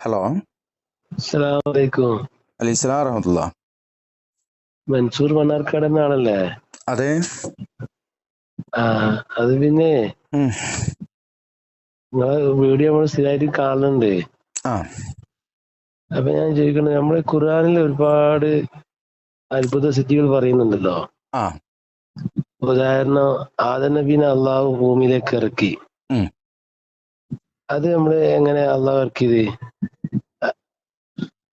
Hello. അസ്സലാമലൈക്കും. അലൈഹിസ്സലാം വറഹമത്തുള്ള. മൻസൂർ മണ്ണാർക്കാട് എന്ന ആളല്ലേ? അതെ. ആ, അത് പിന്നെ ഉം. നിങ്ങളെ വീഡിയോ നമ്മൾ സ്ഥിരമായിട്ട് കാണുന്നുണ്ട്. ആ അപ്പൊ ഞാൻ ചോദിക്കുന്നത്, നമ്മുടെ ഖുർആനിൽ ഒരുപാട് അത്ഭുത സിദ്ധികൾ പറയുന്നുണ്ടല്ലോ. ആ ഉദാഹരണം, ആദം നബീനെ അള്ളാഹു ഭൂമിയിലേക്ക് ഇറക്കി. ഉം. അത് നമ്മള് എങ്ങനെ അള്ളാഹു ഇറക്കിയത്? അ-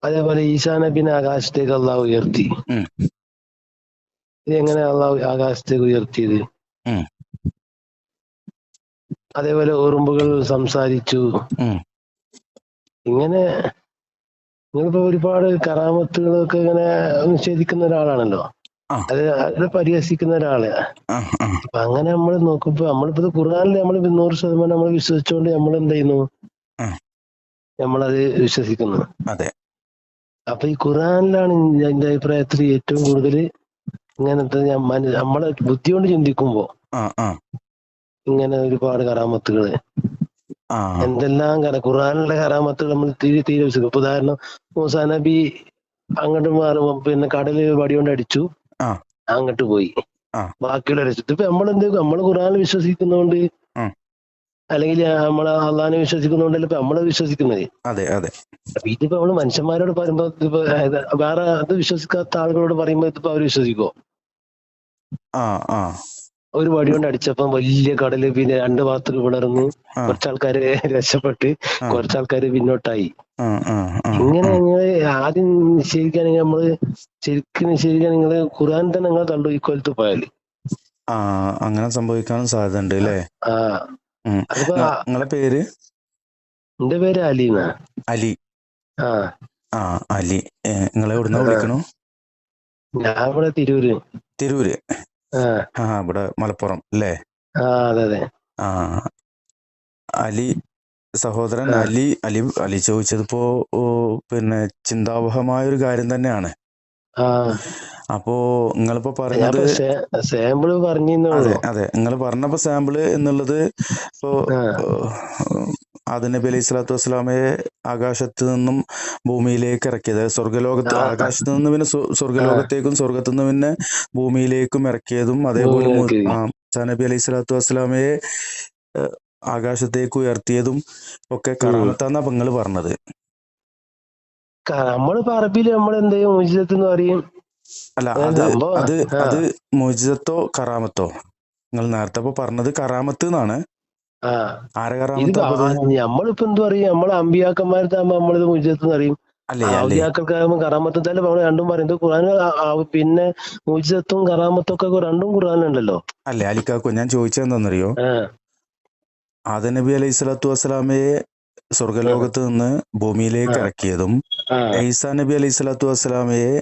അതേപോലെ ഈസാ നബീനെ ആകാശത്തേക്ക് അള്ളാഹു ഉയർത്തി. ഉം. ഇത് എങ്ങനെ അള്ളാഹു ആകാശത്തേക്ക് ഉയർത്തിയത്? ഉം. അതേപോലെ ഉറുമ്പുകൾ സംസാരിച്ചു. ഉം. ഇങ്ങനെ നിങ്ങളിപ്പോ ഒരുപാട് കറാമത്തുകളൊക്കെ ഇങ്ങനെ നിഷേധിക്കുന്ന ഒരാളാണല്ലോ. ആ അത് പരിഹസിക്കുന്ന ഒരാള്. ആ ആ അപ്പൊ അങ്ങനെ നമ്മൾ നോക്കുമ്പോ നമ്മളിപ്പോ ഇത് ഖുർആനിൽ നമ്മൾ 100% നമ്മൾ വിശ്വസിച്ചുകൊണ്ട് നമ്മൾ എന്ത് ചെയ്യുന്നു? ആ. നമ്മളത് വിശ്വസിക്കുന്നു. അതെ. അപ്പൊ ഈ ഖുർആനിലാണ് എന്റെ അഭിപ്രായത്തിൽ ഏറ്റവും കൂടുതൽ ഇങ്ങനത്തെ നമ്മളെ ബുദ്ധി കൊണ്ട് ചിന്തിക്കുമ്പോ ആ ആ ഇങ്ങനെ ഒരുപാട് കറാമത്തുകള്, ആ എന്തെല്ലാം ഖുർആനിലെ കറാമത്തുകൾ നമ്മൾ തീരെ തീരെ വിശ്വസിക്കും. ഇപ്പൊ ഉദാഹരണം, മൂസാ നബി അങ്ങോട്ട് മാറുമ്പോ പിന്നെ കടല് വടി കൊണ്ട് അടിച്ചു, ആ അങ്ങോട്ട് പോയി. ആ ബാക്കിയുള്ള രക്ഷത്ത് ഇപ്പൊ നമ്മള് ഖുർആനിൽ വിശ്വസിക്കുന്നോണ്ട്, ആ. അല്ലെങ്കിൽ നമ്മളെ അള്ളാഹിനെ വിശ്വസിക്കുന്നോണ്ടല്ലേ ഇപ്പൊ നമ്മള് വിശ്വസിക്കുന്നത്. അതെ അതെ. അപ്പൊ ഇതിപ്പോ നമ്മള് മനുഷ്യന്മാരോട് പറയുമ്പോ ഇതിപ്പോ വേറെ അത് വിശ്വസിക്കാത്ത ആളുകളോട് പറയുമ്പോ ഇതിപ്പോ അവര് വിശ്വസിക്കോ? ആ ആ ഒരു വടി കൊണ്ട് അടിച്ചപ്പം വലിയ കടല്, പിന്നെ രണ്ട് ഭാഗത്തേക്ക് പിളർന്നു, ആ കുറച്ചാൾക്കാര് രക്ഷപ്പെട്ട്, ആ കുറച്ചാൾക്കാര് പിന്നോട്ടായി. ആ ആ ആ ഇങ്ങനെ ആ നിങ്ങള് ആദ്യം നിഷേധിക്കുകയാണെങ്കിൽ നമ്മള് ശരിക്കും നിഷേധിക്കാൻ നിങ്ങള് ഖുർആൻ തന്നെ നിങ്ങൾ തള്ളു ഇക്കൊല്ലത്ത് പോയാല്. ആ അങ്ങനെ സംഭവിക്കാനും സാധ്യത ഉണ്ട് അല്ലേ? ആ അതിപ്പോ നിങ്ങളെ പേര്? എന്റെ പേര് അലീന. അലി. ആ ആ അലി. നിങ്ങളെ എവിടുന്നാ വിളിക്കണു? ഞാൻ ഇവിടെ തിരൂര്. തിരൂര്. ആ ആ ഇവിടെ മലപ്പുറം അല്ലേ? ആ അതെ അതെ. ആ അലി സഹോദരൻ ആ അലി അലി അലി ചോദിച്ചതിപ്പോ പിന്നെ ചിന്താവഹമായ ഒരു കാര്യം തന്നെയാണ്. ആ അപ്പോ നിങ്ങളിപ്പോ പറഞ്ഞത്, ഞാനിപ്പോ സാമ്പിള് അതെ പറഞ്ഞിന്നുള്ളൂ. അതെ, നിങ്ങൾ പറഞ്ഞപ്പോ സാമ്പിള് എന്നുള്ളത് ഇപ്പോ ആ ആദം നബി അലൈഹി സ്വലാത്തു വസ്സലാമയെ ആകാശത്ത് നിന്നും ഭൂമിയിലേക്ക് ഇറക്കിയത്, സ്വർഗ്ഗലോകത്ത്, ആ ആകാശത്ത് നിന്ന് പിന്നെ ആ സ്വർഗ്ഗലോകത്തേക്കും സ്വർഗ്ഗത്തു നിന്ന് പിന്നെ ഭൂമിയിലേക്കും ഇറക്കിയതും, അതേപോലെ ഭൂമിയിലേക്ക്. മൂസാ നബി അലൈഹി സ്വലാത്തു വസ്സലാമയെ ആകാശത്തേക്ക് ഉയർത്തിയതും ഒക്കെ കറാമത്താന്നാ ഇപ്പൊ നിങ്ങള് പറഞ്ഞത്. നമ്മളിപ്പോ അറബിയില് നമ്മൾ എന്ത് ചെയ്യും? മുജിസത്ത് എന്ന് പറയും. അല്ല, അങ്ങനെ അത് സംഭവം. അത് ആ അത് മുഅ്ജിസത്തോ കറാമത്തോ? നിങ്ങൾ നേരത്തെ ഇപ്പൊ പറഞ്ഞത് കറാമത്ത് എന്നാണ്. ആ ആരെ ഇതിപ്പോ കറാമത്താപ്പത്? നമ്മളിപ്പോ എന്ത് പറയും? നമ്മളെ അമ്പിയാക്കന്മാർത്താകുമ്പോ നമ്മളിത് മുജിസത്ത് എന്ന് പറയും. അല്ലേ അല്ലേ ഔലിയാക്കൾക്കാകുമ്പോ കറാമത്തും തന്നെ നമ്മൾ രണ്ടും പറയും. ഇത് ഖുർആൻ. പിന്നെ മുജിസത്തും കറാമത്തും ഒക്കെ രണ്ടും ഖുർആനിലുണ്ടല്ലോ. അല്ലേ അലിക്കാക്കോ, ഞാൻ ചോദിച്ചത് എന്താണെന്നറിയോ? ആ ആദം നബി അലൈഹി സ്വലാത്തു വസ്സലാമയെ ആ സ്വർഗ്ഗലോകത്ത് നിന്ന് ഭൂമിയിലേക്ക് ആ ഇറക്കിയതും, ആ ഈസാ നബി അലൈഹി സ്വലാത്തു വസ്സലാമയെ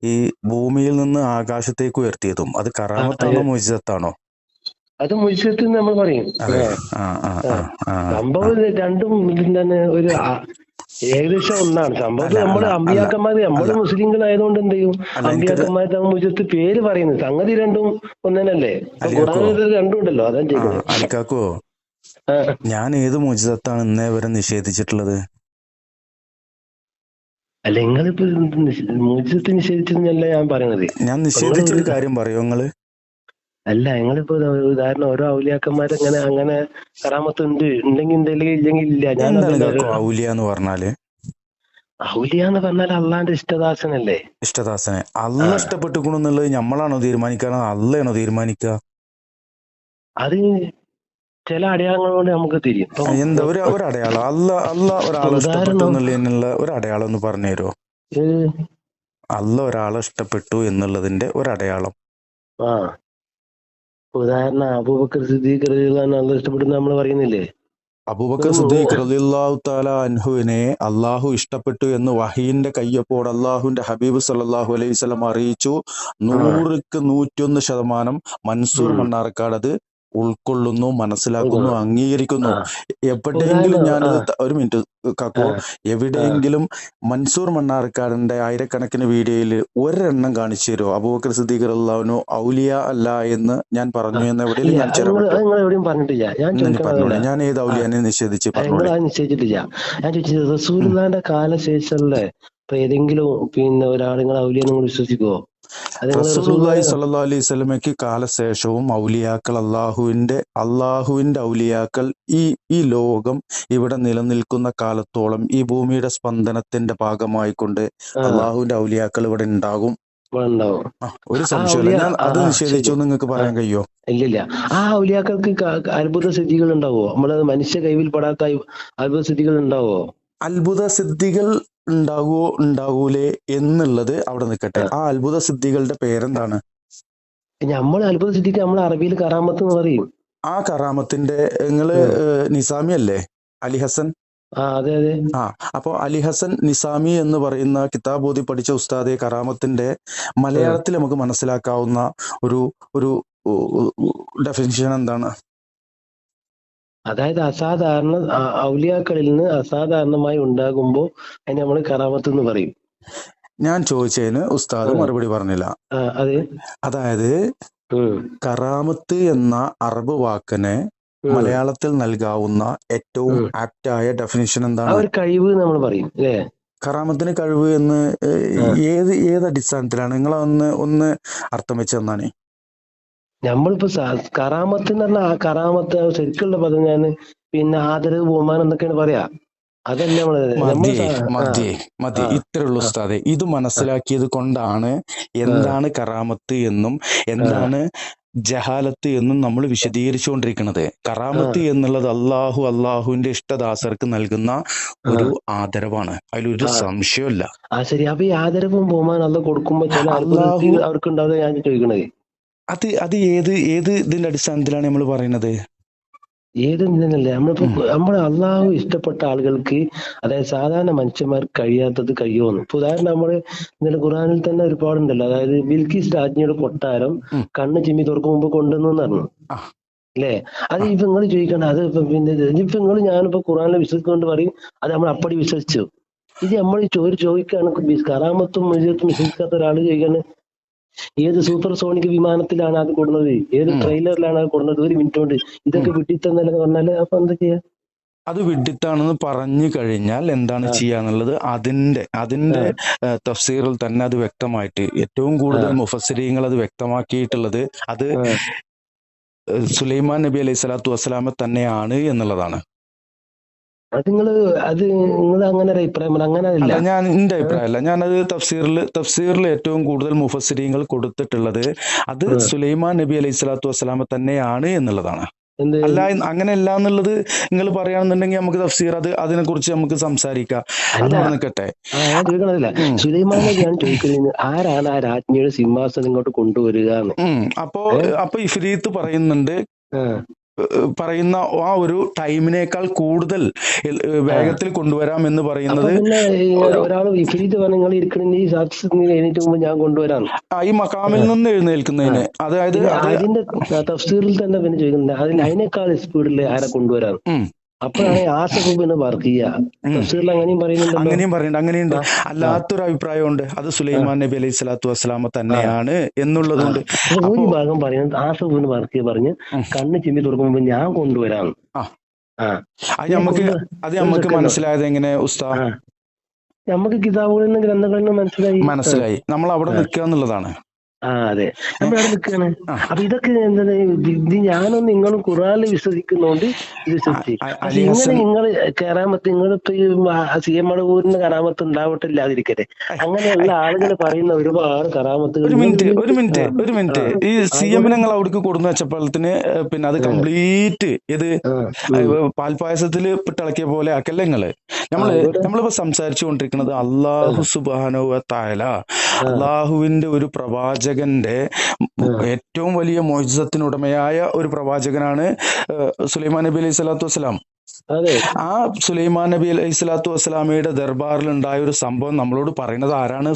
ഈ ഭൂമിയിൽ നിന്ന് ആകാശത്തേക്ക് ഉയർത്തിയതും അത് ആ, കറാമത്താണോ മുഅ്ജിസത്താണോ? അത് മുജിസത്ത് എന്ന് നമ്മൾ പറയും. അതെ. ആ ആ ആ ആ ആ ആ ആ. സംഭവം ഇത് രണ്ടും തന്നെ ഒരു ഏകദേശം ഒന്നാണ് സംഭവം. അല്ല അല്ല നമ്മള് അല്ല അമ്പിയാക്കന്മാര്, അല്ല നമ്മള് മുസ്ലിങ്ങളായതുകൊണ്ട് എന്ത് ചെയ്യും? അല്ല എനിക്കത് അമ്പിയാക്കന്മാർ തമ്മിൽ മുജിസത്ത് പേര് പറയുന്നത് സംഗതി രണ്ടും ഒന്നല്ലേ? ഇപ്പൊ അലിക്കാക്കോ, ഖുർആനിൽ രണ്ടും ഉണ്ടല്ലോ, അതാ ആ ചോദിക്കുന്നത്. അലിക്കാക്കോ, ആ ഞാൻ ഏത് മുഅ്ജിസത്താണ് ഇന്നേ വരെ നിഷേധിച്ചിട്ടുള്ളത്? അല്ല, നിങ്ങളിപ്പോ മുജിസത്ത് നിഷേധിച്ചെന്നല്ല ഞാൻ പറയണത്. ഞാൻ ഇപ്പൊ നിങ്ങള് നിഷേധിച്ചൊരു കാര്യം പറയോ നിങ്ങള്? അല്ല, നിങ്ങളിപ്പോ ഉദാഹരണം ഓരോ ഔലിയാക്കന്മാര് അങ്ങനെ അങ്ങനെ കറാമത്ത് ഉണ്ട്, ഉണ്ടെങ്കിൽ ഉണ്ട്, ഇല്ലെങ്കിൽ ഇല്ല. ഞാൻ എന്താണ് അതല്ല. കാക്കോ ഔലിയ എന്ന് പറഞ്ഞാല്? ഔലിയ എന്ന് പറഞ്ഞാൽ അള്ളാന്റെ ഇഷ്ടദാസനല്ലേ? ഇഷ്ടദാസനെ ആ അല്ല ഇഷ്ടപ്പെട്ടുക്കണു എന്നുള്ളത് നമ്മളാണോ തീരുമാനിക്കുക, അള്ളയാണോ തീരുമാനിക്കുക? അത് ചില അടയാളങ്ങൾ കൊണ്ട് നമുക്ക് തിരിയും. ഇപ്പം എന്താ ഒരു അടയാളം? അല്ല ഒരാളെ ഇഷ്ടപ്പെട്ടു ഉദാഹരണം, എന്നുള്ളതിനുള്ള ഒരു അടയാളം ഒന്ന് പറഞ്ഞു തരുമോ? ഏഹ്, അല്ല ഒരാളെ ഇഷ്ടപ്പെട്ടു എന്നുള്ളതിന്റെ ഒരു അടയാളം. ആ ഉദാഹരണം അബൂബക്കർ സിദ്ദീഖ് റളിയല്ലാഹു അൻഹു അള്ളാഹ് ഇഷ്ടപ്പെടുന്ന നമ്മൾ പറയുന്നില്ലേ? അബൂബക്കർ ഒരു സിദ്ദീഖ് റളിയല്ലാഹു തആല അൻഹുവിനെ അള്ളാഹു ഇഷ്ടപ്പെട്ടു എന്ന് വഹീന്റെ കയ്യൊപ്പോട് അള്ളാഹുവിന്റെ ഹബീബ് സല്ലല്ലാഹു അലൈഹി വസല്ലം അറിയിച്ചു. ആ 100ക്ക് 101% മൻസൂർ ഉം മണ്ണാർക്കാട് അത് ഉൾക്കൊള്ളുന്നു. ഉൾക്കൊള്ളുന്നു, മനസ്സിലാക്കുന്നു, ആ അംഗീകരിക്കുന്നു. എവിടെയെങ്കിലും ഉദാഹരണം ഞാനിത് ഒരു മിനിറ്റ് കാക്കോ, ആ എവിടെയെങ്കിലും മൻസൂർ മണ്ണാർക്കാടിന്റെ ആയിരക്കണക്കിന് വീഡിയോയിൽ ഒരെണ്ണം കാണിച്ചു തരുമോ അബൂബക്കർ സിദ്ദീഖ് റളിയല്ലാഹു ഔലിയ അല്ല എന്ന് ഞാൻ പറഞ്ഞു എന്ന് ഇല്ല, എവിടെയെങ്കിലും കാണിച്ചു തരാൻ പറ്റുമോ? നിങ്ങൾ എവിടെയും പറഞ്ഞിട്ടില്ല. ഞാൻ ഇനി ചോദിക്കണത് അതല്ല. പറഞ്ഞോളി, ഞാൻ ഏത് ആ ഔലിയാനെ നിഷേധിച്ച് നിങ്ങൾ പറഞ്ഞോളി. അത് നിശ്ചയിച്ചിട്ടില്ല. ഞാൻ ചോദിച്ചത് റസൂലുള്ളാന്റെ കാലശേഷമുള്ള ഇപ്പൊ ഏതെങ്കിലും പിന്നെ ഒരാൾ നിങ്ങൾ ഔലിയ നിങ്ങൾ വിശ്വസിക്കുവോ? അത് നിങ്ങൾ റസൂലുള്ളാഹി റസൂലുള്ളാന്റെ സ്വല്ലല്ലാഹു അലൈഹി വസല്ലമയ്ക്ക് കാലശേഷവും ഔലിയാക്കൾ അള്ളാഹുവിന്റെ ഔലിയാക്കൾ ഈ ലോകം ഇവിടെ നിലനിൽക്കുന്ന കാലത്തോളം ഈ ഭൂമിയുടെ സ്പന്ദനത്തിന്റെ ഭാഗമായിക്കൊണ്ട് ആ അള്ളാഹുവിന്റെ ഔലിയാക്കൾ ഇവിടെ ഉണ്ടാകും. ഉണ്ടാവും. ഒരു ആ സംശയമില്ല. ഔലിയ ഞാൻ അത് ശരി. നിഷേധിച്ചു നിങ്ങൾക്ക് ആ പറയാൻ കഴിയോ? ഇല്ലില്ല. ആ ഔലിയാക്കൾക്ക് അത്ഭുത സിദ്ധികൾ ഉണ്ടാവോ? നമ്മളത് മനുഷ്യ കൈവിൽ പെടാത്ത അത്ഭുത സിദ്ധികൾ ഉണ്ടാവോ? അത്ഭുത സിദ്ധികൾ ഉണ്ടാകുവോ ഉണ്ടാകൂലേ എന്നുള്ളത് അവിടെ നിൽക്കട്ടെ. ആ ആ അത്ഭുത സിദ്ധികളുടെ പേരെന്താണ്? നമ്മൾ അത്ഭുത സിദ്ധിക്ക് നമ്മൾ അറബിയിൽ കറാമത്ത് എന്ന് പറയും. ആ കറാമത്തിന്റെ നിങ്ങള് ഉം. നിസാമി അല്ലേ, അലി ഹസൻ? അതെ അതെ. അപ്പോൾ അലി ഹസൻ നിസാമി എന്ന് പറയുന്ന കിതാബ് ഓതി പഠിച്ച ഉസ്താദെ, കറാമത്തിന്റെ മലയാളത്തിൽ നമുക്ക് മനസ്സിലാക്കാവുന്ന ഒരു ഒരു ഡെഫിനിഷൻ എന്താണ്? അതായത് അസാധാരണ ഔലിയാക്കളിൽ നിന്ന് അസാധാരണമായി ഉണ്ടാകുമ്പോ അതിന് നമ്മൾ കറാമത്ത് എന്ന് പറയും. ഞാൻ ചോദിച്ചതിന് ഉസ്താദ് മറുപടി പറഞ്ഞില്ല. അതെ. അതായത് കറാമത്ത് എന്ന അറബ് വാക്കിന് മലയാളത്തിൽ നൽകാവുന്ന ഏറ്റവും ആപ്റ്റായ ഡെഫിനിഷൻ എന്താണ്? ഒരു കഴിവ് നമ്മൾ പറയും അല്ലേ? കറാമത്തിന് കഴിവ് എന്ന് ഏത് അടിസ്ഥാനത്തിലാണ്? നിങ്ങൾ ഒന്ന് അർത്ഥം വെച്ച് തന്നാണ്. നമ്മളിപ്പോ കറാമത്ത് എന്ന് പറഞ്ഞാൽ ആ കറാമത്ത് ശരിക്കുള്ള പദം ഞാൻ പിന്നെ ആദരവ് ബഹുമാനം എന്നൊക്കെയാണ് പറയാ. അതല്ല മതി ഇത്രയുള്ള ഉസ്താദെ. ഇത് മനസ്സിലാക്കിയത് കൊണ്ടാണ് എന്താണ് കറാമത്ത് എന്നും എന്താണ് ജഹാലത്ത് എന്നും നമ്മൾ വിശദീകരിച്ചുകൊണ്ടിരിക്കുന്നത്. കറാമത്ത് എന്നുള്ളത് അള്ളാഹുവിന്റെ ഇഷ്ടദാസർക്ക് നൽകുന്ന ഒരു ആദരവാണ്, അതിലൊരു സംശയമില്ല. ശരി. അപ്പൊ ഈ ആദരവും ബഹുമാനം അല്ല കൊടുക്കുമ്പോ ചില അവർക്ക് ഉണ്ടാവുക ഞാൻ ചോദിക്കണത്. അത് ഏത് ഇതിന്റെ അടിസ്ഥാനത്തിലാണ് നമ്മൾ പറയുന്നത്? ഏതെന്നല്ലേ നമ്മൾ അള്ളാഹു ഇഷ്ടപ്പെട്ട ആളുകൾക്ക്, അതായത് സാധാരണ മനുഷ്യന്മാർക്ക് കഴിയാത്തത് കഴിയുമെന്ന്. ഇപ്പൊ ഉദാഹരണം നമ്മള് ഇന്നലെ ഖുർആനിൽ തന്നെ ഒരുപാടുണ്ടല്ലോ. അതായത് ബിൽക്കിസ് രാജ്ഞിയുടെ കൊട്ടാരം കണ്ണ് ചിമ്മി തുറക്കും മുമ്പ് കൊണ്ടുവന്നു പറഞ്ഞു അല്ലേ? അത് ഇപ്പൊ നിങ്ങൾ ചോദിക്കണം, അത് പിന്നെ ഇപ്പൊ നിങ്ങൾ ഞാനിപ്പോ ഖുർആനിലെ വിശ്വസിക്കൊണ്ട് പറയും അത് നമ്മൾ അപ്പടി വിശ്വസിച്ചു. ഇത് നമ്മൾ ചോദിക്കാണ് കറാമത്തും മുജത്തും വിശ്വസിക്കാത്ത ഒരാൾ ചോദിക്കാണ് ഏത് സൂപ്പർ സോണിക് വിമാനത്തിലാണ് അത് കൊടുക്കുന്നത്, ഏത് ട്രെയിലറിലാണ് അത് കൊടുക്കുന്നത്, ഒരു മിനിറ്റ് കൊണ്ട് ഇതൊക്കെ വിട്ടിട്ടെന്നല്ല പറഞ്ഞാല് അപ്പൊ എന്താ ചെയ്യാ? അത് വിഡിത്താണെന്ന് പറഞ്ഞു കഴിഞ്ഞാൽ എന്താണ് ചെയ്യാന്നുള്ളത് അതിന്റെ തഫ്സീറിൽ തന്നെ അത് വ്യക്തമായിട്ട് ഏറ്റവും കൂടുതൽ മുഫസ്സിരീങ്ങൾ അത് വ്യക്തമാക്കിയിട്ടുള്ളത് അത് സുലൈമാൻ നബി അലൈഹി സ്വലാത്തു വസ്സലാമെ തന്നെയാണ് എന്നുള്ളതാണ്. അത് നിങ്ങൾ അങ്ങനെ ഒരു അഭിപ്രായം അങ്ങനെയല്ല. ഞാൻ എന്റെ അഭിപ്രായമല്ല, ഞാനത് തഫ്സീറിൽ ഏറ്റവും കൂടുതൽ മുഫസ്സിരീങ്ങൾ കൊടുത്തിട്ടുള്ളത് അത് സുലൈമാൻ നബി അലൈഹി സ്വലാത്തു വസ്സലാമെ തന്നെയാണ് എന്നുള്ളതാണ്. അല്ല അങ്ങനെയല്ല എന്നുള്ളത് നിങ്ങൾ പറയുകയാണെന്നുണ്ടെങ്കിൽ നമുക്ക് തഫ്സീർ അതിനെ കുറിച്ച് നമുക്ക് സംസാരിക്കാം. അത് നിൽക്കട്ടെ. സുലൈമാൻ നബിയാണ് ചോദിക്കുന്നത് ആരാണ് ആ രാജ്ഞിയുടെ സിംഹാസനം ഇങ്ങോട്ട് കൊണ്ടുവരിക. അപ്പൊ ഇഫ്രീത്ത് പറയുന്ന ആ ഒരു ടൈമിനേക്കാൾ കൂടുതൽ വേഗത്തിൽ കൊണ്ടുവരാം എന്ന് പറയുന്നത് ഞാൻ കൊണ്ടുവരാം ഈ മക്കാമിൽ നിന്ന് എഴുന്നേൽക്കുന്നതിന്. അതായത് അതിന്റെ തഫ്സീറിൽ തന്നെ പിന്നെ ചോദിക്കുന്നത് അതിനേക്കാൾ സ്പീഡിൽ ആരെ കൊണ്ടുവരാം. അപ്പോഴാണ് ആസഫിന് വർക്ക് അങ്ങനെയും പറയുന്നുണ്ട്. അങ്ങനെയുണ്ട്. അല്ലാത്തൊരു അഭിപ്രായമുണ്ട്, അത് സുലൈമാൻ നബി അലൈഹി സ്വലാത്തു വസ്സലാമ തന്നെയാണ് എന്നുള്ളതുകൊണ്ട്. ഒരു ഭാഗം പറയുന്നത് ആസഫിന് വർക്ക് പറഞ്ഞ് കണ്ണ് ചിമ്മി തുറക്കുമ്പോ ഞാൻ കൊണ്ടുവരാം. അത് നമുക്ക് മനസ്സിലായത് എങ്ങനെ ഉസ്താ? നമുക്ക് കിതാബുകളിൽ നിന്ന് ഗ്രന്ഥങ്ങളിൽ നിന്ന് മനസ്സിലായി. നമ്മൾ അവിടെ നിൽക്കുക എന്നുള്ളതാണ്. അതെ, നമ്മളവിടെ നിൽക്കുകയാണ്. അപ്പൊ ഇതൊക്കെ എന്താണ് ഇത് ഞാനും നിങ്ങളും ഖുർആനിൽ വിശ്വസിക്കുന്നോണ്ട് ഇത് വിശ്വസിച്ച്. പക്ഷെ ഇങ്ങനെ നിങ്ങൾ കറാമത്ത് നിങ്ങളിപ്പോ സി എം മടവൂരിന് കറാമത്ത് ഉണ്ടാവട്ടെ ഇല്ലാതിരിക്കട്ടെ, അങ്ങനെയുള്ള ആളുകൾ പറയുന്ന ഒരുപാട് കറാമത്തുകൾ. ഒരു മിനിറ്റ് ഈ സി എം ഞങ്ങൾ അവിടേക്ക് കൊടുന്നു വെച്ചപ്പോഴത്തിന് പിന്നെ അത് കംപ്ലീറ്റ് ഇത് പാൽപായസത്തിൽ ഇട്ടിളക്കിയ പോലെ ആക്കല്ലേ നിങ്ങള്. നമ്മളിപ്പോ സംസാരിച്ചു കൊണ്ടിരിക്കുന്നത് അല്ലാഹു സുബ്ഹാനഹു വ തആല, അള്ളാഹുവിന്റെ ഒരു പ്രവാചകന്റെ ഏറ്റവും വലിയ മോചിസത്തിനുടമയായ ഒരു പ്രവാചകനാണ് സുലൈമാൻ നബി അലൈഹി സ്വലാത്തു വസ്സലാം. ആ സുലൈമാൻ നബി അലൈഹി സ്വലാത്തു വസ്സലാമയുടെ ദർബാറിൽ ഉണ്ടായ ഒരു സംഭവം നമ്മളോട് പറയുന്നത് ആരാണ്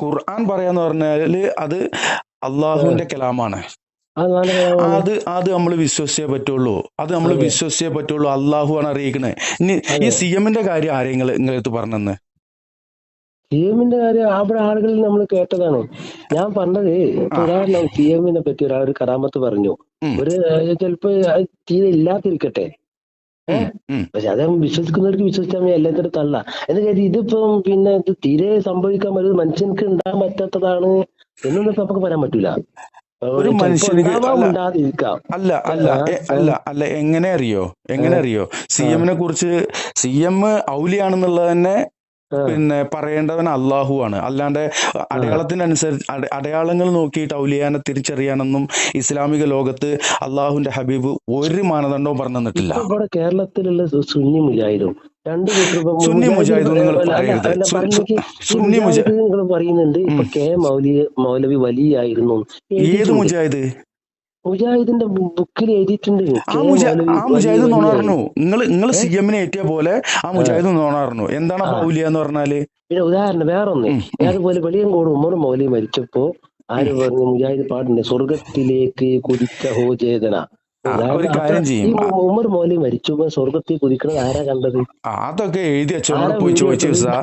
ഖുർആൻ പറയാന്ന് പറഞ്ഞാല് അത് അള്ളാഹുവിന്റെ കലാമാണ്. അള്ളാന്റെ കലാമാണ്. അത് നമ്മൾ വിശ്വസിച്ചേ പറ്റുള്ളൂ. അത് നമ്മൾ അതെ വിശ്വസിച്ചേ പറ്റുള്ളൂ. അള്ളാഹു ആണ് അറിയിക്കണേ. ഇനി ഈ അതെ. CM-ന്റെ കാര്യം ആരെങ്കിലും നിങ്ങളടുത്ത് പറഞ്ഞെന്ന്? CM-ന്റെ കാര്യം അവിടെ ആളുകളിൽ നമ്മൾ കേട്ടതാണ്. ഞാൻ പറഞ്ഞത് ഇപ്പൊ ആ ഉദാഹരണം CM-നെ പറ്റി ഒരു കറാമത്ത് പറഞ്ഞു. ഉം ഒരു ചിലപ്പോ അത് തീരെ ഇല്ലാതിരിക്കട്ടെ. ഉം ഏഹ് ഉം പക്ഷെ അത് വിശ്വസിക്കുന്നവർക്ക് വിശ്വസിച്ചാൽ മതി, എല്ലാത്തിനും തള്ള. എന്ന് കരുതി ഇതിപ്പം പിന്നെ ഇത് തീരെ സംഭവിക്കാൻ പറ്റുന്നത് മനുഷ്യർക്ക് ഉണ്ടാകാൻ പറ്റാത്തതാണ് എന്നൊന്നും ഇപ്പൊ നമുക്ക് പറയാൻ പറ്റൂല. ഒരു ചിലപ്പോ മനുഷ്യനിക്ക് ഉണ്ടാവാം, അല്ല ഉണ്ടാതിരിക്കാം. അല്ല അല്ല അല്ല എങ്ങനെ അറിയോ? എങ്ങനെ അറിയോ? CM-നെ കുറിച്ച് CM ഔലിയാണെന്നുള്ളത് തന്നെ പിന്നെ പറയേണ്ടവൻ അള്ളാഹു ആണ്. അല്ലാണ്ട് അടയാളത്തിനനുസരിച്ച് അടയാളങ്ങൾ നോക്കിയിട്ട് ഔലിയാനെ തിരിച്ചറിയാനൊന്നും ഇസ്ലാമിക ലോകത്ത് അള്ളാഹുവിന്റെ ഹബീബ് ഒരു മാനദണ്ഡവും പറഞ്ഞു തന്നിട്ടില്ല. ഇപ്പൊ ഇവിടെ കേരളത്തിലുള്ള സുന്നി മുജാഹിദും രണ്ടു കൂട്ടർ ഇപ്പൊ സുന്നി മുജാഹിദ് മുജാഹിദ് നിങ്ങൾ അല്ല പറയരുത്. അല്ല പറഞ്ഞേക്ക്. ഈ സുന്നി മുജാഹിദ് നിങ്ങൾ പറയുന്നുണ്ട് ഇപ്പൊ മൗലവി വലിയായിരുന്നു ഏത് എഴുതിയിട്ടുണ്ട്. മുജാഹിദ്? മുജാഹിദിന്റെ ബുക്കിൽ എഴുതിയിട്ടുണ്ട് ആ മൗലവി മുജാഹിദ് വലിയായിരുന്നു. നോണാർന്നു. നിങ്ങൾ CM-നെ ഏറ്റിയ പോലെ ആ മുജാഹിദ് നോണാർന്നു. എന്താണ് അപ്പൊ ഔലിയ എന്ന് പറഞ്ഞാല്? പിന്നെ ഉദാഹരണം വേറൊന്ന്, അതുപോലെ വെളിയങ്കോട് ഉമർ മൗലവി മരിച്ചപ്പോ ആര് പറഞ്ഞു? മുജാഹിദ് പാടുണ്ട്, സ്വർഗത്തിലേക്ക് കുതിച്ച ഹോ ചേതന. ഒരു കാര്യം ഈ ചെയ്യും. ഉമർ മൗലവി മരിച്ചപ്പോ സ്വർഗത്തിൽ കുതിക്കണത് ആരാ കണ്ടത്? അതൊക്കെ എഴുതി വെച്ചവനോട് ആരാ പോയി വീഡിയോ ചോദിച്ചു എടുത്തത്?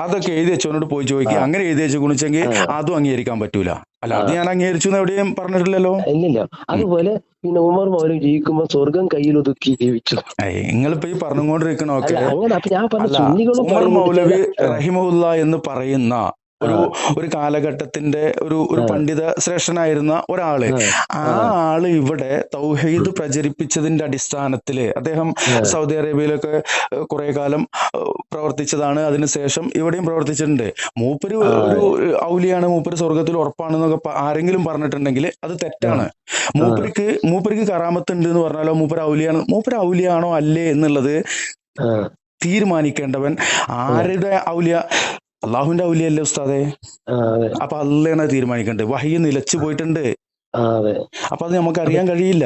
അതൊക്കെ എഴുതി വെച്ചവനോട് പോയി ചോദിക്കുക. അങ്ങനെ എഴുതി വെച്ച് കുണിച്ചെങ്കിൽ അതും അംഗീകരിക്കാൻ പറ്റൂല. അല്ല അത് ഞാൻ അംഗീകരിച്ചു എന്ന് എവിടെയും പറഞ്ഞിട്ടില്ലല്ലോ. ഇല്ലില്ല. അതുപോലെ പിന്നെ ഉമർ മൗലവി ജീവിക്കുമ്പോ സ്വർഗം കയ്യിൽ ഒതുക്കി ജീവിച്ചു. നിങ്ങളിപ്പോ ഈ പറഞ്ഞുകൊണ്ടിരിക്കണൊക്കെ അല്ല അങ്ങനെ അപ്പൊ ഞാൻ പറഞ്ഞ അല്ല, സുന്നികളും ഉമർ പറയുന്നുണ്ട് മൗലവി ചില റഹിമഹുല്ല എന്ന് പറയുന്ന ഒരു കാലഘട്ടത്തിന്റെ ഒരു പണ്ഡിത ശ്രേഷ്ഠനായിരുന്ന ഒരാള്. ആ ആള് ഇവിടെ തൗഹീദ് പ്രചരിപ്പിച്ചതിന്റെ അടിസ്ഥാനത്തില് അദ്ദേഹം സൗദി അറേബ്യയിലൊക്കെ കുറെ കാലം പ്രവർത്തിച്ചതാണ്. അതിനുശേഷം ഇവിടെയും പ്രവർത്തിച്ചിട്ടുണ്ട്. മൂപ്പര് ഒരു ഔലിയാണ്, മൂപ്പര് സ്വർഗത്തിൽ ഉറപ്പാണെന്നൊക്കെ ആരെങ്കിലും പറഞ്ഞിട്ടുണ്ടെങ്കിൽ അത് തെറ്റാണ്. മൂപ്പർക്ക് കറാമത്ത് ഉണ്ട് എന്ന് പറഞ്ഞാലോ മൂപ്പര് ഔലിയാണോ അല്ലേ എന്നുള്ളത് തീരുമാനിക്കേണ്ടവൻ ആരുടെ ഔലിയ? അള്ളാഹുവിന്റെ ഔലിയല്ലേ ഉസ്താദെ. അപ്പൊ അള്ളയാണ് തീരുമാനിക്കേണ്ടത്. വഹി നിലച്ചു പോയിട്ടുണ്ട്. അപ്പൊ അത് നമുക്ക് അറിയാൻ കഴിയില്ല.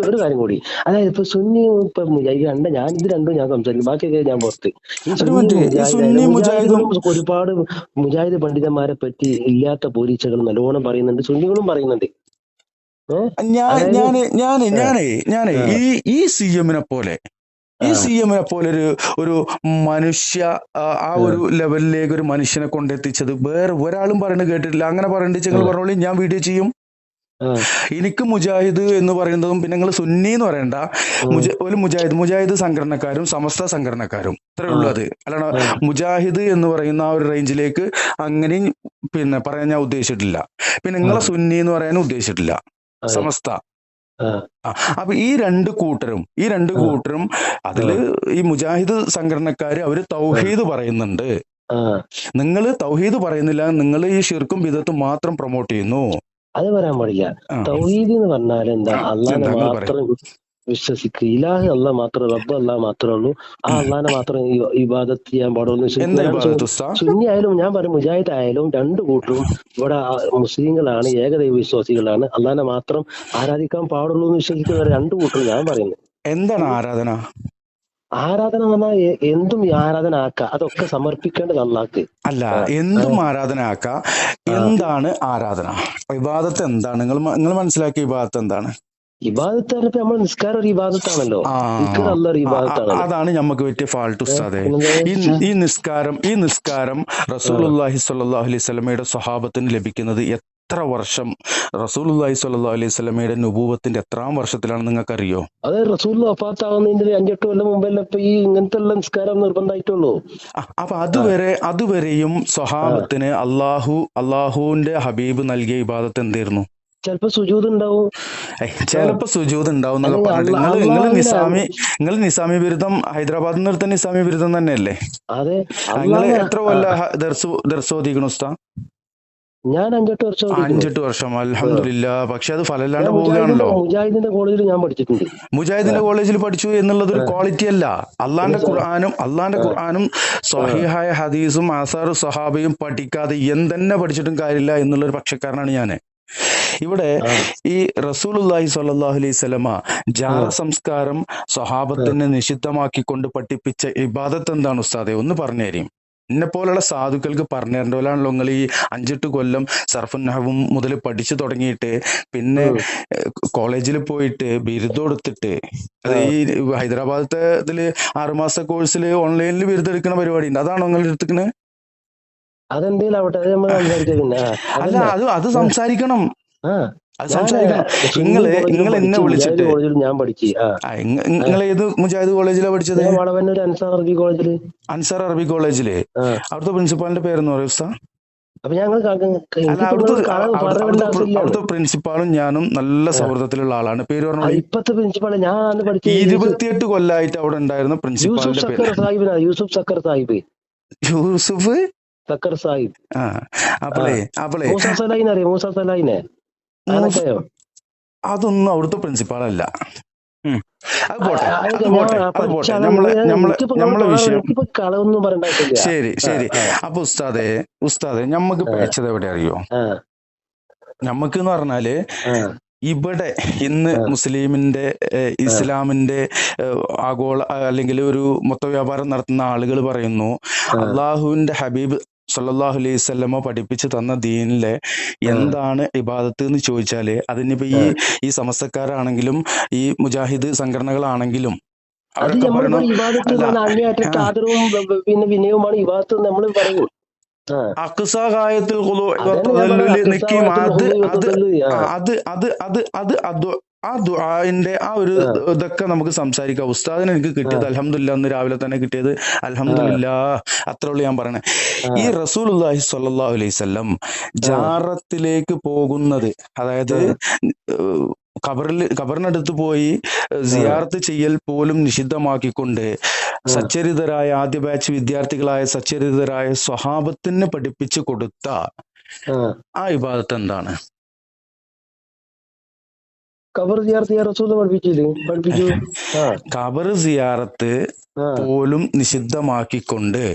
ഒരു കാര്യം കൂടി, അതായത് ഇപ്പൊ സുന്നി ഇപ്പൊ മുജാഹിദ് ഞാൻ ഇത് രണ്ടും ഞാൻ സംസാരിക്കും, ബാക്കിയൊക്കെ ഞാൻ പുറത്ത്. ഈ സുന്നി മുജാഹിദും ഒരുപാട് മുജാഹിദ് പണ്ഡിതന്മാരെ പറ്റി ഇല്ലാത്ത പോലീച്ചകൾ നല്ലോണം പറയുന്നുണ്ട്, സുന്നികളും പറയുന്നുണ്ട്. ഞാനേ ഈ CM-നെ പോലെ ഒരു മനുഷ്യ ആ ഒരു ലെവലിലേക്ക് ഒരു മനുഷ്യനെ കൊണ്ടെത്തിച്ചത് വേറെ ഒരാളും പറയുന്നത് കേട്ടിട്ടില്ല. അങ്ങനെ പറയണ്ടെന്ന് നിങ്ങൾ പറഞ്ഞോളി, ഞാൻ വീഡിയോ ചെയ്യും. എനിക്ക് മുജാഹിദ് എന്ന് പറയുന്നതും പിന്നെ നിങ്ങൾ സുന്നി എന്ന് പറയണ്ട, ഒരു മുജാഹിദ് സംഘടനക്കാരും സമസ്ത സംഘടനക്കാരും ഇത്രയേ ഉള്ളൂ. അത് അല്ലാണ്ട് മുജാഹിദ് എന്ന് പറയുന്ന ആ ഒരു റേഞ്ചിലേക്ക് അങ്ങനെയും പിന്നെ പറയാൻ ഞാൻ ഉദ്ദേശിച്ചിട്ടില്ല. പിന്നെ നിങ്ങളെ സുന്നി എന്ന് പറയാനും ഉദ്ദേശിച്ചിട്ടില്ല, സമസ്ത. അപ്പൊ ഈ രണ്ട് കൂട്ടരും അതില് ഈ മുജാഹിദ് സംഘടനക്കാര് അവര് തൗഹീദ് പറയുന്നുണ്ട്. നിങ്ങൾ തൗഹീദ് പറയുന്നില്ല, നിങ്ങൾ ഈ ഷിർക്കും ബിദത്തും മാത്രം പ്രൊമോട്ട് ചെയ്യുന്നു. അത് പറയാൻ പാടില്ല. തൗഹീദ് എന്ന് പറഞ്ഞാൽ എന്താ? അള്ളാനെ മാത്രം വിശ്വസിക്കുക. ഇലാഹ് അള്ളാഹ് മാത്രം, റബ്ബ് അള്ളാഹ് മാത്രമേ ഉള്ളൂ. ആ അള്ളാനെ മാത്രം ഇബാദത്ത് ചെയ്യാൻ പാടുള്ളൂ. സുന്നി ആയാലും ഞാൻ പറയും മുജാഹിദ് ആയാലും രണ്ടു കൂട്ടരും ഇവിടെ മുസ്ലിങ്ങളാണ്, ഏകദൈവ വിശ്വാസികളാണ്. അള്ളാനെ മാത്രം ആരാധിക്കാൻ പാടുള്ളൂ എന്ന് വിശ്വസിക്കുന്ന രണ്ടു കൂട്ടരും ഞാൻ പറയുന്നത്. എന്താണ് ആരാധന എന്ന് പറഞ്ഞാൽ എന്തും ആരാധന ആക്ക, അതൊക്കെ സമർപ്പിക്കേണ്ടത് അള്ളാഹ്ക്ക്. അല്ല, എന്തും ആരാധന ആക്ക. എന്താണ് ആരാധന? ഇബാദത്ത് എന്താണ്? നിങ്ങൾ മനസ്സിലാക്കിയ ഇബാദത്ത് എന്താണ്? ഇബാദത്ത് നമ്മൾ നിസ്കാരം ഒരു ഇബാദത്താണല്ലോ. അതാണ് നമുക്ക് പറ്റിയ ഫാൾട്ട് ഉസ്താദേ. ഈ നിസ്കാരം റസൂലുള്ളാഹി സ്വല്ലല്ലാഹു അലൈഹി വസല്ലമയുടെ സ്വഹാബത്തിന് ലഭിക്കുന്നത് എത്ര വർഷം? റസൂലുള്ളാഹി സ്വല്ലല്ലാഹു അലൈഹി വസല്ലമയുടെ നുബൂവത്തിന്റെ എത്രാം വർഷത്തിലാണ് നിങ്ങൾക്കറിയോ? അത് റസൂൽ വഫാത്താവുന്നതിന്റെ 5-8 കൊല്ലം മുമ്പല്ലേ ഇപ്പൊ ഈ ഇങ്ങനത്തെ നിസ്കാരം നിർബന്ധമായിട്ടുള്ളൂ. അപ്പൊ അതുവരെയും സ്വഹാബത്തിന് അള്ളാഹുവിന്റെ ഹബീബ് നൽകിയ ഇബാദത്ത് എന്തായിരുന്നു? ചിലപ്പോ സുജൂദ് ഉണ്ടാവും എന്നൊക്കെ പറഞ്ഞിട്ട് നിങ്ങൾ നിസാമി ബിരുദം ഹൈദരാബാദിൽ നിന്ന് എടുത്ത നിസാമി ബിരുദം തന്നെയല്ലേ? അതെ. നിങ്ങൾ എത്ര കൊല്ലം ദർസ് ഓതിക്കണു ഉസ്താദ്? ഞാൻ 5-8 വർഷം. അൽഹംദുലില്ലാ. പക്ഷെ അത് ഫലമില്ലാണ്ട് പോവുകയാണല്ലോ. മുജാഹിദിന്റെ കോളേജിൽ ഞാൻ പഠിച്ചിട്ടുണ്ട്. മുജാഹിദിന്റെ കോളേജിൽ പഠിച്ചു എന്നുള്ളത് ഒരു ക്വാളിറ്റി അല്ല. അള്ളാന്റെ ഖുർആനും സ്വഹീഹായ ഹദീസും ആസാറു സ്വഹാബയും പഠിക്കാതെ എന്തെന്നെ പഠിച്ചിട്ടും കാര്യമില്ല എന്നുള്ളൊരു പക്ഷക്കാരനാണ് ഞാൻ. ഇവിടെ ഈ റസൂലുള്ളാഹി സ്വല്ലല്ലാഹു അലൈഹി വസല്ലമ ജാറ സംസ്കാരം സ്വഹാബത്തിനെ നിഷിദ്ധമാക്കിക്കൊണ്ട് പഠിപ്പിച്ച ഇബാദത്ത് എന്താണ് ഉസ്താദെ? ഒന്ന് പറഞ്ഞുതരും. എന്നെ പോലുള്ള സാധുക്കൾക്ക് പറഞ്ഞു തരേണ്ടവരാണല്ലോ നിങ്ങൾ ഈ 5-8 കൊല്ലം സർഫുൻ നഹവും മുതൽ പഠിച്ചു തുടങ്ങിയിട്ട് പിന്നെ കോളേജിൽ പോയിട്ട് ബിരുദം എടുത്തിട്ട് അത് ഈ ഹൈദരാബാദത്തെ ഇതില് 6 മാസ കോഴ്സിൽ ഓൺലൈനിൽ ബിരുദം എടുക്കുന്ന പരിപാടി ഉണ്ട്. അതാണോ നിങ്ങൾ എടുത്തിക്കണത്? അതെന്തേലും ആവട്ടെ, അത് നമ്മൾ സംസാരിക്കാം. പിന്നെ അല്ല, അത് സംസാരിക്കണം, ആ അത് സംസാരിക്കണം. നിങ്ങൾ എന്നെ വിളിച്ചിട്ട് കോളേജിൽ ഞാൻ പഠിച്ചു. നിങ്ങൾ ഏത് മുജാഹിദ് കോളേജിലാണ് പഠിച്ചത്? വളവന്നൂർ അൻസാർ അറബി കോളേജില്. അൻസാർ അറബി കോളേജില് അവിടുത്തെ പ്രിൻസിപ്പാളിന്റെ പേരെന്ന് പറയും ഉസ്താ? അപ്പൊ ഞങ്ങൾ അവിടുത്തെ പ്രിൻസിപ്പാളും ഞാനും നല്ല സൗഹൃദത്തിലുള്ള ആളാണ്. പേര് പറഞ്ഞു. ഇപ്പത്തെ പ്രിൻസിപ്പാൾ ഞാൻ 28 കൊല്ലമായിട്ട് അവിടെ ഉണ്ടായിരുന്ന പ്രിൻസിപ്പാളിന്റെ പേര് യൂസുഫ് സക്കർ സാഹിബ്. യൂസുഫ് സക്കർ സാഹിബ്. അപ്പളേ മൂസ സലാഹിനെ അറിയാം? മൂസ സലാഹിനെ അതൊന്നും അവിടുത്തെ പ്രിൻസിപ്പാളല്ല. അത് പോട്ടെ. നമ്മളെ വിഷയം ശരി. അപ്പൊ ഉസ്താദെ നമ്മക്ക് പഠിച്ചത് എവിടെ അറിയോ? നമ്മക്ക് എന്ന് പറഞ്ഞാല് ഇവിടെ ഇന്ന് മുസ്ലിമിന്റെ ഇസ്ലാമിന്റെ ആഗോള അല്ലെങ്കിൽ ഒരു മൊത്ത വ്യാപാരം നടത്തുന്ന ആളുകൾ പറയുന്നു അള്ളാഹുവിന്റെ ഹബീബ് സല്ലല്ലാഹു അലൈഹി വസല്ലമ പഠിപ്പിച്ചു തന്ന ദീനിലെ എന്താണ് ഇബാദത്ത് എന്ന് ചോദിച്ചാല് അതിനിപ്പോ ഈ സമസ്തക്കാരാണെങ്കിലും ഈ മുജാഹിദ് സംഘടനകളാണെങ്കിലും അവരൊക്കെ പറയണം പിന്നെ വിനയവുമാണ് ഇബാദത്ത് നമ്മൾ പറയും. അക്സാകായത്തിൽ ആ ദുആന്റെ ആ ഒരു ഇതൊക്കെ നമുക്ക് സംസാരിക്കാം. ഉസ്താദിന് എനിക്ക് കിട്ടിയത് അൽഹംദുലില്ലാ, ഇന്ന് രാവിലെ തന്നെ കിട്ടിയത് അൽഹംദുലില്ലാ, അത്രേ ഉള്ളൂ ഞാൻ പറയണേ. ഈ റസൂലുള്ളാഹി സ്വല്ലല്ലാഹു അലൈഹി വസല്ലം ജാറത്തിലേക്ക് പോകുന്നത്, അതായത് ഖബറിനടുത്ത് പോയി സിയാറത്ത് ചെയ്യൽ പോലും നിഷിദ്ധമാക്കിക്കൊണ്ട് സച്ചരിതരായ ആദ്യ ബാച്ച് വിദ്യാർത്ഥികളായ സച്ചരിതരായ സ്വഹാബത്തിന് പഠിപ്പിച്ചു കൊടുത്ത ആ ഇബാദത്ത് എന്താണ്? ഖബർ പഠിപ്പിച്ചു. ഖബർ സിയാറത്ത് പോലും നിഷിദ്ധമാക്കിക്കൊണ്ട്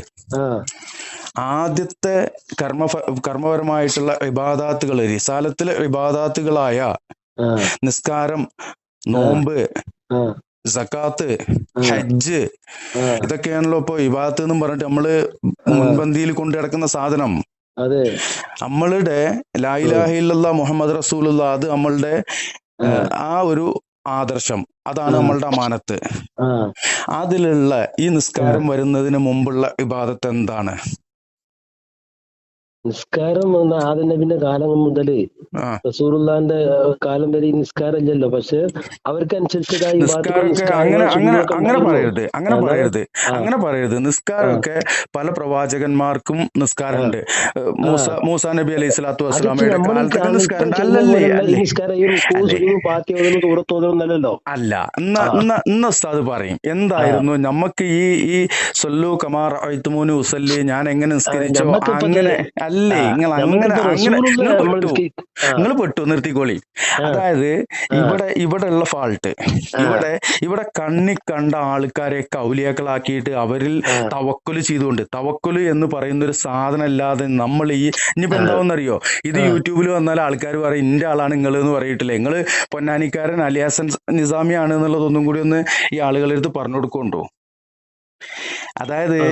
ആദ്യത്തെ കർമ്മപരമായിട്ടുള്ള ഇബാദാത്തുകൾ, റിസാലത്തിലെ ഇബാദാത്തുകളായ നിസ്കാരം, നോമ്പ്, സക്കാത്ത്, ഹജ്ജ്, ഇതൊക്കെയാണല്ലോ ഇപ്പൊ ഇബാദത്ത് എന്നും പറഞ്ഞിട്ട് നമ്മള് മുൻപന്തിയിൽ കൊണ്ടു നടക്കുന്ന സാധനം. നമ്മളുടെ ലാ ഇലാഹ ഇല്ലല്ലാഹ് മുഹമ്മദ് റസൂലുള്ളാഹ്, അത് നമ്മളുടെ ആ ഒരു ആദർശം, അതാണ് നമ്മളുടെ അമാനത്ത്. അതിലുള്ള ഈ നിസ്കാരം വരുന്നതിന് മുമ്പുള്ള ഇബാദത്ത് എന്താണ്? നിസ്കാരം ആദ്യ നബിന്റെ കാലം മുതല് റസൂലുള്ളാഹിന്റെ കാലം വരെ ഈ നിസ്കാരം ഇല്ലല്ലോ. പക്ഷെ അവർക്കനുസരിച്ചതായി അങ്ങനെ പറയരുത്. നിസ്കാരമൊക്കെ പല പ്രവാചകന്മാർക്കും നിസ്കാരമുണ്ട്. മൂസാ നബി അലൈഹി സ്വലാത്തു വസ്സലാമയുടെ കാലത്തൊക്കെ നിസ്കാരം അല്ല. ഇന്ന് ഉസ്താദ് പറയും എന്തായിരുന്നു നമുക്ക് ഈ സൊല്ലു കമാ റഅയ്തുമൂനി ഉസല്ലി, ഞാൻ എങ്ങനെ നിസ്കരിച്ചോ അങ്ങനെ അല്ലേ. നിങ്ങൾ പെട്ടു, നിർത്തിക്കോളി. അതായത് ഇവിടെ ഉള്ള ഫാൾട്ട്, ഇവിടെ കണ്ണി കണ്ട ആൾക്കാരെയൊക്കെ ഔലിയാക്കളാക്കിയിട്ട് അവരിൽ തവക്കുല് ചെയ്തുകൊണ്ട്, തവക്കുല് എന്ന് പറയുന്ന ഒരു സാധനം അല്ലാതെ നമ്മൾ ഇനിയിപ്പോ എന്താവെന്നറിയോ, ഇത് യൂട്യൂബിൽ വന്നാൽ ആൾക്കാർ പറയും ഇന്റെ ആളാണ് നിങ്ങൾ എന്ന് പറയിട്ടില്ലേ, നിങ്ങൾ പൊന്നാനിക്കാരൻ അലിയാസൻ നിസാമിയാണ് എന്നുള്ളതൊന്നും കൂടി ഒന്ന് ഈ ആളുകളുടെ അടുത്ത് പറഞ്ഞു കൊടുക്കുന്നുണ്ടോ? അതായത്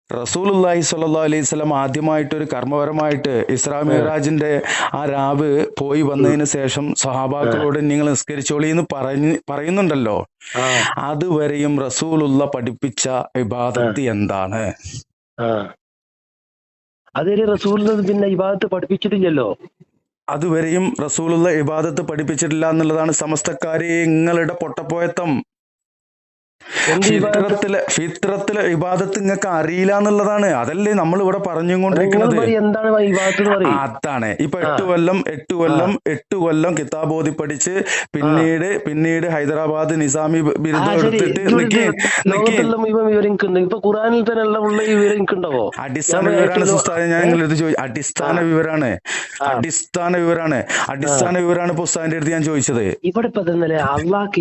റസൂലുള്ളാഹി സ്വല്ലല്ലാഹു അലൈഹി വസല്ലം ആദ്യമായിട്ട് ഒരു കർമ്മപരമായിട്ട് ഇസ്രാ മിഅ്റാജിന്റെ ആ രാവ് പോയി വന്നതിന് ശേഷം സഹാബാക്കളോട് നിങ്ങൾ നിസ്കരിച്ചോളി എന്ന് പറയുന്നുണ്ടല്ലോ. അതുവരെയും റസൂലുള്ള പഠിപ്പിച്ച ഇബാദത്ത് എന്താണ്? പിന്നെ ഇബാദത്ത് പഠിപ്പിച്ചിട്ടില്ലല്ലോ. അതുവരെയും റസൂലുള്ള ഇബാദത്ത് പഠിപ്പിച്ചിട്ടില്ല എന്നുള്ളതാണ് സമസ്തക്കാരെ നിങ്ങളുടെ പൊട്ടപ്പോയത്തം. ഫിത്രത്തിലെ ഇബാദത്ത് നിങ്ങൾക്ക് അറിയില്ല എന്നുള്ളതാണ്. അതല്ലേ നമ്മൾ ഇവിടെ പറഞ്ഞുകൊണ്ടിരിക്കുന്നത്. അതാണ് ഇപ്പൊ 8 കൊല്ലം കിതാബോധി പഠിച്ച് പിന്നീട് ഹൈദരാബാദ് നിസാമി ബിരുദം എടുത്തിട്ട് അടിസ്ഥാന വിവരാണ് ഉസ്താദെ, ഞാൻ നിങ്ങളടുത്ത് ചോദിച്ചു. അടിസ്ഥാന വിവരാണ് ഇപ്പൊ ഉസ്താദിന്റെ അടുത്ത് ഞാൻ ചോദിച്ചത്. ഇവിടെ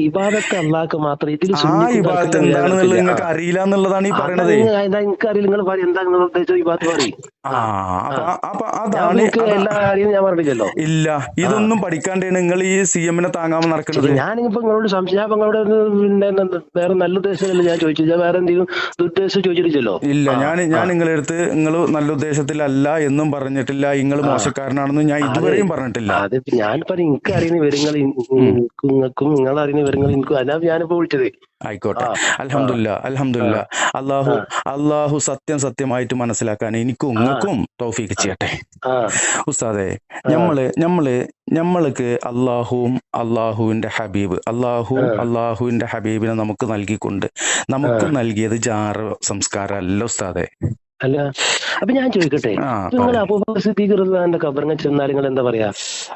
ഇബാദത്ത് അള്ളാഹ്ക്ക് മാത്രം, ആ ഇബാദത്ത് ഭാഗത്ത് എന്താണെന്നുള്ളത് നിങ്ങൾക്ക് അറിയില്ല എന്നുള്ളതാണ് ഈ പറയണത്. എനിക്കറിയില്ല, നിങ്ങൾ പറയും എന്താ നിങ്ങൾ ഉദ്ദേശിച്ചത് ഈ ഭാഗത്ത് പറയും. അപ്പൊ അതാണ് എല്ലാ കാര്യം ഞാൻ പറഞ്ഞില്ലല്ലോ. ഇല്ല, ഇതൊന്നും പഠിക്കാണ്ടാണ് നിങ്ങൾ ഈ CM-നെ താങ്ങാൻ നടക്കുന്നത്. ഞാനിപ്പോ നിങ്ങളോട് സംശയം, നിങ്ങളോട് പിന്നെ വേറെ നല്ല ഉദ്ദേശമല്ല ഞാൻ ചോദിച്ചത്, ഞാൻ വേറെ എന്തെങ്കിലും ഉദ്ദേശം ചോദിച്ചിട്ടില്ലല്ലോ. ഇല്ല, ഞാൻ നിങ്ങളുടെ അടുത്ത് നിങ്ങൾ നല്ല ഉദ്ദേശത്തിലല്ല എന്നും പറഞ്ഞിട്ടില്ല, നിങ്ങൾ മോശക്കാരനാണെന്ന് ഞാൻ ഇതുവരെയും പറഞ്ഞിട്ടില്ല. അത് ഞാനിപ്പോ എനിക്ക് അറിയുന്ന വിവരങ്ങൾ നിങ്ങൾക്കും നിങ്ങൾ അറിയുന്ന വിവരങ്ങൾ എനിക്കും, അല്ല ഞാനിപ്പോ വിളിച്ചത്. ആയിക്കോട്ടെ, അൽഹംദുലില്ലാ. അള്ളാഹു സത്യമായിട്ട് മനസ്സിലാക്കാൻ എനിക്കും നിങ്ങൾക്കും തൗഫീഖ് ചെയ്യട്ടെ. ഉസ്താദേ, നമ്മൾക്ക് അള്ളാഹുവിന്റെ ഹബീബ് അള്ളാഹുവിന്റെ ഹബീബിനെ നമുക്ക് നൽകിക്കൊണ്ട് നമുക്ക് നൽകിയത് ജാറ് സംസ്കാരം അല്ല ഉസ്താദേ. അല്ല, അപ്പൊ ഞാൻ ചോദിക്കട്ടെ, നിങ്ങൾ അബൂബക്കർ സിദ്ദീഖ് റളിയല്ലാഹുവിന്റെ ഖബറിനെ ചെന്നാൽ നിങ്ങൾ എന്താ പറയാ?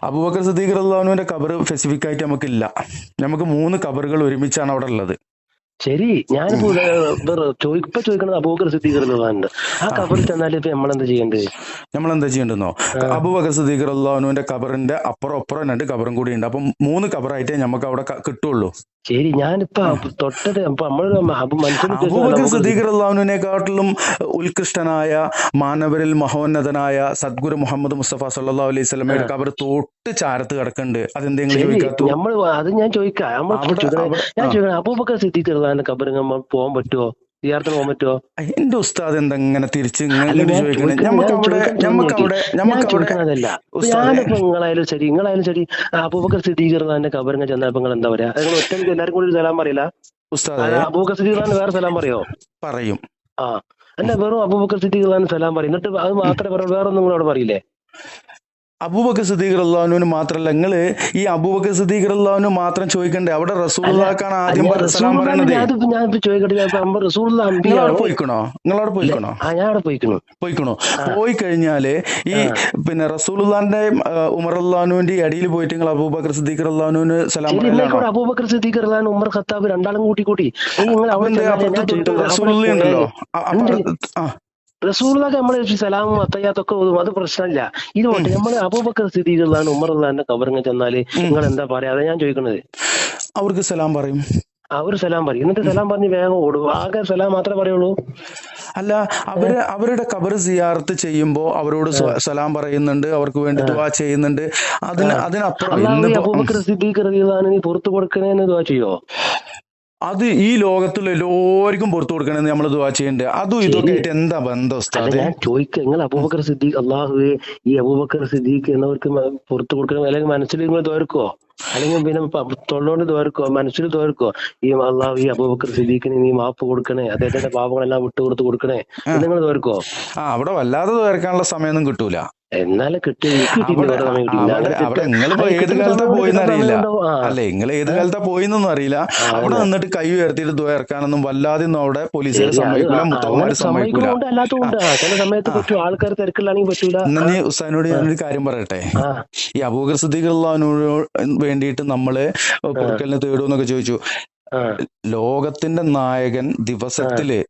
അബൂബക്കർ സിദ്ദീഖ് റളിയല്ലാഹുവിന്റെ ഖബർ സ്പെസിഫിക് ആയിട്ട് നമുക്കില്ല. നമുക്ക് 3 ഖബറുകൾ ഒരുമിച്ചാണ് അവിടെ ഉള്ളത്. ശരി, ഞാനിപ്പോ ഇപ്പൊ ചോദിക്കണത് അബൂബക്കർ സിദ്ദീഖ് റളിയല്ലാഹുവിന്റെ ആ ഖബറിൽ ചെന്നാൽ ഇപ്പൊ നമ്മളെന്താ ചെയ്യേണ്ടതെന്നോ? അബൂബക്കർ സിദ്ദീഖ് റളിയല്ലാഹുവിന്റെ ഖബറിന്റെ അപ്പുറം 2 ഖബറും കൂടി ഉണ്ട്. അപ്പം 3 ഖബറായിട്ടേ നമുക്ക് അവിടെ കിട്ടുള്ളൂ. ശരി, ഞാനിപ്പോ തൊട്ടത് അബൂബക്കർ സിദ്ദീഖ് റളിയല്ലാഹുവിനെക്കാട്ടിലും ഉത്കൃഷ്ടനായ, മാനവരിൽ മഹോന്നതനായ സദ്ഗുരു മുഹമ്മദ് മുസ്തഫ സല്ലല്ലാഹു അലൈഹി വസല്ലമയുടെ ഖബർ തൊട്ട് ചാരത്ത് കിടക്കുന്നുണ്ട്. അതെന്തെങ്കിലും ചോദിക്കാത്തോ? അത് ഞാൻ ചോദിക്കാം. അബൂബക്കർ സിദ്ദീഖ് റളിയല്ലാഹുവിന്റെ ഖബർ നമ്മൾ പോകാൻ പറ്റുമോ? യാത്ര പോകാൻ പറ്റുമോ? എന്റെ ഉസ്താദ് എന്താ ഇങ്ങനെ തിരിച്ച് ചോദിക്കണേ? ഞാനിപ്പോ നിങ്ങളായാലും ശരി അബൂബക്കർ സിദ്ദീഖ് റളിയല്ലാഹുവിന്റെ ഖബറിനെ ചെന്നപ്പോ നിങ്ങൾ എന്താ പറയാ? നിങ്ങൾ ഒറ്റ എല്ലാവർക്കും കൂടി സലാം പറയില്ല? ഉസ്താദേ, അബൂബക്കർ സിദ്ദീഖ് റളിയല്ലാഹു വേറെ സലാം പറയോ? പറയും. അല്ല, വെറും അബൂബക്കർ സിദ്ദീഖ് റളിയല്ലാഹു സലാം പറയും, എന്നിട്ട് അത് മാത്രമേ പറയൂ, വേറെ ഒന്നും കൂടെ പറയില്ലേ? അബൂബക്കർ സിദ്ദീഖ് റളിയല്ലാഹുവിന് മാത്രല്ല, നിങ്ങള് ഈ അബൂബക്കർ സിദ്ദീഖ് റളിയല്ലാഹുവിന് മാത്രം ചോദിക്കണ്ടേ? അവിടെ റസൂലുള്ളാഹിക്കാണ് ആദ്യം സലാം പറയണത്. ഞാനിപ്പോ ചോദിക്കട്ടെ, നിങ്ങളവിടെ പോയിക്കണോ? ഞാൻ അവിടെ പോയിക്കണോ? പോയി കഴിഞ്ഞാല് ഈ പിന്നെ റസൂലുള്ളാഹിന്റെ ഉമർ റളിയല്ലാഹുവിന്റെ ഇടയിൽ പോയിട്ട് നിങ്ങൾ അബൂബക്കർ സിദ്ദീഖ് റളിയല്ലാഹുവിന് സലാം പറയലാണോ? അബൂബക്കർ സിദ്ദീഖ് റളിയല്ലാഹു, ഉമർ ഖത്താബ് രണ്ടാളും കൂട്ടി റസൂലുള്ളാഹി ഉണ്ടല്ലോ. റസൂലുള്ളാഹിക്ക് നമ്മള് സലാമും അത്തയ്യാത്തൊക്കെ ഓതും, അത് പ്രശ്നമില്ല. ഇത് പോട്ടെ, നമ്മള് അബൂബക്കർ സിദ്ദീഖ് റളിയല്ലാഹു ഉമർ റളിയല്ലാഹുവിന്റെ ഖബറിൽ ചെന്നാല് നിങ്ങൾ എന്താ പറയാ? അതാ ഞാൻ ചോദിക്കുന്നത്. അവർക്ക് സലാം പറയും. അവർ സലാം പറയും, എന്നിട്ട് സലാം പറഞ്ഞ് വേഗം ഓടും. ആകെ സലാം മാത്രമേ പറയുള്ളൂ? അല്ല, അവരുടെ ഖബർ സിയാറത്ത് ചെയ്യുമ്പോ അവരോട് സലാം പറയുന്നുണ്ട്, അവർക്ക് വേണ്ടി ദുആ ചെയ്യുന്നുണ്ട്. അതിനപ്പുറം അബൂബക്കർ സിദ്ദീഖ് റളിയല്ലാഹു നീ പുറത്തു കൊടുക്കണേന്ന് ദുആ ചെയ്യോ? അത് ഈ ലോകത്തുള്ള എല്ലാവർക്കും പുറത്തു കൊടുക്കണമെന്ന് നമ്മൾ ദുആ ചെയ്യണ്ടേ? അതും ഇതൊക്കെ ആയിട്ട് എന്താ ബന്ധം ഉസ്താദേ? ഞാൻ ചോദിക്കുക, നിങ്ങൾ അബൂബക്കർ സിദ്ദീഖ് അള്ളാഹുവേ ഈ അബൂബക്കർ സിദ്ദീഖ് എന്നവർക്ക് പുറത്തു കൊടുക്കണം, അല്ലെങ്കിൽ മനസ്സിൽ നിങ്ങൾ തോർക്കോ, അല്ലെങ്കിൽ പിന്നെ തൊള്ളോണ്ട് തോർക്കോ, മനസ്സിൽ തോർക്കോ, ഈ അള്ളാഹു ഈ അബൂബക്കർ സിദ്ദീഖിന് നീ മാപ്പ് കൊടുക്കണേ, അദ്ദേഹത്തിന്റെ പാപങ്ങളെല്ലാം വിട്ടുകൊടുത്ത് കൊടുക്കണേ, നിങ്ങൾ തോർക്കോ? അവിടെ വല്ലാതെ തോർക്കാനുള്ള സമയമൊന്നും കിട്ടൂല. എന്നാലും കിട്ടും. അവിടെ നിങ്ങളിപ്പോ ഏത് കാലത്താ പോയിന്ന് അറിയില്ല. അല്ലെ, നിങ്ങൾ ഏത് കാലത്താ പോയിന്നൊന്നും അറിയില്ല. അവിടെ നിന്നിട്ട് കൈ ഉയർത്തിയിട്ട് ദ്വയർക്കാനൊന്നും വല്ലാതെ ഒന്നും അവിടെ പോലീസുകാർ സമ്മതിക്കൂല, മുത്തവന്മാര് സമ്മതിക്കൂല. ആൾക്കാർ തിരക്കിലാണെങ്കിൽ പറ്റൂല. എന്നാ നീ ഉസ്താദിനോട് ഞാനൊരു കാര്യം പറയട്ടെ. ഈ അബൂബക്കർ സിദ്ദീഖ് റളിയല്ലാഹുവിനോട് വേണ്ടിയിട്ട് നമ്മള് പൊറുക്കലിനെ തേടുമെന്നൊക്കെ ചോദിച്ചു. ലോകത്തിന്റെ നായകൻ ദിവസത്തില്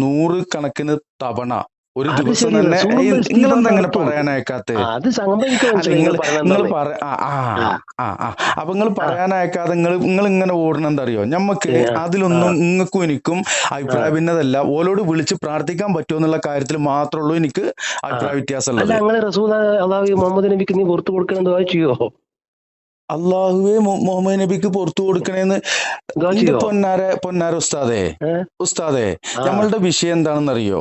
100 കണക്കിന് തവണ ഒരു ദിവസം തന്നെ നിങ്ങളെന്തെങ്ങനെ പറയാനയക്കാത്ത? അപ്പൊ നിങ്ങൾ പറയാനയക്കാതെ നിങ്ങൾ ഇങ്ങനെ ഓടണം എന്താ അറിയോ? ഞമ്മക്ക് അതിലൊന്നും നിങ്ങൾക്കും എനിക്കും അഭിപ്രായ ഭിന്നതല്ല. ഓലോട് വിളിച്ച് പ്രാർത്ഥിക്കാൻ പറ്റുമോ എന്നുള്ള കാര്യത്തിൽ മാത്രമേ ഉള്ളൂ എനിക്ക് അഭിപ്രായ വ്യത്യാസം ഉള്ളത്. മുഹമ്മദ് നബിക്ക് നീ പുറത്തു കൊടുക്കണം ദുആ ചെയ്യോ? അള്ളാഹുവെ മുഹമ്മദ് നബിക്ക് പുറത്തു കൊടുക്കണേന്ന് പൊന്നാര ഉസ്താദേ, നമ്മളുടെ വിഷയം എന്താണെന്നറിയോ?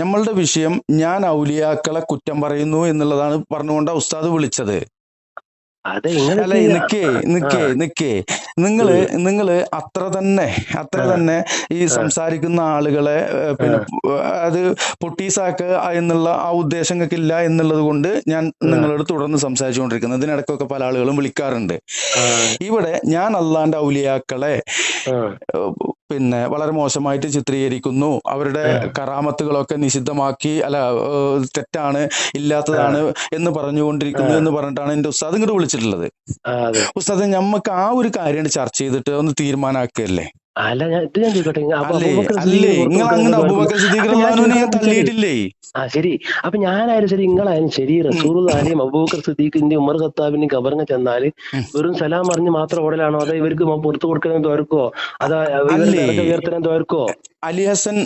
നമ്മളുടെ വിഷയം ഞാൻ ഔലിയാക്കളെ കുറ്റം പറയുന്നു എന്നുള്ളതാണ് പറഞ്ഞുകൊണ്ടാ ഉസ്താദ് വിളിച്ചത്. അല്ല, നിക്കേ നിങ്ങള് അത്ര തന്നെ ഈ സംസാരിക്കുന്ന ആളുകളെ പിന്നെ അത് പൊട്ടീസാക്കുക എന്നുള്ള ആ ഉദ്ദേശം ഇല്ല എന്നുള്ളത് കൊണ്ട് ഞാൻ നിങ്ങളോട് തുടർന്ന് സംസാരിച്ചുകൊണ്ടിരിക്കുന്നത്. ഇതിനിടയ്ക്കൊക്കെ പല ആളുകളും വിളിക്കാറുണ്ട്. ഇവിടെ ഞാൻ അള്ളാന്റെ ഔലിയാക്കളെ പിന്നെ വളരെ മോശമായിട്ട് ചിത്രീകരിക്കുന്നു, അവരുടെ കറാമത്തുകളൊക്കെ നിഷിദ്ധമാക്കി, അല്ല തെറ്റാണ്, ഇല്ലാത്തതാണ് എന്ന് പറഞ്ഞുകൊണ്ടിരിക്കുന്നു എന്ന് പറഞ്ഞിട്ടാണ് എന്റെ ഉസ്താദ് ഇങ്ങോട്ട് വിളിച്ചിട്ടുള്ളത്. ഉസ്താദ്, ഞമ്മക്ക് ആ ഒരു കാര്യം ചർച്ച ചെയ്തിട്ട് ഒന്ന് തീരുമാനാക്കല്ലേ? അല്ല ഞാൻ ചോദിക്കട്ടെ, അപ്പൊ അല്ലേ അബൂബക്കർ അല്ലേ സിദ്ദീഖിന് പുറത്ത് നിങ്ങൾ അങ്ങോട്ട് അബൂബക്കർ സിദ്ദീഖ് അപ്പൊ ഞാൻ റളിയല്ലാഹുവിനെ ഞാൻ ചോദിക്കുന്നത് ശരി, തള്ളിയിട്ടില്ലേ? ശരി. അപ്പൊ ഞാനായാലും ശരി, നിങ്ങളായാലും ശരി, റസൂലുള്ളാഹിയും അബൂബക്കർ സിദ്ദീഖിന്റെയും ഉമർ ഖത്താബിന്റെയും ഖബറിന് ചെന്നാല് വെറും സലാം അറിഞ്ഞ് മാത്രം ഓടലാണോ, അതോ ഇവർക്ക് പുറത്തു കൊടുക്കണമെന്ന് തോർക്കോ, അതോ ഇവരുടെ അല്ലേ ദർജ ഉയർത്തണം തോർക്കോ? അലി ഹസൻ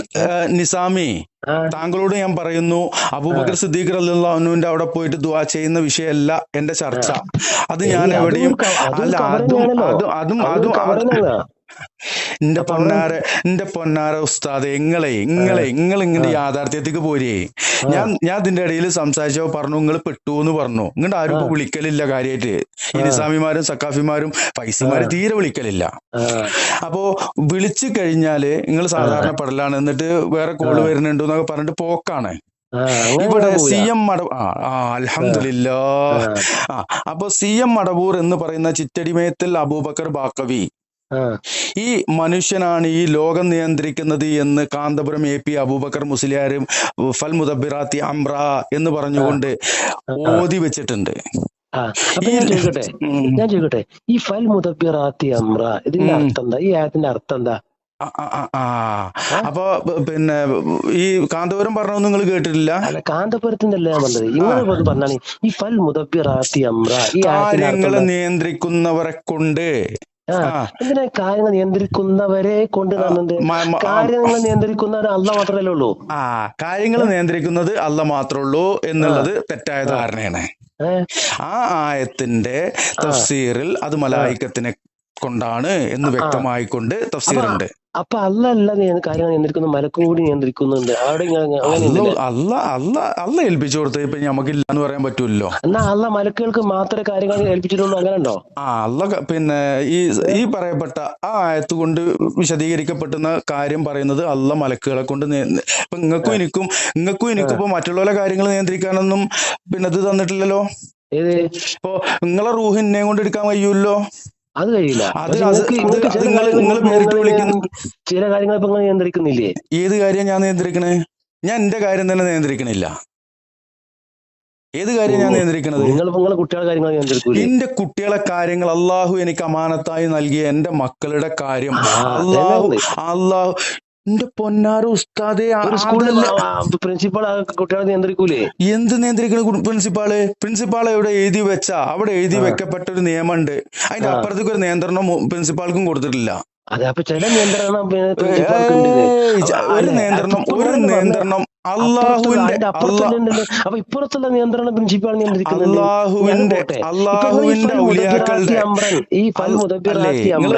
നിസാമി, ആ താങ്കളോട് ഞാൻ പറയുന്നു, അബൂബക്കർ സിദ്ദീഖ് റളിയല്ലാഹു അൻഹുവിന്റെ അവിടെ പോയിട്ട് ദുആ ചെയ്യുന്ന വിഷയമല്ല എന്റെ ചർച്ച. അത് ഞാൻ അതും എവിടെയും അതും അല്ല, കബർ അതും തന്നെയാണല്ലോ, അതും അതും അതും അതും കബർ തന്നെയാണ്. അപ്പൊ അവിടെ എന്റെ പൊന്നാര ഉസ്താദെ, നിങ്ങൾ ഇങ്ങനെ യാഥാർത്ഥ്യത്തേക്ക് പോരേ. ഞാൻ ഇതിന്റെ ഇടയിൽ സംസാരിച്ചപ്പോ പറഞ്ഞു നിങ്ങൾ പെട്ടു എന്ന് പറഞ്ഞു. ഇങ്ങോട്ട് ആരും ഇപ്പൊ വിളിക്കലില്ല കാര്യമായിട്ട്. ഈ നിസാമിമാരും സക്കാഫിമാരും ഫൈസിമാരും തീരെ വിളിക്കലില്ല. അപ്പോ വിളിച്ചു കഴിഞ്ഞാല് നിങ്ങൾ സാധാരണ പെടലാണ്, എന്നിട്ട് വേറെ കോള് വരുന്നുണ്ട് എന്നൊക്കെ പറഞ്ഞിട്ട് പോക്കാണ്. ഇവിടെ CM അൽഹംദുലില്ലാ. അപ്പൊ CM മടവൂർ എന്ന് പറയുന്ന ചിറ്റടിമയത്തിൽ അബൂബക്കർ ബാക്കവി, ഈ മനുഷ്യനാണ് ഈ ലോകം നിയന്ത്രിക്കുന്നത് എന്ന് കാന്തപുരം AP അബൂബക്കർ മുസ്ലിയാരും ഫൽ മുദബ്ബിറാത്തി അംറ എന്ന് പറഞ്ഞുകൊണ്ട് ഓതി വെച്ചിട്ടുണ്ട്. അപ്പൊ ഞാൻ ചോദിക്കട്ടെ, ഈ ഫൽ മുദബ്ബിറാത്തി അംറ ഇതിന്റെ അർത്ഥം എന്താ? ഈ ആയത്തിന്റെ അർത്ഥം എന്താ? അപ്പൊ പിന്നെ ഈ കാന്തപുരം പറഞ്ഞൊന്നും നിങ്ങൾ കേട്ടിട്ടില്ല? അല്ല, കാന്തപുരത്തിന്റെ അല്ല ഞാൻ പറഞ്ഞത്, ഇങ്ങനെ പറഞ്ഞാണ് ഈ ഫൽ മുദബ്ബിറാത്തി അംറ, ഈ കാര്യങ്ങളെ നിയന്ത്രിക്കുന്നവരെ കൊണ്ട്. എന്തിനാ കാര്യങ്ങൾ നിയന്ത്രിക്കുന്നവരെ കൊണ്ട് കാണുന്നുണ്ട്? കാര്യങ്ങൾ നിയന്ത്രിക്കുന്നവർ അള്ളാഹ് മാത്രമല്ലേ ഉള്ളൂ. കാര്യങ്ങൾ നിയന്ത്രിക്കുന്നത് അള്ളാഹ് മാത്രമേ ഉള്ളൂ എന്നുള്ളത് തെറ്റായ ധാരണയാണ്. ആ ആയത്തിന്റെ തഫ്സീറിൽ അത് മലായിക്കത്തിനെ കൊണ്ടാണ് എന്ന് വ്യക്തമായിക്കൊണ്ട് തഫ്സീറുണ്ട്. അപ്പൊ അല്ല കാര്യങ്ങൾ നിയന്ത്രിക്കുന്നു, മലക്കും കൂടി നിയന്ത്രിക്കുന്നുണ്ട്. അവിടെ അല്ല ഏൽപ്പിച്ചു കൊടുത്തത് ഇപ്പൊ നമുക്കില്ല എന്ന് പറയാൻ പറ്റൂല്ലോ. എന്നാ അല്ല മലക്കുകൾക്ക് മാത്രമേ കാര്യങ്ങൾ ഏൽപ്പിച്ചിട്ടുള്ളൂ, അങ്ങനെ ഉണ്ടോ? അല്ല പിന്നെ ഈ പറയപ്പെട്ട ആ ആയത്ത് കൊണ്ട് വിശദീകരിക്കപ്പെടുന്ന കാര്യം പറയുന്നത് അല്ല മലക്കുകളെ കൊണ്ട് ഇപ്പൊ നിങ്ങൾക്കും എനിക്കും ഇപ്പൊ മറ്റുള്ള കാര്യങ്ങൾ നിയന്ത്രിക്കാനൊന്നും പിന്നെ ഇത് തന്നിട്ടില്ലല്ലോ. ഇപ്പൊ നിങ്ങളെ റൂഹ് എന്നെ കൊണ്ട് എടുക്കാൻ കഴിയൂല്ലോ. അത് കഴിയില്ല. ചില കാര്യങ്ങൾ ഇപ്പൊ നിയന്ത്രിക്കുന്നില്ലേ? ഏത് കാര്യം ഞാൻ നിയന്ത്രിക്കണേ? ഞാൻ എന്റെ കാര്യം തന്നെ നിയന്ത്രിക്കണില്ല. ഏത് കാര്യം ഞാൻ നിയന്ത്രിക്കണത്? കുട്ടികളുടെ കാര്യങ്ങൾ നിയന്ത്രിക്കൂലേ? എന്റെ കുട്ടികളെ കാര്യങ്ങൾ അള്ളാഹു എനിക്ക് അമാനത്തായി നൽകിയ എന്റെ മക്കളുടെ കാര്യം അള്ളാഹു എന്റെ പൊന്നാര ഉസ്താദെ, പ്രിൻസിപ്പാൾ കുട്ടികളെ നിയന്ത്രിക്കൂലേ? എന്ത് നിയന്ത്രിക്കണ പ്രിൻസിപ്പാൾ എവിടെ എഴുതി വെച്ചാ അവിടെ എഴുതി വെക്കപ്പെട്ട ഒരു നിയമമുണ്ട്. അതിന്റെ അപ്പുറത്തേക്ക് ഒരു നിയന്ത്രണം പ്രിൻസിപ്പാൾക്കും കൊടുത്തിട്ടില്ല. അതെ, അപ്പൊ ചില നിയന്ത്രണം ഒരു നിയന്ത്രണം അള്ളാഹുവിന്റെ അപ്പൊ ഇപ്പുറത്തുള്ള നിയന്ത്രണം പ്രിൻസിപ്പാൾ നിയന്ത്രിക്കുന്നുണ്ട്. അള്ളാഹുവിന്റെ ഔലിയാക്കളുടെ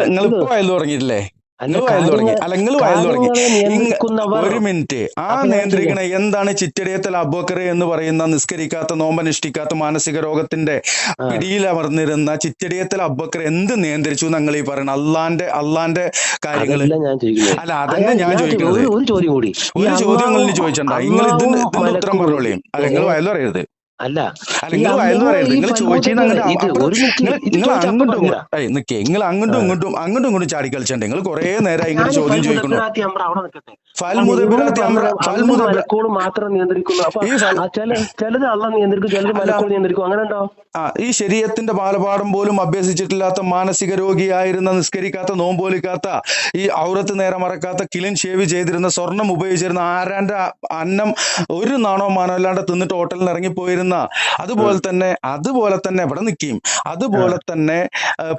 നിങ്ങൾ ഇപ്പൊ വയലു തുടങ്ങിയിട്ടില്ലേ? ഒരു മിനിറ്റ്. നിയന്ത്രിക്കണ എന്താണ്? ചിറ്റടിയത്തിൽ അബൂബക്കർ എന്ന് പറയുന്ന നിസ്കരിക്കാത്ത, നോമ്പനുഷ്ഠിക്കാത്ത, മാനസിക രോഗത്തിന്റെ പിടിയിൽ അമർന്നിരുന്ന ചിറ്റടിയത്തിൽ അബൂബക്കർ എന്ത് നിയന്ത്രിച്ചു നിങ്ങൾ ഈ പറയണ അള്ളാന്റെ കാര്യങ്ങള്? അല്ല, അതന്നെ ഞാൻ ചോദിക്കുന്നത്. ഒരു ചോദ്യം നിങ്ങൾ ചോദിച്ചണ്ട, നിങ്ങൾ ഇതിന്റെ ഉത്തരം പറഞ്ഞോളീം. അല്ല, നിങ്ങൾ വയലു പറയരുത്. അല്ല, നിങ്ങൾ വയലു പറയരുത്. നിങ്ങൾ ചോദിച്ചാൽ നിങ്ങൾ അങ്ങോട്ടും ഇങ്ങോട്ടും ചാടി കളിച്ചണ്ടേ? നിങ്ങൾ കുറെ നേരം ഇങ്ങോട്ട് ചോദ്യം ചോദിക്കുന്നു. മാത്രം നിയന്ത്രിക്കുന്നു, ചിലത് അള്ളാഹ് നിയന്ത്രിക്കും, ചിലത് മലക്കുകൾ നിയന്ത്രിക്കും, അങ്ങനെ ഉണ്ടോ? ഈ ശരീഅത്തിന്റെ ബാലപാഠം പോലും അഭ്യസിച്ചിട്ടില്ലാത്ത, മാനസിക രോഗിയായിരുന്ന, നിസ്കരിക്കാത്ത, നോമ്പോലിക്കാത്ത, ഈ ഔറത്ത് നേരെ മറക്കാത്ത, കിലിൻ ഷേവ് ചെയ്തിരുന്ന, സ്വർണം ഉപയോഗിച്ചിരുന്ന, ആരാന്റെ അന്നം ഒരു നാണോ മാനോ അല്ലാണ്ട് തിന്നിട്ട് ഹോട്ടലിൽ ഇറങ്ങിപ്പോയിരുന്ന, അതുപോലെ തന്നെ ഇവിടെ നിൽക്കും. അതുപോലെ തന്നെ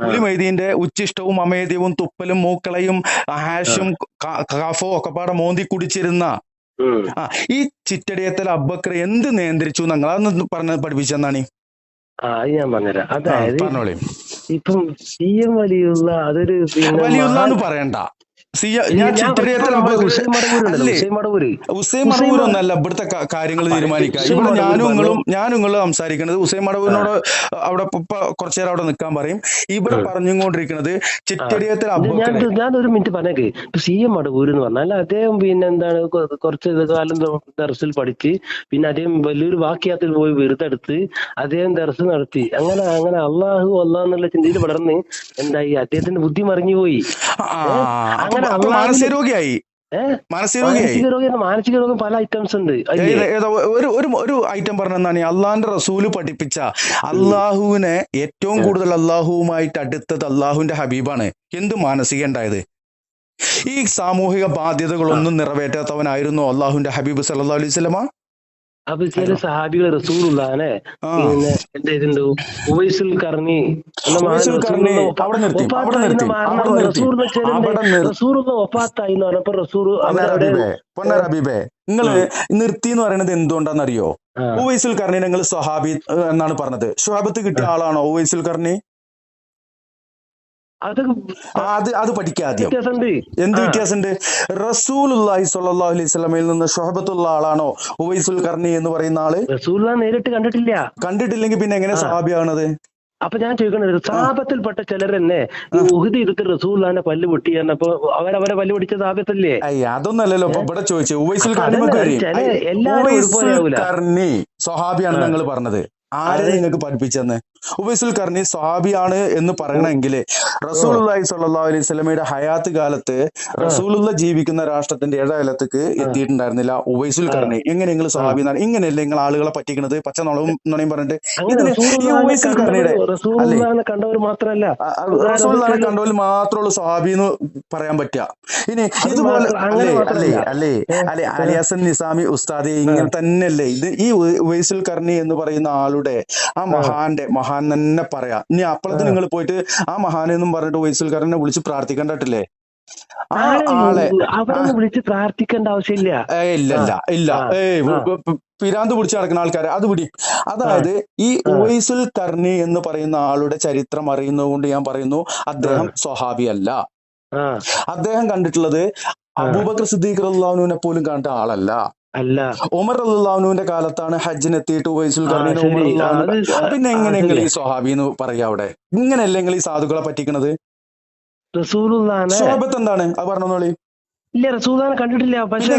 പുലിമൈദീന്റെ ഉച്ചിഷ്ടവും അമേദ്യവും തുപ്പലും മൂക്കളയും ഹാഷും കാഫവും ഒക്കെ പാടെ മോന്തി കുടിച്ചിരുന്ന ഈ ചിറ്റടിയത്തിൽ അബൂബക്കർ എന്ത് നിയന്ത്രിച്ചു? നിങ്ങൾ അതൊന്ന് പഠിപ്പിച്ചെന്നാണ്. ഞാൻ പറഞ്ഞുതരാം. അതായത് ഇപ്പം CM വലിയുള്ള അതൊരു വലിയുള്ള പറയണ്ട. ഞാൻ ചിറ്റടിയത്തിൽ ഹുസൈൻ മടവൂരൊന്നല്ല ഇവിടുത്തെ കാര്യങ്ങൾ തീരുമാനിക്കുക. ഇവിടെ ഞാനും നിങ്ങളും സംസാരിക്കുന്നത് ഹുസൈൻ മടവൂരിനോട് അവിടെ കുറച്ചു നേരം അവിടെ നിൽക്കാൻ പറയും. ഇവിടെ പറഞ്ഞുകൊണ്ടിരിക്കുന്നത് ചിറ്റടിയത്തിൽ അബൂബക്കർ. ഞാൻ ഒരു മിനിറ്റ് പറഞ്ഞേക്ക്. CM മടവൂർ എന്ന് പറഞ്ഞാൽ അദ്ദേഹം പിന്നെ എന്താണ് കുറച്ച് കാലം ദർസിൽ പഠിച്ച്, പിന്നെ അദ്ദേഹം വലിയൊരു വാക്യാത്തിൽ പോയി വെറുതെടുത്ത് അദ്ദേഹം ദർസ് നടത്തി. അങ്ങനെ അള്ളാഹു എന്നുള്ള ചിന്തയിൽ വളർന്ന് എന്തായി, അദ്ദേഹത്തിന്റെ ബുദ്ധി മറിഞ്ഞുപോയി. മാനസിക രോഗിയായി. മാനസിക രോഗം പല ഐറ്റംസ് ഉണ്ട്. ഒരു ഐറ്റം പറഞ്ഞാണ് അള്ളാഹിന്റെ റസൂല് പഠിപ്പിച്ച, അള്ളാഹുവിനെ ഏറ്റവും കൂടുതൽ അള്ളാഹുവുമായിട്ട് അടുത്തത് അള്ളാഹുവിന്റെ ഹബീബാണ്. എന്ത് മാനസിക ഉണ്ടായത്? ഈ സാമൂഹിക ബാധ്യതകളൊന്നും നിറവേറ്റാത്തവനായിരുന്നു അള്ളാഹുവിന്റെ ഹബീബ് സല്ലല്ലാഹു അലൈഹി വസല്ലമ. അപ്പൊ ചില സഹാബികൾ റസൂലുള്ളാനെ ആ പിന്നെ എന്താ ഇതുണ്ട് ഉവൈസുൽ കർണി എന്ന മഹാൻ ഉവൈസുൽ കർണി അവിടെ നിർത്തി അവിടെ റസൂലുള്ള വഫാത്തായി എന്ന് പറഞ്ഞപ്പോ റസൂൽ പൊന്നർ ഹബീബേ നിങ്ങള് നിർത്തി എന്ന് പറയുന്നത് എന്തുകൊണ്ടാണെന്നറിയോ? ഉവൈസുൽ കർണിനെ നിങ്ങൾ സ്വഹാബി എന്നാണ് പറഞ്ഞത്. സ്വഹാബത്ത് കിട്ടിയ ആളാണോ ഉവൈസുൽ കർണി? അത് പഠിക്കാദ്യം. എന്ത് വ്യത്യാസമുണ്ട്? റസൂലുള്ളാഹി സ്വല്ലല്ലാഹു അലൈഹി വസല്ലമയിൽ നിന്ന് സ്വഹബത്തുള്ള ആളാണോ ഉവൈസുൽ കർണി എന്ന് പറയുന്ന ആള്? റസൂലുള്ളാഹി നേരിട്ട് കണ്ടിട്ടില്ല. കണ്ടിട്ടില്ലെങ്കിൽ പിന്നെ എങ്ങനെ സ്വഹാബിയാണത്? അപ്പൊ ഞാൻ ചോദിക്കണത്, സഹാബത്തിൽപ്പെട്ട ചിലർ തന്നെ ഈ ഉഹദ് യുദ്ധത്തിൽ റസൂലുള്ളാഹിന്റെ പല്ല് പൊട്ടി പറഞ്ഞപ്പോ അവരെ പല്ല് പൊടിച്ച സഹാബത്തല്ലേ? അതൊന്നല്ലല്ലോ ഇപ്പൊ ഇവിടെ ചോദിച്ചു. ഉവൈസുൽ കർണി സ്വഹാബിയാണെന്ന് നിങ്ങൾ പറഞ്ഞത് ആരെ നിങ്ങൾക്ക് പഠിപ്പിച്ചെന്ന്? ഉവൈസുൽ കർണി സ്വഹാബിയാണ് എന്ന് പറയണമെങ്കിൽ റസൂലുള്ളാഹി സ്വല്ലല്ലാഹു അലൈഹി വസല്ലമയുടെ ഹയാത്ത് കാലത്ത് റസൂലുള്ള ജീവിക്കുന്ന രാഷ്ട്രത്തിന്റെ ഏഴാലത്തേക്ക് എത്തിയിട്ടുണ്ടായിരുന്നില്ല ഉവൈസുൽ കർണി. എങ്ങനെ നിങ്ങൾ സ്വഹാബി എന്നാണ്? ഇങ്ങനെയല്ലേ നിങ്ങൾ ആളുകളെ പറ്റിക്കണത് പച്ച നുണയും പറഞ്ഞിട്ട്? ഈ ഉവൈസുൽ കർണിയുടെ കണ്ടവർ മാത്രമല്ല, റസൂലുള്ളാഹിനെ കണ്ടവർ മാത്രമുള്ള സ്വഹാബി എന്ന് പറയാൻ പറ്റുക. ഇനി ഇതുപോലെ അല്ലേ അലി ഹസൻ നിസാമി ഉസ്താദ് ഇങ്ങനെ തന്നെയല്ലേ ഇത്? ഈ ഉവൈസുൽ കർണി എന്ന് പറയുന്ന ആളുടെ ആ മഹാൻ തന്നെ പറയാ. ഇനി അപ്പളത്തിന് നിങ്ങൾ പോയിട്ട് ആ മഹാൻ എന്നും പറഞ്ഞിട്ട് ഉവൈസുൽ കർണിനെ വിളിച്ച് പ്രാർത്ഥിക്കണ്ടിട്ടില്ലേ? ആ ആളെ വിളിച്ച് പ്രാർത്ഥിക്കേണ്ട ആവശ്യമില്ല. ഇല്ല പിരാന്ത് പിടിച്ച് നടക്കുന്ന ആൾക്കാരെ അത് പിടി. അതായത് ഈ ഉവൈസുൽ കർണി എന്ന് പറയുന്ന ആളുടെ ചരിത്രം അറിയുന്നത് കൊണ്ട് ഞാൻ പറയുന്നു അദ്ദേഹം സ്വഹാബി അല്ല. അദ്ദേഹം കണ്ടിട്ടുള്ളത് അബൂബക്കർ സിദ്ദീഖ് റളിയല്ലാഹുവിനെ പോലും കണ്ട ആളല്ല. ഉമർ റളിയല്ലാഹുവിന്റെ കാലത്താണ് ഹജ്ജിന് എത്തിയിട്ട് ഉവൈസുൽ കർണിനെ ഉമർ റളിയല്ലാഹു. പിന്നെ എങ്ങനെയെങ്കിൽ ഈ സ്വഹാബി എന്ന് പറയാ? അവിടെ ഇങ്ങനെയല്ലേ നിങ്ങൾ ഈ സാധുക്കളെ പറ്റിക്കണത്? സ്വഹാബത്ത് എന്താണ് അത് പറഞ്ഞോളി. ഇല്ല, റസൂലുള്ളാഹിനെ കണ്ടിട്ടില്ല. പക്ഷേ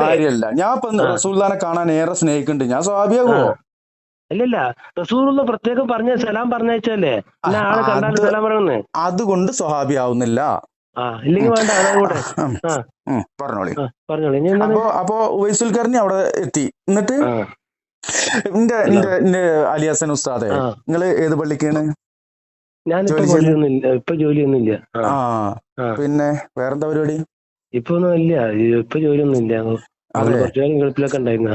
കാര്യല്ല, ഞാൻ ഇപ്പൊ റസൂലുള്ളാഹിനെ കാണാൻ ഏറെ സ്നേഹിക്കുന്നുണ്ട്. ഞാൻ സ്വഹാബിയാകുമോ? ഇല്ലല്ല, റസൂലുള്ള പ്രത്യേകം പറഞ്ഞ സലാം പറഞ്ഞല്ലേ ആളെ കണ്ടാലും സലാം പറയണേ. അതുകൊണ്ട് സ്വഹാബി ആവുന്നില്ല. ഇല്ലെങ്കിൽ വേണ്ട, അതോടെ പറഞ്ഞോളി. അപ്പൊ ഉവൈസുൽ കർണി അവിടെ എത്തി. എന്നിട്ട് എന്റെ അലി ഹസൻ ഉസ്താദെ, നിങ്ങള് ഏത് പള്ളിക്കാണ്? ഇപ്പൊ ജോലിയൊന്നുമില്ല. പിന്നെ വേറെന്താ പരിപാടി? ഇപ്പൊ ഒന്നും ഇല്ല, ഇപ്പൊ ജോലിയൊന്നും ഇല്ല. ഗൾഫിലൊക്കെ ഉണ്ടായിരുന്ന.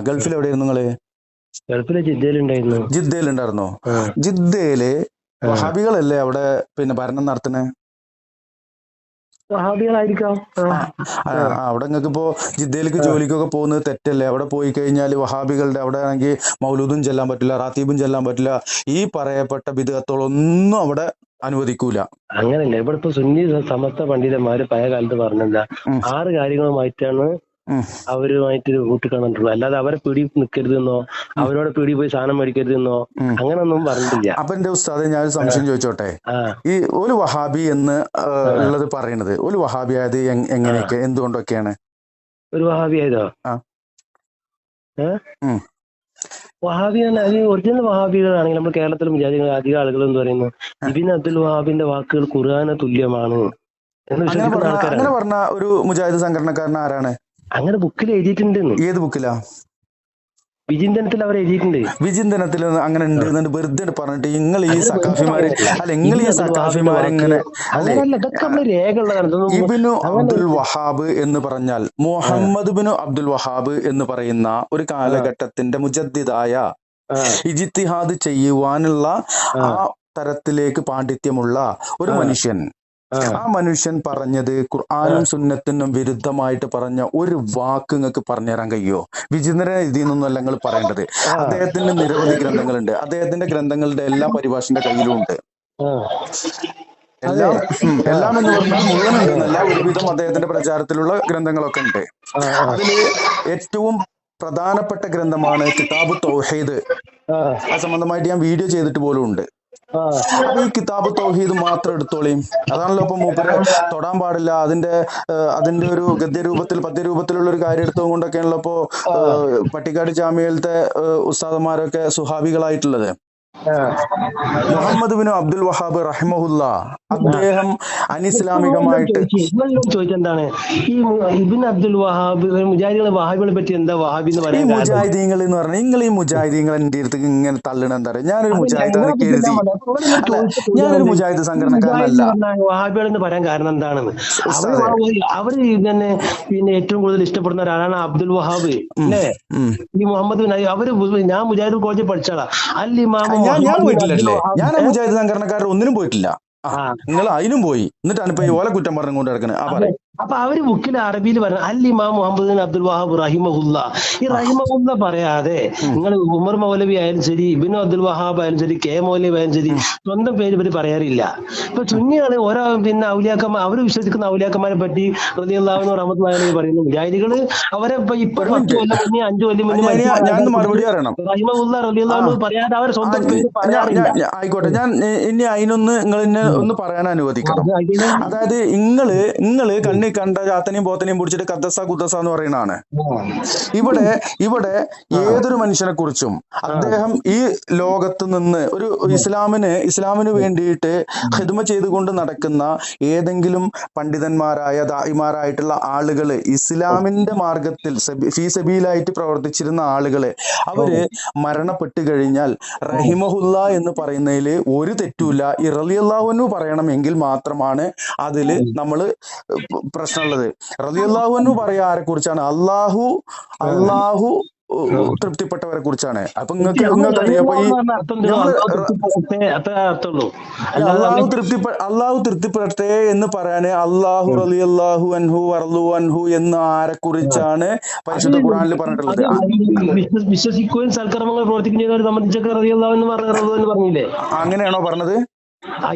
ഗൾഫിൽ എവിടെയായിരുന്നു നിങ്ങള്? ഗൾഫിലെ ജിദ്ദയിലുണ്ടായിരുന്നു. ജിദ്ദയിലുണ്ടായിരുന്നോ? ജിദ്ദയില് വഹാബികളല്ലേ അവിടെ പിന്നെ ഭരണം നടത്തുന്നേ? വഹാബികളായിരിക്കാം. അവിടെ നിങ്ങൾക്ക് ഇപ്പോ ജിദ്ദയിലേക്ക് ജോലിക്കൊക്കെ പോകുന്നത് തെറ്റല്ലേ? അവിടെ പോയി കഴിഞ്ഞാൽ വഹാബികളുടെ അവിടെ ആണെങ്കിൽ മൗലൂദും ചെല്ലാൻ പറ്റില്ല, റാത്തീബും ചെല്ലാൻ പറ്റില്ല, ഈ പറയപ്പെട്ട ബിദ്അത്തുകളൊന്നും അവിടെ അനുവദിക്കൂല. അങ്ങനല്ല, ഇവിടെ ഇപ്പൊ സുന്നി സമസ്ത പണ്ഡിതന്മാര് പഴയ കാലത്ത് പറഞ്ഞില്ല 6 കാര്യങ്ങളുമായിട്ടാണ് അവരുമായിട്ട് കൂട്ടിക്കാണുള്ളൂ. അല്ലാതെ അവരെ പിടി നിൽക്കരുതെന്നോ അവരോട് പിടി പോയി സാധനം മേടിക്കരുതെന്നോ അങ്ങനൊന്നും പറഞ്ഞിട്ടില്ല. അപ്പൊ എന്റെ ഉസ്താദെ ഞാൻ ഒരു സംശയം ചോദിച്ചോട്ടെ? ഈ ഒരു വഹാബി എന്ന് ഉള്ളത് പറയുന്നത് ഒരു വഹാബി ആയത് എങ്ങനെയൊക്കെ എന്തുകൊണ്ടൊക്കെയാണ് ഒരു വഹാബി ആയതോ? വഹാബി ഒറിജിനൽ വഹാബികളാണെങ്കിൽ നമ്മൾ കേരളത്തിലും വിചാരിക്കുന്ന അധികം ആളുകൾ എന്ന് പറയുന്നു ഇബ്നു അബ്ദുൽ വഹാബിന്റെ വാക്കുകൾ ഖുർആന് തുല്യമാണ് എന്ന് വിശ്വസിക്കുന്ന ആൾക്കാരാണ്. അങ്ങനെ പറഞ്ഞ ഒരു മുജാഹിദ് സംഘടനക്കാരൻ ആരാണ്? അങ്ങനെ ബുക്കിൽ എഴുതിയിട്ടുണ്ട്. ഏത് ബുക്കിലാ? വിചിന്തനത്തിൽ അവർ എഴുതിയിട്ടുണ്ട്. വിചിന്തനത്തിൽ അങ്ങനെ ഉണ്ട് വെറുതെ പറഞ്ഞിട്ട് നിങ്ങൾ ഈ സഖാഫിമാര് നിങ്ങൾ ഈ സഖാഫിമാര് ഇങ്ങനെ ഇബ്നു അബ്ദുൽ വഹാബ് എന്ന് പറഞ്ഞാൽ മുഹമ്മദ് ബിനു അബ്ദുൽ വഹാബ് എന്ന് പറയുന്ന ഒരു കാലഘട്ടത്തിന്റെ മുജദ്ദിദായ ഇജ്തിഹാദ് ചെയ്യുവാനുള്ള ആ തരത്തിലേക്ക് പാണ്ഡിത്യമുള്ള ഒരു മനുഷ്യൻ. ആ മനുഷ്യൻ പറഞ്ഞത് ഖുർആനും സുന്നത്തിനും വിരുദ്ധമായിട്ട് പറഞ്ഞ ഒരു വാക്ക് നിങ്ങൾക്ക് പറഞ്ഞുതരാൻ കഴിയുമോ? വിചിന്തന ഇതിൽ നിന്നല്ല നിങ്ങൾ പറയേണ്ടത്. അദ്ദേഹത്തിന്റെ നിരവധി ഗ്രന്ഥങ്ങളുണ്ട്. അദ്ദേഹത്തിന്റെ ഗ്രന്ഥങ്ങളുടെ എല്ലാ പരിഭാഷന്റെ കയ്യിലും ഉണ്ട്. എല്ലാം എന്ന് പറഞ്ഞാൽ മുഴുവനുണ്ടെന്നല്ല, ഒരുവിധം അദ്ദേഹത്തിന്റെ പ്രചാരത്തിലുള്ള ഗ്രന്ഥങ്ങളൊക്കെ ഉണ്ട്. അതില് ഏറ്റവും പ്രധാനപ്പെട്ട ഗ്രന്ഥമാണ് കിതാബ് തൗഹീദ്. ആ സംബന്ധമായിട്ട് ഞാൻ വീഡിയോ ചെയ്തിട്ട് പോലും ഉണ്ട്. അപ്പൊ ഈ കിതാബ് തൗഹീദ് മാത്രം എടുത്തോളിയും. അതാണല്ലോ ഇപ്പൊ മൂപ്പര് തൊടാൻ പാടില്ല. അതിന്റെ ഒരു ഗദ്യരൂപത്തിൽ പദ്യരൂപത്തിലുള്ള ഒരു കാര്യം എടുത്തത് കൊണ്ടൊക്കെയാണല്ലോ ഇപ്പോ പട്ടിക്കാട് ജാമിയയിലത്തെ ഉസ്താദന്മാരൊക്കെ സുഹാബികളായിട്ടുള്ളത്. ആ. മുഹമ്മദ് ബിൻ അബ്ദുൽ വഹാബ് റഹിമഹുല്ല അദ്ദേഹം അനിസ്ലാമികമായിട്ട് നിങ്ങളോട് ചോദിച്ചെന്താണ് ഈ ഇബ്നു അബ്ദുൽ വഹാബ് മുജാഹിദികളെ വഹാബികളെ പറ്റി എന്താ വഹാബി എന്ന് ഈ പറയാൻ കാരണം? മുജാഹിദീങ്ങൾ എന്ന് പറഞ്ഞാൽ നിങ്ങൾ ഈ മുജാഹിദീങ്ങൾ എൻ്റെ അടുത്തേക്ക് ഇങ്ങനെ തള്ളണ എന്താ പറയുക? ഞാനൊരു മുജാഹിദാണ് കരുതി. അല്ല, ഞാനൊരു മുജാഹിദ് സംഘടനക്കാരനല്ല വഹാബികൾ എന്ന് പറയാൻ കാരണം എന്താണെന്ന് ഉസ്താദെ. അവര് തന്നെ പിന്നെ ഏറ്റവും കൂടുതൽ ഇഷ്ടപ്പെടുന്ന ഒരാളാണ് അബ്ദുൽ വഹാബ് അല്ലേ? ഉം. ഈ മുഹമ്മദ് ബിൻ അവര് ഞാൻ മുജാഹിദ് കോളേജിൽ പഠിച്ചാളാ. അൽ ഇമാം ഞാൻ പോയിട്ടില്ലല്ലേ? ഞാൻ ആ മുജാഹിദ് സംഘടനക്കാരുടെ ഒന്നിനും പോയിട്ടില്ല. ആ. നിങ്ങൾ അതിനും പോയി, എന്നിട്ടാണ് ഇപ്പൊ ഈ ഓല കുറ്റം പറഞ്ഞുകൊണ്ട് കിടക്കുന്നത്. ആ പറയും. അപ്പൊ അവര് ബുക്കിൽ അറബിയിൽ പറഞ്ഞു അൽ ഇമാം മുഹമ്മദ് ബിൻ അബ്ദുൽ വഹാബ് റഹിമഹുല്ല. ഈ റഹിമഹുല്ല പറയാതെ നിങ്ങൾ ഉമർ മൗലവി ആയാലും ശരി, ഇബ്നു അബ്ദുൽ വഹാബ് ആയാലും ശരി, കെ മൗലവി ആയാലും ശരി, സ്വന്തം പേര് ഇവര് പറയാറില്ല. ഇപ്പൊ സുന്നികള് ഓരോ പിന്നെ ഔലിയാക്കന്മാർ അവര് വിശ്വസിക്കുന്ന ഔലിയാക്കന്മാരെ പറ്റി റളിയല്ലാഹു പറയുന്നു. പറയുന്നു മുജാഹിദികള് അവരെ ഇപ്പൊ 10 കൊല്ലം മുന്നേ 5 കൊല്ലം മുന്നേ ഞാൻ മറുപടി പറയണം. റഹിമഹുല്ല റളിയല്ലാഹു പറയാതെ അവർ സ്വന്തം പേര് പറയാറില്ല. ആയിക്കോട്ടെ, ഞാൻ ഇനി അതിനൊന്ന് നിങ്ങൾ എന്നെ ഒന്ന് പറയാൻ അനുവദിക്കണം. അതായത് നിങ്ങള് കണ്ണി കണ്ട ചാത്തനെയും പോത്തനെയും പിടിച്ചിട്ട് കദ്ദസ കുദ്ദസ എന്ന് പറയുന്നതാണ്. ഇവിടെ ഏതൊരു മനുഷ്യനെ കുറിച്ചും അദ്ദേഹം ഈ ലോകത്ത് നിന്ന് ഒരു ഇസ്ലാമിന് വേണ്ടിയിട്ട് ഖിദ്മ ചെയ്തുകൊണ്ട് നടക്കുന്ന ഏതെങ്കിലും പണ്ഡിതന്മാരായ ദായിമാരായിട്ടുള്ള ആളുകള്, ഇസ്ലാമിന്റെ മാർഗത്തിൽ ഫീ സബീലായിട്ട് പ്രവർത്തിച്ചിരുന്ന ആളുകള്, അവര് മരണപ്പെട്ടു കഴിഞ്ഞാൽ റഹിമഹുല്ല എന്ന് പറയുന്നതിൽ ഒരു തെറ്റുമില്ല. ഈ റളിയല്ലാഹു അൻഹു പറയണമെങ്കിൽ മാത്രമാണ് അതില് നമ്മള് പ്രശ്നമുള്ളത്. റളിയല്ലാഹു അൻഹു പറയാ ആരെ കുറിച്ചാണ്? അള്ളാഹു തൃപ്തിപ്പെട്ടവരെ കുറിച്ചാണ്. അപ്പൊ നിങ്ങൾക്ക് അറിയാം, അള്ളാഹു തൃപ്തിപ്പെടട്ടെ എന്ന് പറയാന് അള്ളാഹു റളിയല്ലാഹു അൻഹു വറളു അൻഹു എന്ന് ആരെ കുറിച്ചാണ് പരിശുദ്ധ ഖുർആനിൽ പറഞ്ഞിട്ടുള്ളത്? വിശ്വസിക്കുകയും സൽക്കർമ്മങ്ങൾ പ്രവർത്തിക്കുന്നവരെ സംബന്ധിച്ചൊക്കെ റളിയല്ലാഹു അൻഹു പറഞ്ഞില്ലേ? അങ്ങനെയാണോ പറഞ്ഞത്?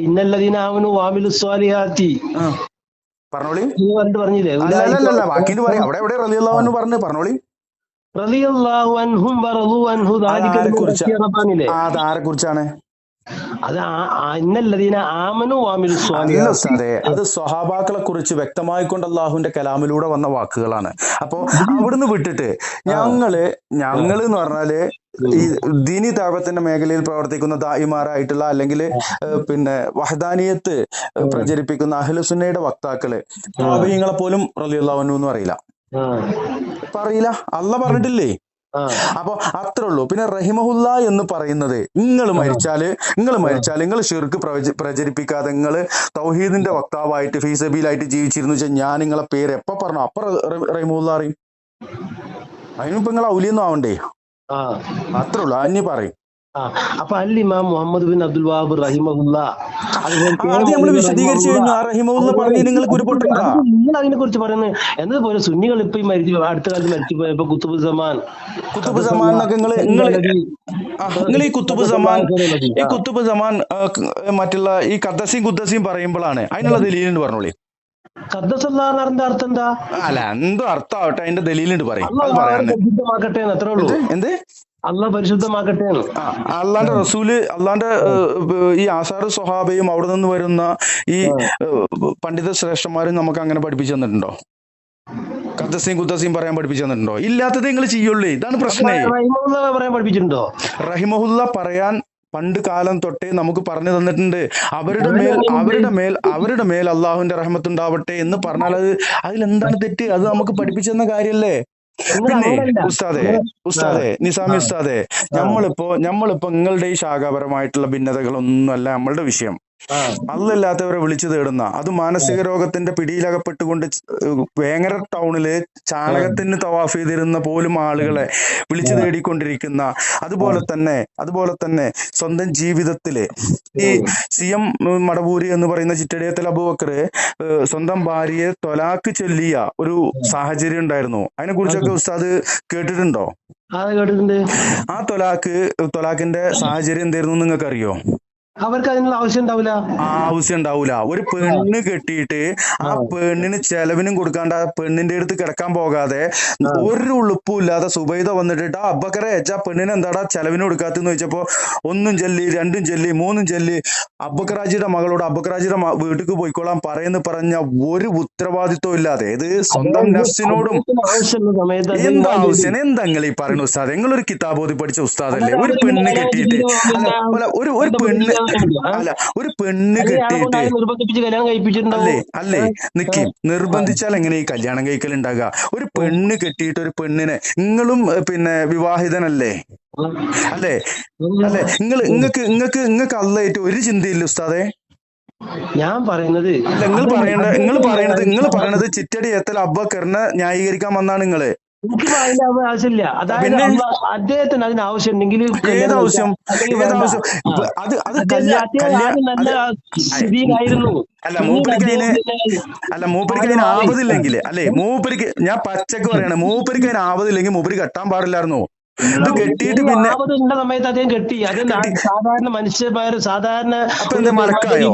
ഇന്നല്ലദീന ആമനു വഅമിലു സ്വാലിഹാത്തി പറഞ്ഞോളി. പറഞ്ഞില്ലേ? അല്ല, ബാക്കിന്റെ പറയാം. അവിടെ റളിയല്ലാഹു അൻഹു പറഞ്ഞോളി. റളിയല്ലാഹു അൻഹും വറളു അൻഹു പറഞ്ഞില്ലേ? അതാരെ കുറിച്ചാണ്? അത് ഇന്നല്ലദീന ആമനു വഅമിലു സ്വാലിഹാത്തി. അതെ, അത് സ്വഹാബാക്കളെ കുറിച്ച് വ്യക്തമായിക്കൊണ്ട് അള്ളാഹുവിന്റെ കലാമിലൂടെ വന്ന വാക്കുകളാണ്. അപ്പൊ അവിടുന്ന് വിട്ടിട്ട് ഞങ്ങള് എന്ന് പറഞ്ഞാല് ഈ ദീനി ദഅവത്തിന്റെ മേഖലയിൽ പ്രവർത്തിക്കുന്ന ദായിമാരായിട്ടുള്ള അല്ലെങ്കിൽ പിന്നെ വഹദാനിയത്ത് പ്രചരിപ്പിക്കുന്ന അഹ്ലുസുന്നയുടെ വക്താക്കള് താബഈങ്ങളെ പോലും റളിയല്ലാഹു അൻഹു എന്ന് പറയില്ല. അള്ളാഹ് പറഞ്ഞിട്ടില്ലേ? അപ്പൊ അത്രേ ഉള്ളൂ. പിന്നെ റഹിമഹുല്ല എന്ന് പറയുന്നത് നിങ്ങൾ മരിച്ചാല് നിങ്ങൾ ശിർക്ക് പ്രചരിപ്പിക്കാതെ നിങ്ങൾ തൗഹീദിന്റെ വക്താവായിട്ട് ഫീ സബീലായിട്ട് ജീവിച്ചിരുന്നു വെച്ചാൽ ഞാൻ നിങ്ങളെ പേര് എപ്പോ പറഞ്ഞു അപ്പൊ റഹിമഹുല്ല അറിയും. അതിനിപ്പോ നിങ്ങൾ ഔലിയൊന്നും ആവണ്ടേ? അത്രേ ഉള്ളൂ. അന്യ പറയും. അപ്പൊ അൽ ഇമാം മുഹമ്മദ് ബിൻ അബ്ദുൽ വഹാബ് റഹിമഹുല്ല നമ്മൾ വിശദീകരിച്ചു കഴിഞ്ഞു. ആ റഹിമഹുല്ല പറഞ്ഞ് നിങ്ങൾ കുരുപൊട്ടണ്ട. നിങ്ങൾ അതിനെ കുറിച്ച് പറയുന്നത് എന്നതുപോലെ സുന്നികൾ ഇപ്പൊ അടുത്ത കാലത്ത് മരിച്ചു പോയപ്പോ കുത്തുബ് സമാൻ എന്നൊക്കെ നിങ്ങൾ ഈ കുത്തുബ് സമാൻ മറ്റുള്ള ഈ ഖദ്ദസിയും കുദ്ദസിയും പറയുമ്പോഴാണ് അതിനുള്ള ദലീലുണ്ട്. പറഞ്ഞോളി. ഖദ്ദസല്ലാഹുവിന്റെ അർത്ഥം എന്താ? അല്ല, എന്തോ അർത്ഥമാവട്ടെ, അതിന്റെ ദലീലുണ്ട് പറയും. അത് പറയാന്ന് അത്രേ ഉള്ളൂ. എന്ത് അള്ളാഹ് പരിശുദ്ധമാക്കട്ടെ. അള്ളാന്റെ റസൂല്, അള്ളാന്റെ ഈ ആസാറ് സ്വഹാബയും അവിടെ നിന്ന് വരുന്ന ഈ പണ്ഡിത ശ്രേഷ്ഠന്മാരും നമുക്ക് അങ്ങനെ പഠിപ്പിച്ചു തന്നിട്ടുണ്ടോ? ഖദ്ദസിയും കുദ്ദസിയും പറയാൻ പഠിപ്പിച്ചു തന്നിട്ടുണ്ടോ? ഇല്ലാത്തത് നിങ്ങൾ ചെയ്യുള്ളൂ. ഇതാണ് പ്രശ്നേ. പറയാൻ പഠിപ്പിച്ചിട്ടുണ്ടോ? റഹിമഹുല്ല പറയാൻ പണ്ട് കാലം തൊട്ടേ നമുക്ക് പറഞ്ഞു തന്നിട്ടുണ്ട്. അവരുടെ മേൽ അള്ളാഹുവിന്റെ റഹ്മത്തുണ്ടാവട്ടെ എന്ന് പറഞ്ഞാൽ അതിലെന്താണ് തെറ്റ്? അത് നമുക്ക് പഠിപ്പിച്ചു തന്ന കാര്യല്ലേ. പിന്നെ ഉസ്താദെ നിസാമി ഉസ്താദെ, നമ്മളിപ്പോ നിങ്ങളുടെ ഈ ശാഖാപരമായിട്ടുള്ള ഭിന്നതകളൊന്നുമല്ല നമ്മളുടെ വിഷയം. അല്ലാത്തവരെ വിളിച്ചു തേടുന്ന, അത് മാനസിക രോഗത്തിന്റെ പിടിയിലകപ്പെട്ടുകൊണ്ട് വേങ്ങര ടൗണില് ചാണകത്തിന് തവാഫ് ചെയ്തിരുന്ന പോലും ആളുകളെ വിളിച്ചു തേടിക്കൊണ്ടിരിക്കുന്ന, അതുപോലെ തന്നെ സ്വന്തം ജീവിതത്തില് ഈ CM മടവൂരി എന്ന് പറയുന്ന ചിറ്റടിയത്തിൽ അബൂബക്കർ സ്വന്തം ഭാര്യയെ തൊലാക്ക് ചൊല്ലിയ ഒരു സാഹചര്യം ഉണ്ടായിരുന്നു. അതിനെ കുറിച്ചൊക്കെ ഉസ്താദ് കേട്ടിട്ടുണ്ടോ? ആ തൊലാക്കിന്റെ സാഹചര്യം എന്തായിരുന്നു നിങ്ങൾക്ക് അറിയോ? അവർക്ക് അതിനുള്ള ആവശ്യം ഉണ്ടാവില്ല. ആവശ്യം ഉണ്ടാവൂല. ഒരു പെണ്ണ് കെട്ടിയിട്ട് ആ പെണ്ണിന് ചെലവിനും കൊടുക്കാണ്ട് ആ പെണ്ണിന്റെ അടുത്ത് കിടക്കാൻ പോകാതെ ഒരു ഉളുപ്പും ഇല്ലാതെ സുബൈദ വന്നിട്ട് ആ അബ്ബക്കറെ ആ പെണ്ണിന് എന്താടാ ചെലവിന് കൊടുക്കാത്തെന്ന് ചോദിച്ചപ്പോ ഒന്നും ചെല്ലി, രണ്ടും ചെല്ലി, മൂന്നും ചെല്ലി, അബ്ബക്കറാജിയുടെ മകളോട് അബ്ബക്കറാജിയുടെ വീട്ടിക്ക് പോയിക്കോളാൻ പറഞ്ഞ ഒരു ഉത്തരവാദിത്വം ഇല്ലാതെ ഇത് സ്വന്തം നഫ്സിനോടും ആവശ്യമുള്ള സമയത്ത് എന്താ ആവശ്യം? എന്താ നിങ്ങൾ ഈ പറയുന്ന ഉസ്താദ്? നിങ്ങളൊരു കിതാബോധി പഠിച്ച ഉസ്താദല്ലേ? ഒരു പെണ്ണ് കെട്ടിയിട്ട് ഒരു പെണ്ണ് ഒരു പെണ്ണ് കെട്ടിയിട്ട് നിർബന്ധിപ്പിച്ച് കല്യാണം കഴിപ്പിച്ചിട്ടുണ്ടാവും. അല്ലേ നിക്കി നിർബന്ധിച്ചാൽ എങ്ങനെ ഈ കല്യാണം കഴിക്കൽ ഉണ്ടാകുക? ഒരു പെണ്ണ് കെട്ടിയിട്ട് ഒരു പെണ്ണിനെ, നിങ്ങളും പിന്നെ വിവാഹിതനല്ലേ? അല്ലേ? നിങ്ങൾക്ക് അല്ലായിട്ട് ഒരു ചിന്തയില്ല ഉസ്താദെ? ഞാൻ പറയുന്നത് നിങ്ങൾ പറയണത് ചിറ്റടി എത്തൽ അബ്ബക്കറിനെ ന്യായീകരിക്കാൻ വന്നാണ് നിങ്ങള്. എനിക്ക് അതിന്റെ ആവശ്യമില്ല. അതായത് അദ്ദേഹത്തിന് അതിന് ആവശ്യം ഉണ്ടെങ്കിൽ ഏതാവശ്യം നല്ല സ്ഥിതിയിലായിരുന്നു. മൂപ്പരിക്ക് അതിന് ആവതില്ലെങ്കിൽ, അല്ലെ മൂപ്പരിക്ക്, ഞാൻ പച്ചക്ക് പറയാണ്, മൂപ്പരിക്ക് അതിന് ആവതില്ലെങ്കിൽ മൂപ്പര് കെട്ടാൻ പാടില്ലായിരുന്നു. ഇത് കെട്ടിയിട്ട് പിന്നെ സമയത്ത് അദ്ദേഹം കെട്ടി. അത് സാധാരണ മനുഷ്യന്മാർ സാധാരണ മലക്കായോ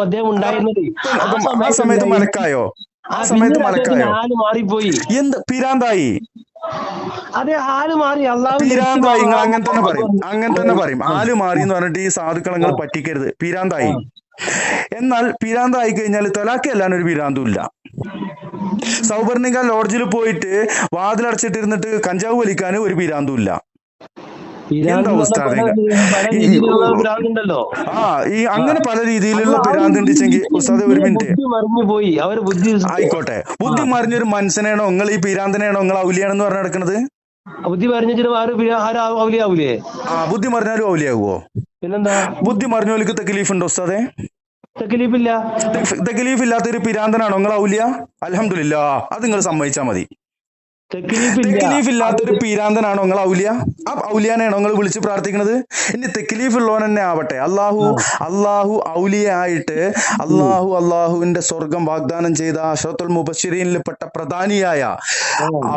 അദ്ദേഹം ഉണ്ടായിരുന്നത്. ആ സമയത്ത് മലക്കായോ? ആ സമയത്ത് മലക്കായോ? മാറിപ്പോയി. എന്ത് പിരാന്തായി? അതെ, ഹാല് മാറി. പിരാന്തായി. നിങ്ങൾ അങ്ങനെ തന്നെ പറയും. ഹാല് മാറി എന്ന് പറഞ്ഞിട്ട് ഈ സാധുക്കളങ്ങൾ പറ്റിക്കരുത്. പിരാന്തായി. എന്നാൽ പിരാന്തായി കഴിഞ്ഞാൽ തലാഖ് അല്ലാണ്ട് ഒരു പിരാന്തും ഇല്ല. സൗപർണിക ലോഡ്ജിൽ പോയിട്ട് വാതിലടച്ചിട്ടിരുന്നിട്ട് കഞ്ചാവ് വലിക്കാൻ ഒരു പിരാന്തും ഇല്ല. എന്താ ഉസ്താദ്? ഈ അങ്ങനെ പല രീതിയിലുള്ള പിരാന്ത് ഉണ്ടെങ്കിൽ ഉസ്താദ് ഒരു മിനിറ്റ് ആയിക്കോട്ടെ. ബുദ്ധി മറിഞ്ഞൊരു മനുഷ്യനാണോ നിങ്ങൾ ഈ പിരാന്തനാണോ നിങ്ങൾ ഔലിയാണെന്ന് പറഞ്ഞ് നടക്കുന്നത്? ബുദ്ധി മറിഞ്ഞാവൂലേ? ബുദ്ധി മറിഞ്ഞാലും ഔലിയാകുവോ? പിന്നെന്താ? ബുദ്ധി മറിഞ്ഞോലിക്ക് തെക്കലീഫ് ഉണ്ടോ ഉസ്താദെ? തെക്കലീഫില്ല. തെക്കലീഫ് ഇല്ലാത്തൊരു പിരാന്തനാണോ നിങ്ങൾ ഔലിയ? അൽഹംദുലില്ലാ, അത് നിങ്ങൾ സമ്മതിച്ചാൽ മതി. തെക്കലീഫ് ഇല്ലാത്തൊരു പീരാന്തനാണോ നിങ്ങൾ ഔലിയ? ആ ഔലിയാനാണോ നിങ്ങൾ വിളിച്ച് പ്രാർത്ഥിക്കുന്നത്? ഇനി തെക്കലീഫ് ഉള്ളവൻ തന്നെ ആവട്ടെ, അള്ളാഹു ഔലിയ ആയിട്ട് അള്ളാഹുവിന്റെ സ്വർഗം വാഗ്ദാനം ചെയ്ത അശ്റത്തുൽ മുബശ്ശിരീനിൽപ്പെട്ട പ്രധാനിയായ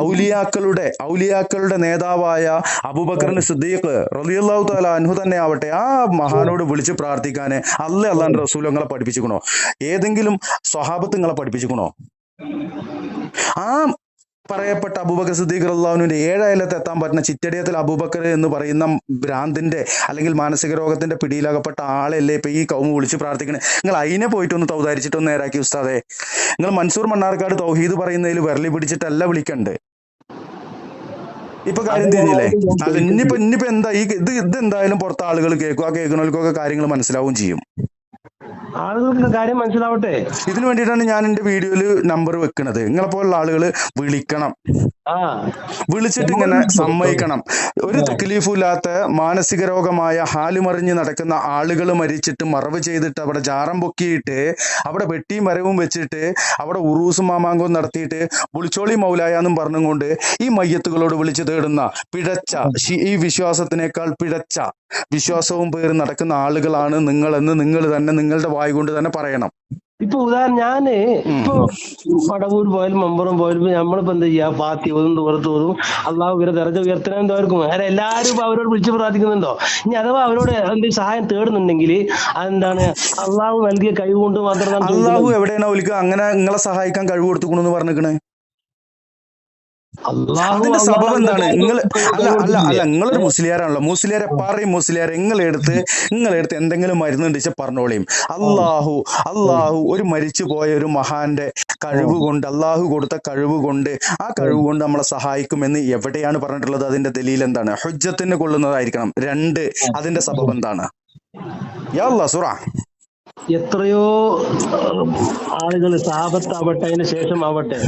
ഔലിയാക്കളുടെ നേതാവായ അബൂബക്കറിന് സിദ്ദീഖ് റളിയല്ലാഹു തആല അൻഹു തന്നെ ആവട്ടെ, ആ മഹാനോട് വിളിച്ച് പ്രാർത്ഥിക്കാന് അള്ളാഹുവിന്റെ റസൂൽ നിങ്ങളെ പഠിപ്പിച്ചിക്കണോ? ഏതെങ്കിലും സ്വഹാബത്ത് നിങ്ങളെ പഠിപ്പിച്ചിക്കണോ? ആ പറയപ്പെട്ട അബൂബക്കർ സിദ്ദീഖ് റളിയല്ലാഹുവിന്റെ 7 അയലത്ത് എത്താൻ പറ്റുന്ന ചിറ്റടിയത്തിൽ അബൂബക്കർ എന്ന് പറയുന്ന ഭ്രാന്തിന്റെ അല്ലെങ്കിൽ മാനസിക രോഗത്തിന്റെ പിടിയിലകപ്പെട്ട ആളല്ലേ ഇപ്പൊ ഈ കൗമ വിളിച്ച് പ്രാർത്ഥിക്കണേ? നിങ്ങൾ അതിനെ പോയിട്ടൊന്ന് തൗതാരിച്ചിട്ടൊന്ന് നേരാക്കി ഉസ്താദെ. നിങ്ങൾ മൻസൂർ മണ്ണാർക്കാട് തൗഹീദ് പറയുന്നതിൽ വിരലി പിടിച്ചിട്ടല്ല വിളിക്കണ്ട്. ഇപ്പൊ കാര്യം തിരിഞ്ഞില്ലേ? അല്ല, ഇനിയിപ്പോ എന്താ ഇത് എന്തായാലും പുറത്തെ ആളുകൾ കേൾക്കും. ആ കേൾക്കുന്നവർക്കൊക്കെ കാര്യങ്ങൾ മനസ്സിലാവും ചെയ്യും. ആളുകൾക്ക് കാര്യം മനസ്സിലാവട്ടെ. ഇതിനു വേണ്ടിയിട്ടാണ് ഞാൻ എന്റെ വീഡിയോയില് നമ്പർ വെക്കുന്നത്. നിങ്ങളെപ്പോലുള്ള ആളുകൾ വിളിക്കണം, വിളിച്ചിട്ട് ഇങ്ങനെ സമ്മതിക്കണം. ഒരു തക്ലീഫും ഇല്ലാത്ത മാനസിക രോഗമായ ഹാലുമറിഞ്ഞ് നടക്കുന്ന ആളുകൾ മരിച്ചിട്ട് മറവ് ചെയ്തിട്ട് അവിടെ ജാറം പൊക്കിയിട്ട് അവിടെ വെട്ടിയും വരവും വെച്ചിട്ട് അവിടെ ഉറൂസും മാമാങ്കവും നടത്തിയിട്ട് വിളിച്ചോളി മൗലായെന്നും പറഞ്ഞുകൊണ്ട് ഈ മയ്യത്തുകളോട് വിളിച്ചു തേടുന്ന ഈ വിശ്വാസത്തിനേക്കാൾ പിഴച്ച വിശ്വാസവും പേര് നടക്കുന്ന ആളുകളാണ് നിങ്ങളെന്ന് നിങ്ങൾ തന്നെ നിങ്ങളുടെ വായ കൊണ്ട് തന്നെ പറയണം. ഇപ്പൊ ഉദാഹരണം ഞാന് ഇപ്പൊ പടവൂർ പോയാലും മമ്പുറം പോയാലും നമ്മളിപ്പോ എന്താ ചെയ്യാ? പാത്തി തോറും അള്ളാഹു ഇവരെ ദർജ ഉയർത്തണം എന്തായിരിക്കും? അങ്ങനെ എല്ലാവരും അവരോട് വിളിച്ച് പ്രാർത്ഥിക്കുന്നുണ്ടോ? ഇനി അഥവാ അവരോട് എന്തെങ്കിലും സഹായം തേടുന്നുണ്ടെങ്കിൽ അതെന്താണ്? അള്ളാഹു നൽകിയ കഴിവ് കൊണ്ട് മാത്രം. അള്ളാഹു എവിടെയാണ് വിളിക്കുക? അങ്ങനെ നിങ്ങളെ സഹായിക്കാൻ കഴിവ് കൊടുത്തുകൊണ്ടെന്ന് പറഞ്ഞിരിക്കണേ. അതിന്റെ സബബ് എന്താണ്? നിങ്ങളൊരു മുസ്ലിയാരാണല്ലോ. മുസ്ലിയാരെ നിങ്ങളെടുത്ത് എന്തെങ്കിലും മരുന്നുണ്ട് പറഞ്ഞോളിയും. അള്ളാഹു ഒരു മരിച്ചു പോയ ഒരു മഹാന്റെ കഴിവ് കൊണ്ട്, അള്ളാഹു കൊടുത്ത കഴിവ് കൊണ്ട്, ആ കഴിവ് കൊണ്ട് നമ്മളെ സഹായിക്കുമെന്ന് എവിടെയാണ് പറഞ്ഞിട്ടുള്ളത്? അതിന്റെ ദലീൽ എന്താണ്? ഹുജ്ജത്തിന് കൊള്ളുന്നതായിരിക്കണം. 2, അതിന്റെ സബബ് എന്താണ്? യാ അല്ലാഹ് സൂറ. എത്രയോ ആളുകൾ സഹാബത്താവട്ടെ അതിന് ശേഷം ആവട്ടെ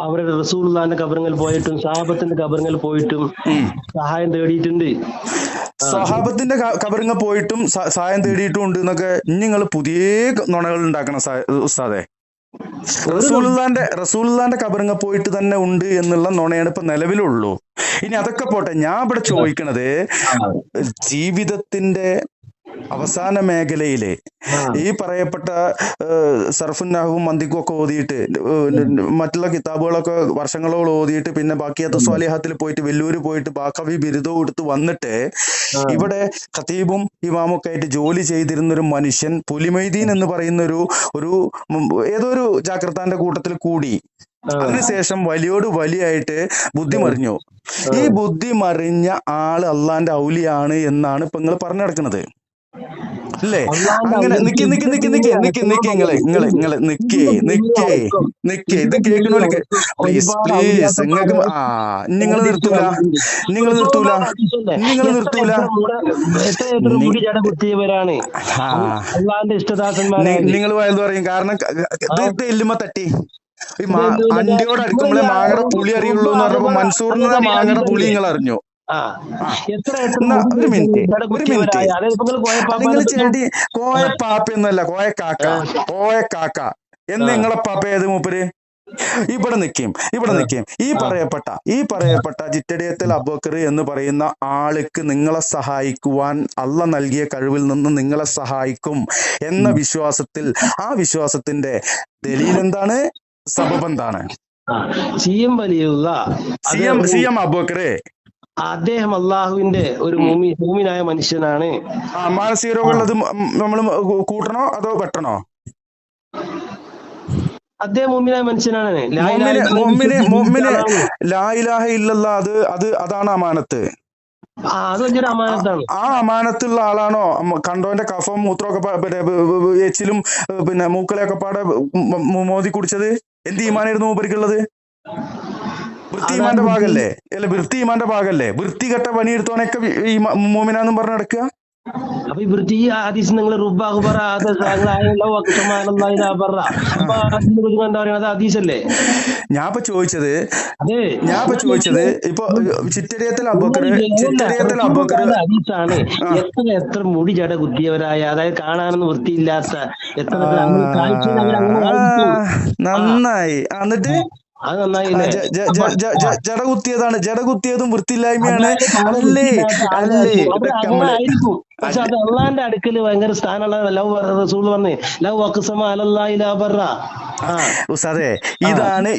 അവരുടെ റസൂലുള്ളാഹിന്റെ ഖബറിൽ പോയിട്ടും സഹാബത്തിന്റെ ഖബറിൽ പോയിട്ടും സഹായം തേടിയിട്ടുണ്ട്. സഹാബത്തിന്റെ ഖബറിൽ പോയിട്ടും സഹായം തേടിയിട്ടും ഉണ്ട് എന്നൊക്കെ നിങ്ങൾ പുതിയ നുണകൾ ഉണ്ടാക്കണം ഉസ്താദെ. റസൂലുള്ളാഹിന്റെ ഖബറിൽ പോയിട്ട് തന്നെ ഉണ്ട് എന്നുള്ള നുണയാണ് ഇപ്പൊ നിലവിലുള്ളൂ. ഇനി അതൊക്കെ പോട്ടെ, ഞാൻ ഇവിടെ ചോദിക്കണത് ജീവിതത്തിന്റെ അവസാന മേഖലയില് ആ ഈ പറയപ്പെട്ട സർഫുൻ നഹവും മന്തിക്കും ഒക്കെ ഓതിയിട്ട് മറ്റുള്ള കിതാബുകളൊക്കെ വർഷങ്ങളോളം ഓതിയിട്ട് പിന്നെ ബാക്കിയത്തെ സ്വാലിഹത്തിൽ പോയിട്ട് വെല്ലൂര് പോയിട്ട് ബാക്കവി ബിരുദവും എടുത്ത് വന്നിട്ട് ആ ഇവിടെ ഖതീബും ഇമാമും ഒക്കെ ആയിട്ട് ജോലി ചെയ്തിരുന്ന ഒരു മനുഷ്യൻ പുലിമൈദീൻ എന്ന് പറയുന്ന ഒരു ഏതോ ഒരു ജാഗ്രതാന്റെ കൂട്ടത്തിൽ കൂടി ആ അതിനുശേഷം വലിയോട് വലിയായിട്ട് ബുദ്ധി മറിഞ്ഞു. ആ ഈ ബുദ്ധി മറിഞ്ഞ ആള് അള്ളാന്റെ ഔലിയാണ് എന്നാണ് ഇപ്പൊ നിങ്ങൾ പറഞ്ഞു നടക്കുന്നത് അല്ലേ? അള്ളാന്റെ അങ്ങനെ ഔലിയത്ത് നിക്ക് നിക്ക് നിക്ക് നിക്ക് നിക്ക് നിക്ക് നിക്ക് ഇത് കേൾക്കണോലിക്ക് പ്ലീസ് ഒരുപാട് പ്ലീസ് നിങ്ങൾക്ക് നിങ്ങൾ നിർത്തൂല നിങ്ങൾ നിർത്തൂല നിങ്ങൾ നിർത്തൂല എത്ര മുടി ജട കുത്തിയവരാണ് ആ അള്ളാന്റെ ഇഷ്ടദാസന്മാരായത്. നിങ്ങൾ വയത് പറയും. കാരണം ഇത് എല്ലുമ്മ തട്ടി ഈ അണ്ടിയോട് അടുക്കുമ്പോഴേ മാങ്ങയുടെ പുളി അറിയുള്ളൂ എന്ന് പറഞ്ഞപ്പോ മൻസൂറിന്റെ മാങ്ങയുടെ പുളി നിങ്ങൾ അറിഞ്ഞു. ആ ആ എത്ര എന്നാ ഒരു മിനിറ്റ് ജട ഒരു മിനിറ്റ് കുത്തിയവരായ അതായത് ഇപ്പൊ നിങ്ങൾ നിങ്ങൾ കോയപ്പാപ്പാനെ ചെടി കോയ പാപ്പയൊന്നുമല്ല കോയ കാക്ക എന്ന് നിങ്ങളെ പാപ്പ ഏത് മൂപ്പര്? ഇവിടെ നിൽക്കും ഈ പറയപ്പെട്ട ജിറ്റടിയത്തിൽ അബൂബക്കർ എന്ന് പറയുന്ന ആൾക്ക് നിങ്ങളെ സഹായിക്കുവാൻ അള്ള നൽകിയ കഴിവിൽ നിന്ന് നിങ്ങളെ സഹായിക്കും എന്ന വിശ്വാസത്തിൽ ആ വിശ്വാസത്തിന്റെ ദലീൽ എന്താണ്? സബബ് എന്താണ്? സിയം വലിയുള്ള സി എം അബൂബക്കർ അദ്ദേഹം അള്ളാഹുവിന്റെ ഒരു മൂമിനായ മനുഷ്യനാണ്. മാനസിക രോഗമുള്ളത് നമ്മൾ കൂട്ടണോ അതോ വെട്ടണോ? അദ്ദേഹം മൂമിനായ മനുഷ്യനാണ്. മുഅ്മിന് ലാ ഇലാഹ ഇല്ലല്ലാഹ് അതാണ് അമാനത്ത്. അത് വലിയൊരു അമാനത്താണ്. ആ അമാനത്തുള്ള ആളാണോ കണ്ടോന്റെ കഫം മൂത്രമൊക്കെ എച്ചിലും പിന്നെ മൂക്കളെയൊക്കെ പാടെ മോദി കുടിച്ചത്? എന്ത് ഈമാനായിരുന്നു മൂപ്പരിക്കുള്ളത്? വൃത്തി ഈമാന്റെ ഭാഗല്ലേ? അല്ല വൃത്തി ഈമാന്റെ ഭാഗല്ലേ? വൃത്തികെട്ട പണിയെടുത്തോനൊക്കെ ഈ മോമിനാന്നും പറഞ്ഞ് നടക്കുക. അപ്പൊ ഈ വൃത്തി ഹദീസ് നിങ്ങൾ ഹദീസല്ലേ? ഞാൻ ചോദിച്ചത് ഇപ്പൊ ചിറ്റടിയത്തിൽ അബൂബക്കർ ഹദീസാണ്. എത്ര മുടി ജട കുത്തിയവരായ, അതായത് കാണാനൊന്നും വൃത്തിയില്ലാത്ത എത്ര നന്നായി. എന്നിട്ട് അത് നന്നായില്ലേ? ജടകുത്തിയതും വൃത്തിയില്ലായ്മയാണ്. ആയിരിക്കും, പക്ഷെ അത് അള്ളാന്റെ അടുക്കല് ഭയങ്കര സ്ഥാനമുള്ള ലവ് റസൂൽ പറഞ്ഞ് ലവ് അക്സമ അലല്ലാഹി ലാ ബർറ. ഉസ്താദേ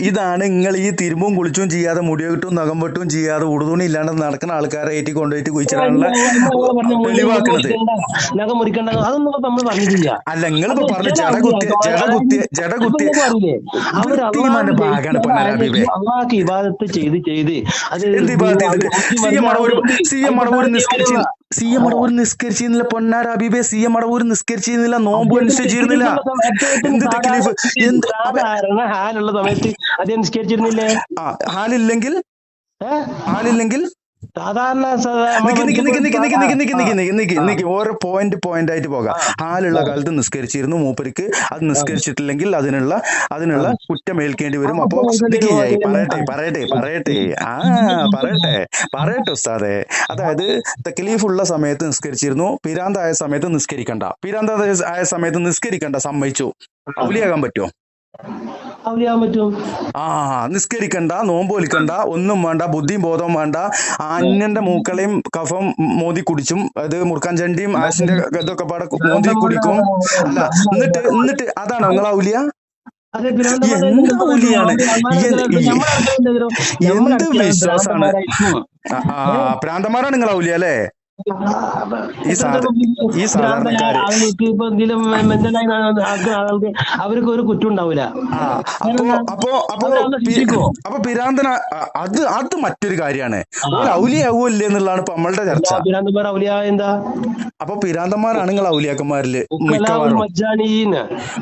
ഇതാണ് നിങ്ങൾ ഈ തിരുമ്പും കുളിച്ചും ചെയ്യാതെ മുടിയൊട്ടും നഖം വെട്ടും ചെയ്യാതെ ഉടുതുണി ഇല്ലാണ്ട് നടക്കുന്ന ആൾക്കാരെ ഏറ്റി കൊണ്ടുപോയിട്ട് കുഴിച്ചിടാനുള്ള തെളിവാക്കണത്. നഖം മുറിക്കണ്ട അതൊന്നും നമ്മൾ പറഞ്ഞിട്ടില്ല. അല്ല നിങ്ങളിപ്പോ പറഞ്ഞു ജടകുത്തിയ ഭാഗമാണ് അള്ളാഹ്ക്ക് ഇബാദത്ത് ചെയ്ത് അത് സി എം മടവൂർ നിസ്കരിച്ചിരുന്നില്ല. പൊന്നാര ഹബീബെ, സി എം മടവൂർ നിസ്കരിച്ചിരുന്നില്ല. നോമ്പ് അനുസരിച്ചിരുന്നില്ല. എന്ത് തക്ലീഫ്? ഹാലുള്ള സമയത്ത് അത് നിസ്കരിച്ചിരുന്നില്ലേ? ഹാലില്ലെങ്കിൽ സാധാരണ ഓരോ പോയിന്റ് ആയിട്ട് പോകാം. ഹാലുള്ള കാലത്ത് നിസ്കരിച്ചിരുന്നു മൂപ്പർക്ക്. അത് നിസ്കരിച്ചിട്ടില്ലെങ്കിൽ അതിനുള്ള കുറ്റം ഏൽക്കേണ്ടി വരും. അപ്പോ പറയട്ടെ ഉസ്താദെ. അതായത് തക്ലീഫുള്ള സമയത്ത് നിസ്കരിച്ചിരുന്നു, പിരാന്തായ സമയത്ത് നിസ്കരിക്കണ്ട സമ്മതിച്ചു. ഔലിയാകാൻ പറ്റുമോ? നിസ്കരിക്കണ്ട, നോമ്പ് വലിക്കണ്ട, ഒന്നും വേണ്ട, ബുദ്ധിയും ബോധവും വേണ്ട. അന്യന്റെ മൂക്കളെയും കഫം മോദി കുടിച്ചും അത് മുറുക്കാൻ ചണ്ടിയും ആശിന്റെ ഇതൊക്കെ പാടെ മോദി കുടിക്കും. അല്ല എന്നിട്ട് അതാണോ നിങ്ങൾ ഔലിയ? എന്ത് ഔലിയാണ്? എന്ത് വിശ്വാസാണ്? പ്രാന്തന്മാരാണ് നിങ്ങൾ ഔലിയ അല്ലേ? ഈ സാധാരണക്കാര് അവർക്ക് ഒരു കുറ്റം ഉണ്ടാവില്ല. അപ്പൊ പിരാന്തന അത് മറ്റൊരു കാര്യമാണ്. ഔലിയാവൂല്ലേ എന്നുള്ളതാണ് ഇപ്പൊ നമ്മളുടെ ചർച്ച. എന്താ? അപ്പൊ പിരാന്തന്മാരാണ് നിങ്ങൾ ഔലിയാക്കന്മാരില് മിക്കവാറും.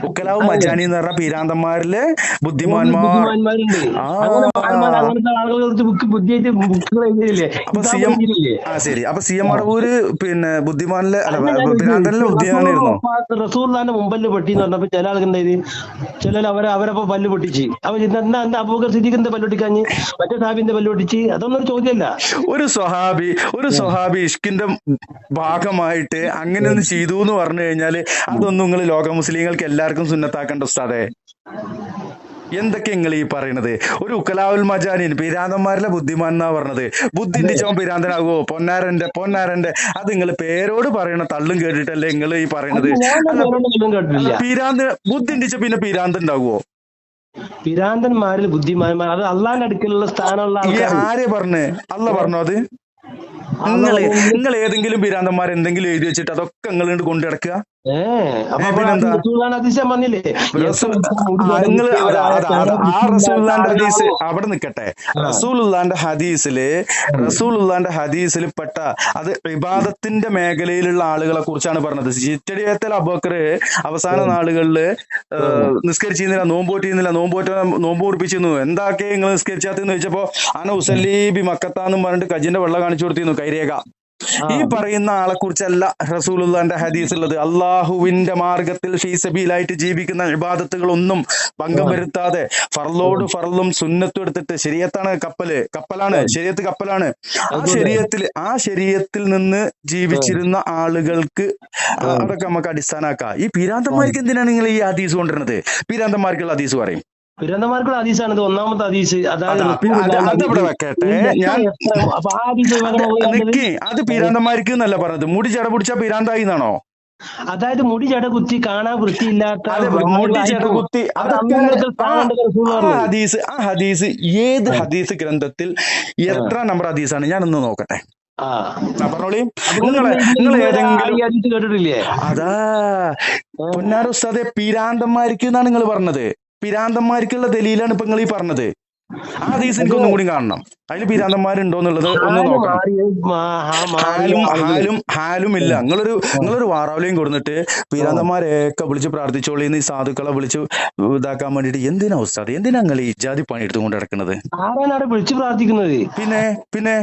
ഉക്കലാവും മജാനി എന്ന് പറഞ്ഞ പിരാന്തന്മാരില് ബുദ്ധിമാന്മാരുണ്ട്. ശരി. അപ്പൊ സി എം മടവൂര് പിന്നെ ബുദ്ധിമാനിലെ പിരാന്തനിലെ ബുദ്ധിമാനായിരുന്നു. റസൂലിന്റെ മുമ്പല് പൊട്ടി എന്ന് പറഞ്ഞപ്പോ ചില ആൾക്കുണ്ടായത് അവരപ്പോ പല്ല് പൊട്ടിച്ച് എന്താ അബൂബക്കർ സിദ്ദീഖിന്റെ പല്ല് പൊട്ടിക്കാഞ്ഞ് മറ്റേ സാഹിബിന്റെ പല്ല് പൊട്ടിച്ച്? അതൊന്നും ഒരു ചോദ്യമല്ല. ഒരു സ്വഹാബി ഇഷ്കിന്റെ ഭാഗമായിട്ട് അങ്ങനെ ഒന്ന് ചെയ്തു എന്ന് പറഞ്ഞു കഴിഞ്ഞാല് അതൊന്നും നിങ്ങൾ ലോക മുസ്ലിങ്ങൾക്ക് എല്ലാവർക്കും സുന്നത്താക്കണ്ട ഉസ്താദേ. എന്തൊക്കെ നിങ്ങൾ ഈ പറയണത്? ഒരു ഉക്കലാവുൽ മജാനിൻ പിരാന്തന്മാരിലെ ബുദ്ധിമാൻ എന്നാ പറഞ്ഞത്. ബുദ്ധി അതെ ഉണ്ടിച്ചവൻ പിരാന്തനാകുവോ? പൊന്നാരന്റെ അത് നിങ്ങൾ പേരോട് പറയണ തള്ളും കേട്ടിട്ടല്ലേ നിങ്ങൾ ഈ പറയണത്? അല്ല ഞാൻ അല്ല പേരോടൊന്നും അല്ല കേട്ടിട്ടില്ല. പിരാന്ത് ബുദ്ധി ഉണ്ടിച്ച പിന്നെ പിരാന്ത് ഉണ്ടാകുവോ? പിരാന്തന്മാരിൽ ബുദ്ധിമാന്മാർ അത് അള്ളാന്റെ അടുക്കലുള്ള സ്ഥാനമുള്ള ഈ ആൾക്കാർ. ആരെ പറഞ്ഞ്? അല്ല പറഞ്ഞോ അത്? അള്ള പറഞ്ഞു നിങ്ങൾ ഏതെങ്കിലും പിരാന്തന്മാർ എന്തെങ്കിലും എഴുതി വെച്ചിട്ട് അതൊക്കെ നിങ്ങൾ കൊണ്ടു കിടക്കുക? അപ്പൊ അവിടെ പിന്നെന്താ? അതിശയം പറഞ്ഞില്ലേ നിങ്ങൾ ആ റസൂലുള്ളാന്റെ ഹദീസ് ആളുകളാവും. അവിടെ നിൽക്കട്ടെ. ആ, റസൂലുള്ളാന്റെ ഹദീസിൽ പെട്ട അത് ഇബാദത്തിന്റെ മേഖലയിലുള്ള ആളുകളെ കുറിച്ചാണ് പറഞ്ഞത്. ചിറ്റടിയത്തിൽ അബൂബക്കർ അവസാന നാളുകളിൽ നിസ്കരിച്ചിരുന്നില്ല, നോമ്പ് കുറിപ്പിച്ചിരുന്നു. എന്താക്കെ നിങ്ങൾ നിസ്കരിച്ചാത്തെന്ന് ചോദിച്ചപ്പോ അന ഉസല്ലീബി മക്കത്താന്നും പറഞ്ഞിട്ട് കജിന്റെ വെള്ളം കാണിച്ചു കൊടുത്തിരുന്നു, കൈരേഖ. ആ, ഈ പറയുന്ന ആളെ കുറിച്ചല്ല റസൂലുള്ളാന്റെ ഹദീസ് ഉള്ളത്. അള്ളാഹുവിന്റെ മാർഗത്തിൽ ഫീസബീലായിട്ട് ജീവിക്കുന്ന ഇബാദത്തുകളൊന്നും ഭംഗം വരുത്താതെ ഫർളും സുന്നത്തും എടുത്തിട്ട്, ശരീഅത്താണ് കപ്പലാണ് ശരീഅത്ത് കപ്പലാണ്. ആ ശരീഅത്തിൽ നിന്ന് ജീവിച്ചിരുന്ന ആളുകൾക്ക് അതൊക്കെ നമുക്ക് അടിസ്ഥാനാക്കാം. ഈ പീരാന്തന്മാർക്ക് എന്തിനാണ് നിങ്ങൾ ഈ ഹദീസ് കൊണ്ടുവരുന്നത്? പീരാന്തന്മാർക്കുള്ള ഹദീസ് പറയും. പിരാന്തന്മാർക്കുള്ള ഹദീസാണ് ഇത്, ഒന്നാമത്തെ ഹദീസ്. അതായത് അതവിടെ വെക്കട്ടെ. ഞാൻ അപ്പൊ ആ ഹദീസ് നിക്ക്, അത് പീരാന്തന്മാർക്ക് എന്നല്ല പറഞ്ഞത്. മുടി ചട പിടിച്ച പീരാന്തായി എന്നാണോ? അതായത് മുടി ജട കുത്തി കാണാൻ വൃത്തിയില്ലാത്ത അതെ, മുടി ചെറുകുത്തി അതൊക്കെ ആ ഹദീസ് ഏത് ഹദീസ് ഗ്രന്ഥത്തിൽ എത്ര നമ്പർ ഹദീസാണ്? ഞാനൊന്ന് നോക്കട്ടെ. പറഞ്ഞോളി. നിങ്ങൾ ഏതെങ്കിലും കേട്ടിട്ടില്ലേ? അതാ പൊന്നാര ഉസ്താദെ, പീരാന്തന്മാർക്ക് എന്നാണ് നിങ്ങൾ പറഞ്ഞത്. പീരാന്തന്മാർക്കുള്ള ദലീലാണ് ഇപ്പൊ നിങ്ങൾ ഈ പറഞ്ഞത്. ആ ഹദീസ് എനിക്ക് ഒന്നും കൂടി കാണണം. അതിൽ പീരാന്തന്മാരുണ്ടോ എന്നുള്ളത് ഒന്ന് നോക്കണം. ഹാലും ഇല്ല. നിങ്ങളൊരു വാറാവലയും കൊടുത്തിട്ട് പീരാന്തന്മാരെയൊക്കെ വിളിച്ച് പ്രാർത്ഥിച്ചോളിന്ന് ഈ സാധുക്കളെ വിളിച്ച് ഇതാക്കാൻ വേണ്ടിട്ട് എന്തിനാ ഉസ്താദ്, എന്തിനാ നിങ്ങൾ ഈ ജാതി പണി എടുത്തുകൊണ്ട് കിടക്കുന്നത്? ആരാണ് വിളിച്ചു പ്രാർത്ഥിക്കുന്നത്? പിന്നെ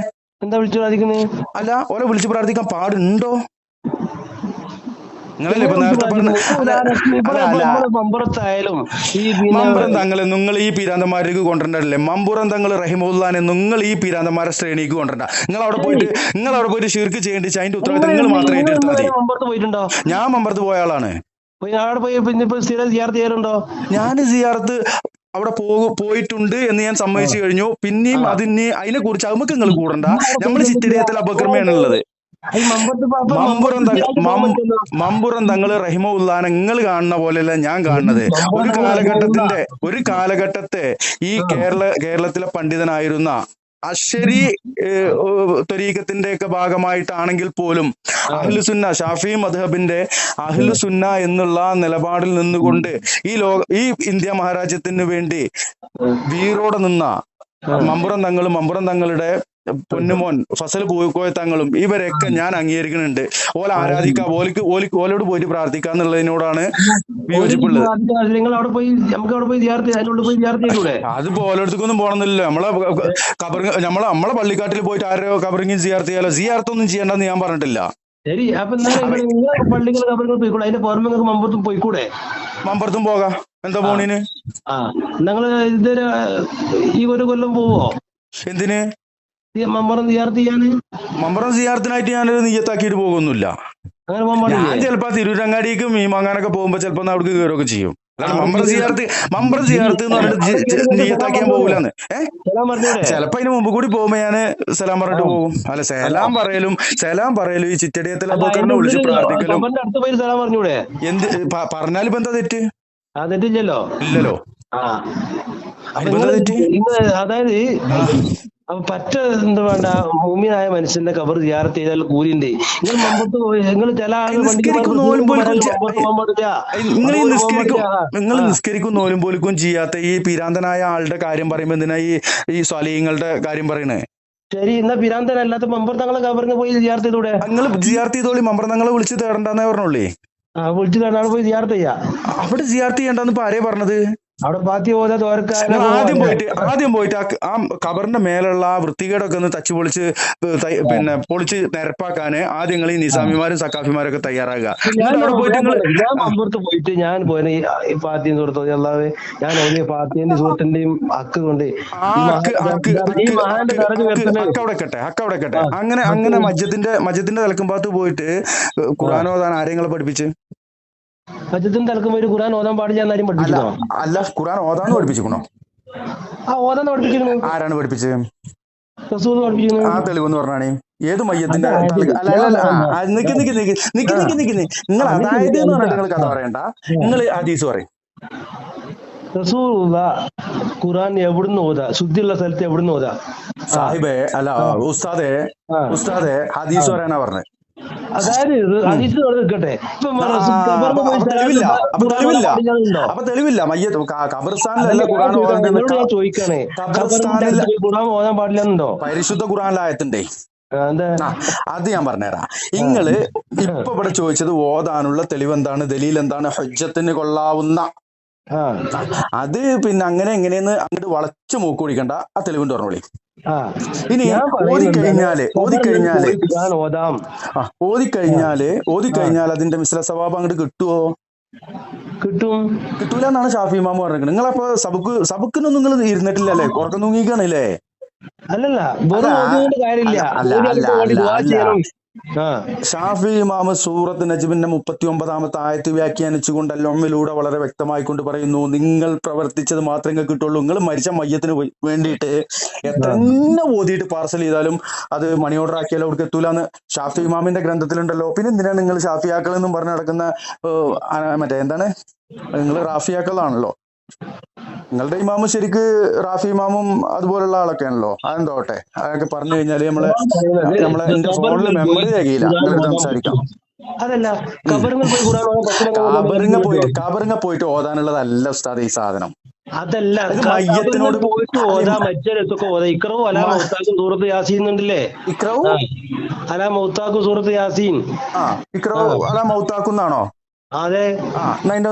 എന്താ വിളിച്ചു പ്രാർത്ഥിക്കുന്നത്? അല്ല, ഓരോ വിളിച്ച് പ്രാർത്ഥിക്കാൻ പാടുണ്ടോ? നിങ്ങളല്ലേ ഇപ്പൊ നേരത്തെ പറഞ്ഞ മമ്പുറത്തായാലും മമ്പുറം തങ്ങളെ നിങ്ങൾ ഈ പീരാന്തന്മാർക്ക് കൊണ്ടുവരണ്ടല്ലേ? മമ്പുറം തങ്ങൾ റഹിമുല്ലാനെ നിങ്ങൾ ഈ പീരാന്തന്മാരെ ശ്രേണിക്ക് കൊണ്ടുവരണ്ട. നിങ്ങൾ അവിടെ പോയിട്ട് ഷിർക്ക് ചെയ്യേണ്ടി അതിന്റെ ഉത്തരവാദിത്തം നിങ്ങൾ മാത്രം ഏറ്റെടുത്താൽ മതി. പോയിട്ടുണ്ടോ? ഞാൻ മമ്പുറത്ത് പോയ ആളാണ്. അവിടെ പോയി സ്ഥിരം സിയാറത്ത് ചെയ്യാറുണ്ടോ? ഞാൻ സിയാറത്ത് അവിടെ പോയിട്ടുണ്ട് എന്ന് ഞാൻ സമ്മതിച്ചു കഴിഞ്ഞു. പിന്നെയും അതിനെ കുറിച്ച് നമുക്ക് നിങ്ങൾ കൂടണ്ട. നമ്മൾ ചിറ്റടിയത്തിൽ അബക്രമയാണുള്ളത്. മമ്പുറം തങ്ങള് റഹിമുല്ലാനെ നിങ്ങൾ കാണുന്ന പോലെയല്ല ഞാൻ കാണുന്നത്. ഒരു കാലഘട്ടത്തെ ഈ കേരളത്തിലെ പണ്ഡിതനായിരുന്ന അശ്ശരി ത്വരീഖത്തിന്റെ ഒക്കെ ഭാഗമായിട്ടാണെങ്കിൽ പോലും അഹ്ലുസുന്ന ഷാഫി മദ്ഹബിന്റെ അഹ്ലുസുന്ന എന്നുള്ള നിലപാടിൽ നിന്നുകൊണ്ട് ഈ ഇന്ത്യ മഹാരാജ്യത്തിന് വേണ്ടി വീറോടെ നിന്ന മമ്പുറം തങ്ങളുടെ പൊന്നുമോൻ ഫസൽ പൂക്കോയ തങ്ങളും ഇവരെയൊക്കെ ഞാൻ അംഗീകരിക്കുന്നുണ്ട്. ഓലോട് പോയിട്ട് പ്രാർത്ഥിക്കാന്നുള്ളതിനോടാണ് വിയോജിപ്പുള്ളത്. അതിപ്പോ ഓരോരുത്തർക്കൊന്നും പോകണമെന്നില്ലല്ലോ. നമ്മളെ പള്ളിക്കാട്ടിൽ പോയിട്ട് ആരോ കബറിങ്ങും സിയാർത്ത് ചെയ്യാലോ. സിയാർത്തൊന്നും ചെയ്യണ്ടെന്ന് ഞാൻ പറഞ്ഞിട്ടില്ല. ശരി, അപ്പൊ പള്ളികൾ കബറുകൾ പോയിക്കൂടെ? അതിന്റെ പുറമെ നിങ്ങൾക്ക് മമ്പുറത്തും പോയിക്കൂടെ? മമ്പുറത്തും പോകാം. എന്താ പോണിന്? നിങ്ങള് ഇതൊരു ഈ ഒരു കൊല്ലം പോവോ? എന്തിന്? മമ്പുറം സിയാർത്ത് ചെയ്യാന്? മമ്പുറം സിയാർത്തിനായിട്ട് ഞാനൊരു നിയ്യത്താക്കിയിട്ട് പോകുന്നില്ല. ഞാൻ ചിലപ്പോ തിരൂരങ്ങാടിക്ക് മീൻ വാങ്ങാനൊക്കെ പോകുമ്പോ ചിലപ്പോ അവിടേക്ക് കയറുകയൊക്കെ ചെയ്യും. അല്ലാണ്ട് മമ്പുറം സിയാർത്ത് എന്ന് പറഞ്ഞിട്ട് നിയ്യത്താക്കിയാൻ പോകൂലെന്ന്. ചിലപ്പോ അതിന് മുമ്പ് കൂടി പോകുമ്പോ ഞാന് സലാം പറഞ്ഞിട്ട് പോകും. അല്ല, സലാം പറയലും ഈ ചിറ്റടിയത്തിലെ അബൂബക്കറിനെ വിളിച്ച് പ്രാർത്ഥിക്കലും എന്ത് പറഞ്ഞാലിപ്പോ എന്താ തെറ്റ്? തെറ്റില്ലല്ലോ. ഇല്ലല്ലോ. അതായത് എന്താ വേണ്ട, ഭൂമിയായ മനുഷ്യന്റെ കബർ സിയാറത്ത് ചെയ്താൽ കൂലിണ്ട്. നിങ്ങൾ മുമ്പത്ത് പോയി നിങ്ങൾ ചില ആളുകൾ നിങ്ങൾ നിസ്കരിക്കും നോലും പോലിക്കും ചെയ്യാത്ത ഈ പീരാന്തനായ ആളുടെ കാര്യം പറയുമ്പോ എന്തിനാ ഈ സ്വാലിഹീങ്ങളുടെ കാര്യം പറയണേ? ശരി, എന്നാ പിരാന്തനല്ലാത്ത മമ്പർത്തങ്ങളെ കബറിന് പോയി സിയാറത്ത് ചെയ്തൂടെ? നിങ്ങൾ സിയാറത്ത് ചെയ്തോളി. മമ്പർത്തങ്ങളെ വിളിച്ച് തേടണ്ടെന്നേ പറഞ്ഞോളേ. വിളിച്ചു തേടാണ് പോയി സിയാറത്ത് ചെയ്യാ. അവിടെ സിയാറത്ത് ചെയ്യണ്ടെന്ന് ഇപ്പൊ ആരേ പറഞ്ഞത്? അവിടെ പാത്തി പോലെ ആദ്യം പോയിട്ട് ആ കബറിന്റെ മേലുള്ള ആ വൃത്തികേടൊക്കെ ഒന്ന് തച്ച് പൊളിച്ച് നിരപ്പാക്കാന് ആദ്യം നിങ്ങൾ ഈ നിസാമിമാരും സക്കാഫിമാരൊക്കെ തയ്യാറാകുക. മമ്പുറത്ത് പോയിട്ട് ഞാൻ പോയ ഈ പാത്തിയും സുഹൃത്തോ അല്ലാതെ ഞാൻ ഓതിയ പാത്തിന്റെയും സുഹൃത്തിന്റെയും ഹക്ക് കൊണ്ട് ഹക്കവിടെക്കട്ടെ. അങ്ങനെ മജ്ജത്തിന്റെ തലക്കുംഭാഗത്ത് പോയിട്ട് ഖുർആൻ ഓതാൻ ആരെങ്കിലും പഠിപ്പിച്ച്? ഹജ്ജത്തിന്റെ തലക്കുമ്പോ ഒരു ഖുർആൻ ഓതാൻ പാടില്ല എന്നാരും അല്ല പഠിപ്പിക്കണോ? അല്ല, ഖുർആൻ ഓതാന്ന് പഠിപ്പിച്ചിക്കണോ? ആ ഓതാന്ന് പഠിപ്പിക്കുന്നു, ആരാണ് പഠിപ്പിച്ചത്? റസൂൽ പഠിപ്പിക്കുന്നു. ആ തെളിവെന്ന് പറഞ്ഞാണേ ഏത് മയ്യത്തിന്റെ അതായത് തലക്ക്? അല്ല അല്ല ഞാൻ അല്ല, പറയുന്നത് നിക്ക് നിക്ക് നിക്ക് നിക്ക് നിക്ക് നിക്ക് നിങ്ങൾ അതായത് എന്ന് പറഞ്ഞിട്ട് നിങ്ങൾ കഥ പറയണ്ട, നിങ്ങൾ ഹദീസ് പറയും. റസൂലുള്ള ഖുർആൻ എവിടുന്ന് ഓതാ? ശുദ്ധിയുള്ള സ്ഥലത്ത് എവിടുന്ന് ഓതാ? സാഹിബേ അല്ല ഉസ്താദെ, ആ ഉസ്താദെ ഹദീസ് പറയാനാ പറഞ്ഞത്. അതായത് ഹദീസ് നിൽക്കട്ടെ. ഇപ്പൊ അപ്പൊ തെളിവില്ല, അപ്പൊ തെളിവില്ല, അപ്പൊ തെളിവില്ല. മയ്യത്ത് ഖബർസ്ഥാനിലല്ല ഖുർആൻ നിങ്ങളോട് ഞാൻ ചോദിക്കണേ, ഖബർസ്ഥാനിൽ ഖുർആൻ ഓതാൻ പാടില്ലെന്നുണ്ടോ? പരിശുദ്ധ ഖുർആനിലായത്തുണ്ടേ. എന്താ അത് ഞാൻ പറഞ്ഞുതരാം. നിങ്ങള് ഇപ്പൊ ഇവിടെ ചോദിച്ചത് ഓതാനുള്ള തെളിവ് എന്താണ്, ദലീൽ എന്താണ്, ഹുജ്ജത്തിന് കൊള്ളാവുന്ന അത് പിന്നെ അങ്ങനെ എങ്ങനെയെന്ന് അങ്ങോട്ട് വളച്ചു മൂക്ക് കുടിക്കണ്ട, ആ തെളിവിന്റെ പറഞ്ഞോളി. ഇനി ഓതിക്കഴിഞ്ഞാല് അതിന്റെ മിസ്ല സവാബ് അങ്ങോട്ട് കിട്ടുവോ? കിട്ടൂല എന്നാണ് ഷാഫി ഇമാം പറഞ്ഞത്. നിങ്ങളപ്പോ സബുക്കിനൊന്നും നിങ്ങൾ ഇരുന്നിട്ടില്ലല്ലേ, ഉറക്കം തൂങ്ങിക്കാണല്ലേ? അല്ലല്ല, ഷാഫി ഇമാം സൂറത്ത് നജ്മിന്റെ 39-ാമത്തെ ആയത്ത് വ്യാഖ്യാനിച്ചുകൊണ്ട് അൽ-ഉമ്മിലൂടെ വളരെ വ്യക്തമായിക്കൊണ്ട് പറയുന്നു, നിങ്ങൾ പ്രവർത്തിച്ചത് മാത്രമേ നിങ്ങൾക്ക് കിട്ടുള്ളൂ. നിങ്ങൾ മരിച്ച മയ്യത്തിന് വേണ്ടിയിട്ട് എത്ര ഓതിയിട്ട് പാർസൽ ചെയ്താലും അത് മണി ഓർഡർ ആക്കിയാലും അവർക്ക് എത്തൂലെന്ന് ഷാഫി ഇമാമിന്റെ ഗ്രന്ഥത്തിലുണ്ടല്ലോ. പിന്നെ എന്തിനാണ് നിങ്ങൾ ഷാഫിയാക്കൾ എന്നും പറഞ്ഞ് നടക്കുന്ന മറ്റേ എന്താണ്, നിങ്ങൾ റാഫിയാക്കളാണല്ലോ. നിങ്ങളുടെ ഇമാമും ശരിക്ക് റാഫി ഇമാമും അതുപോലുള്ള ആളൊക്കെ ആണല്ലോ. അതെന്തോട്ടെ, അതൊക്കെ പറഞ്ഞു കഴിഞ്ഞാല് നമ്മളെ എന്റെ ഫോണില് മെമ്മറി തികയില്ല സംസാരിക്കാം. അതല്ല, കാബറിങ്ങ പോയിട്ട് ഓതാനുള്ളതല്ല ഉസ്താദ് ഈ സാധനം. അതല്ല, മയ്യത്തിനോട് പോയിട്ട് ഓതാ, മറ്റൊക്കെ ഓതാ. ഇക്രവും അലാ മൗത്താക്കും സൂറത്ത് യാസീൻ ഉണ്ടല്ലേ? ഇക്രവും അലാ മൗത്താക്കും സൂറത്ത് യാസീൻ. ഇക്രവും അലാ മൗത്താക്കുന്നാണോ? അതെ. അതിന്റെ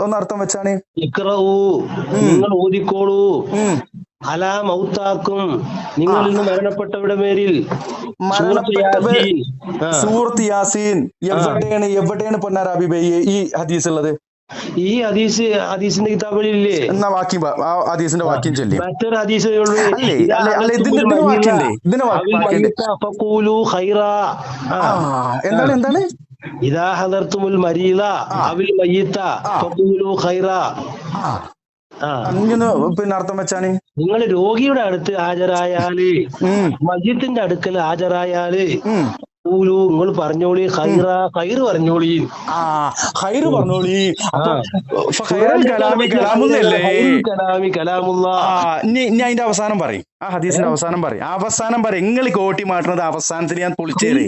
ഒന്ന് അർത്ഥം വെച്ചാണ്. നിങ്ങൾ ഓതിക്കോളൂ, അലാ മൗത്താക്കും, നിങ്ങളിൽ നിന്ന് മരണപ്പെട്ടവരുടെ പേരിൽ. സൂറത്ത് യാസീൻ എവിടെയാണ് പൊന്നാര ഹബീബേ ഈ ഹദീസ് ഉള്ളത്? ഈ ഹദീസിന്റെ കിതാബിലില്ലേ? എന്നാ വാക്യം, ഹദീസിന്റെ വാക്യം ചൊല്ലി. മറ്റൊരു ഹദീസ് എന്താണ് ഇദാ ഹദർതുമുൽ മരീദ അവിൽ മയ്യിത ഫഖൂലു ഖൈറാ. പിന്നെ അർത്ഥം വെച്ചാണ്, നിങ്ങൾ രോഗിയുടെ അടുത്ത് ഹാജരായാല്, മയ്യിത്തിന്റെ അടുക്കൽ ഹാജരായാല് നിങ്ങൾ പറഞ്ഞോളി ഖൈറ് പറഞ്ഞോളി. ഇനി അതിന്റെ അവസാനം പറയും, ആ ഹദീസിന്റെ അവസാനം പറയും. നിങ്ങൾ കോട്ടി മാറ്റുന്നത് അവസാനത്തിൽ ഞാൻ പൊളിച്ചേരേ.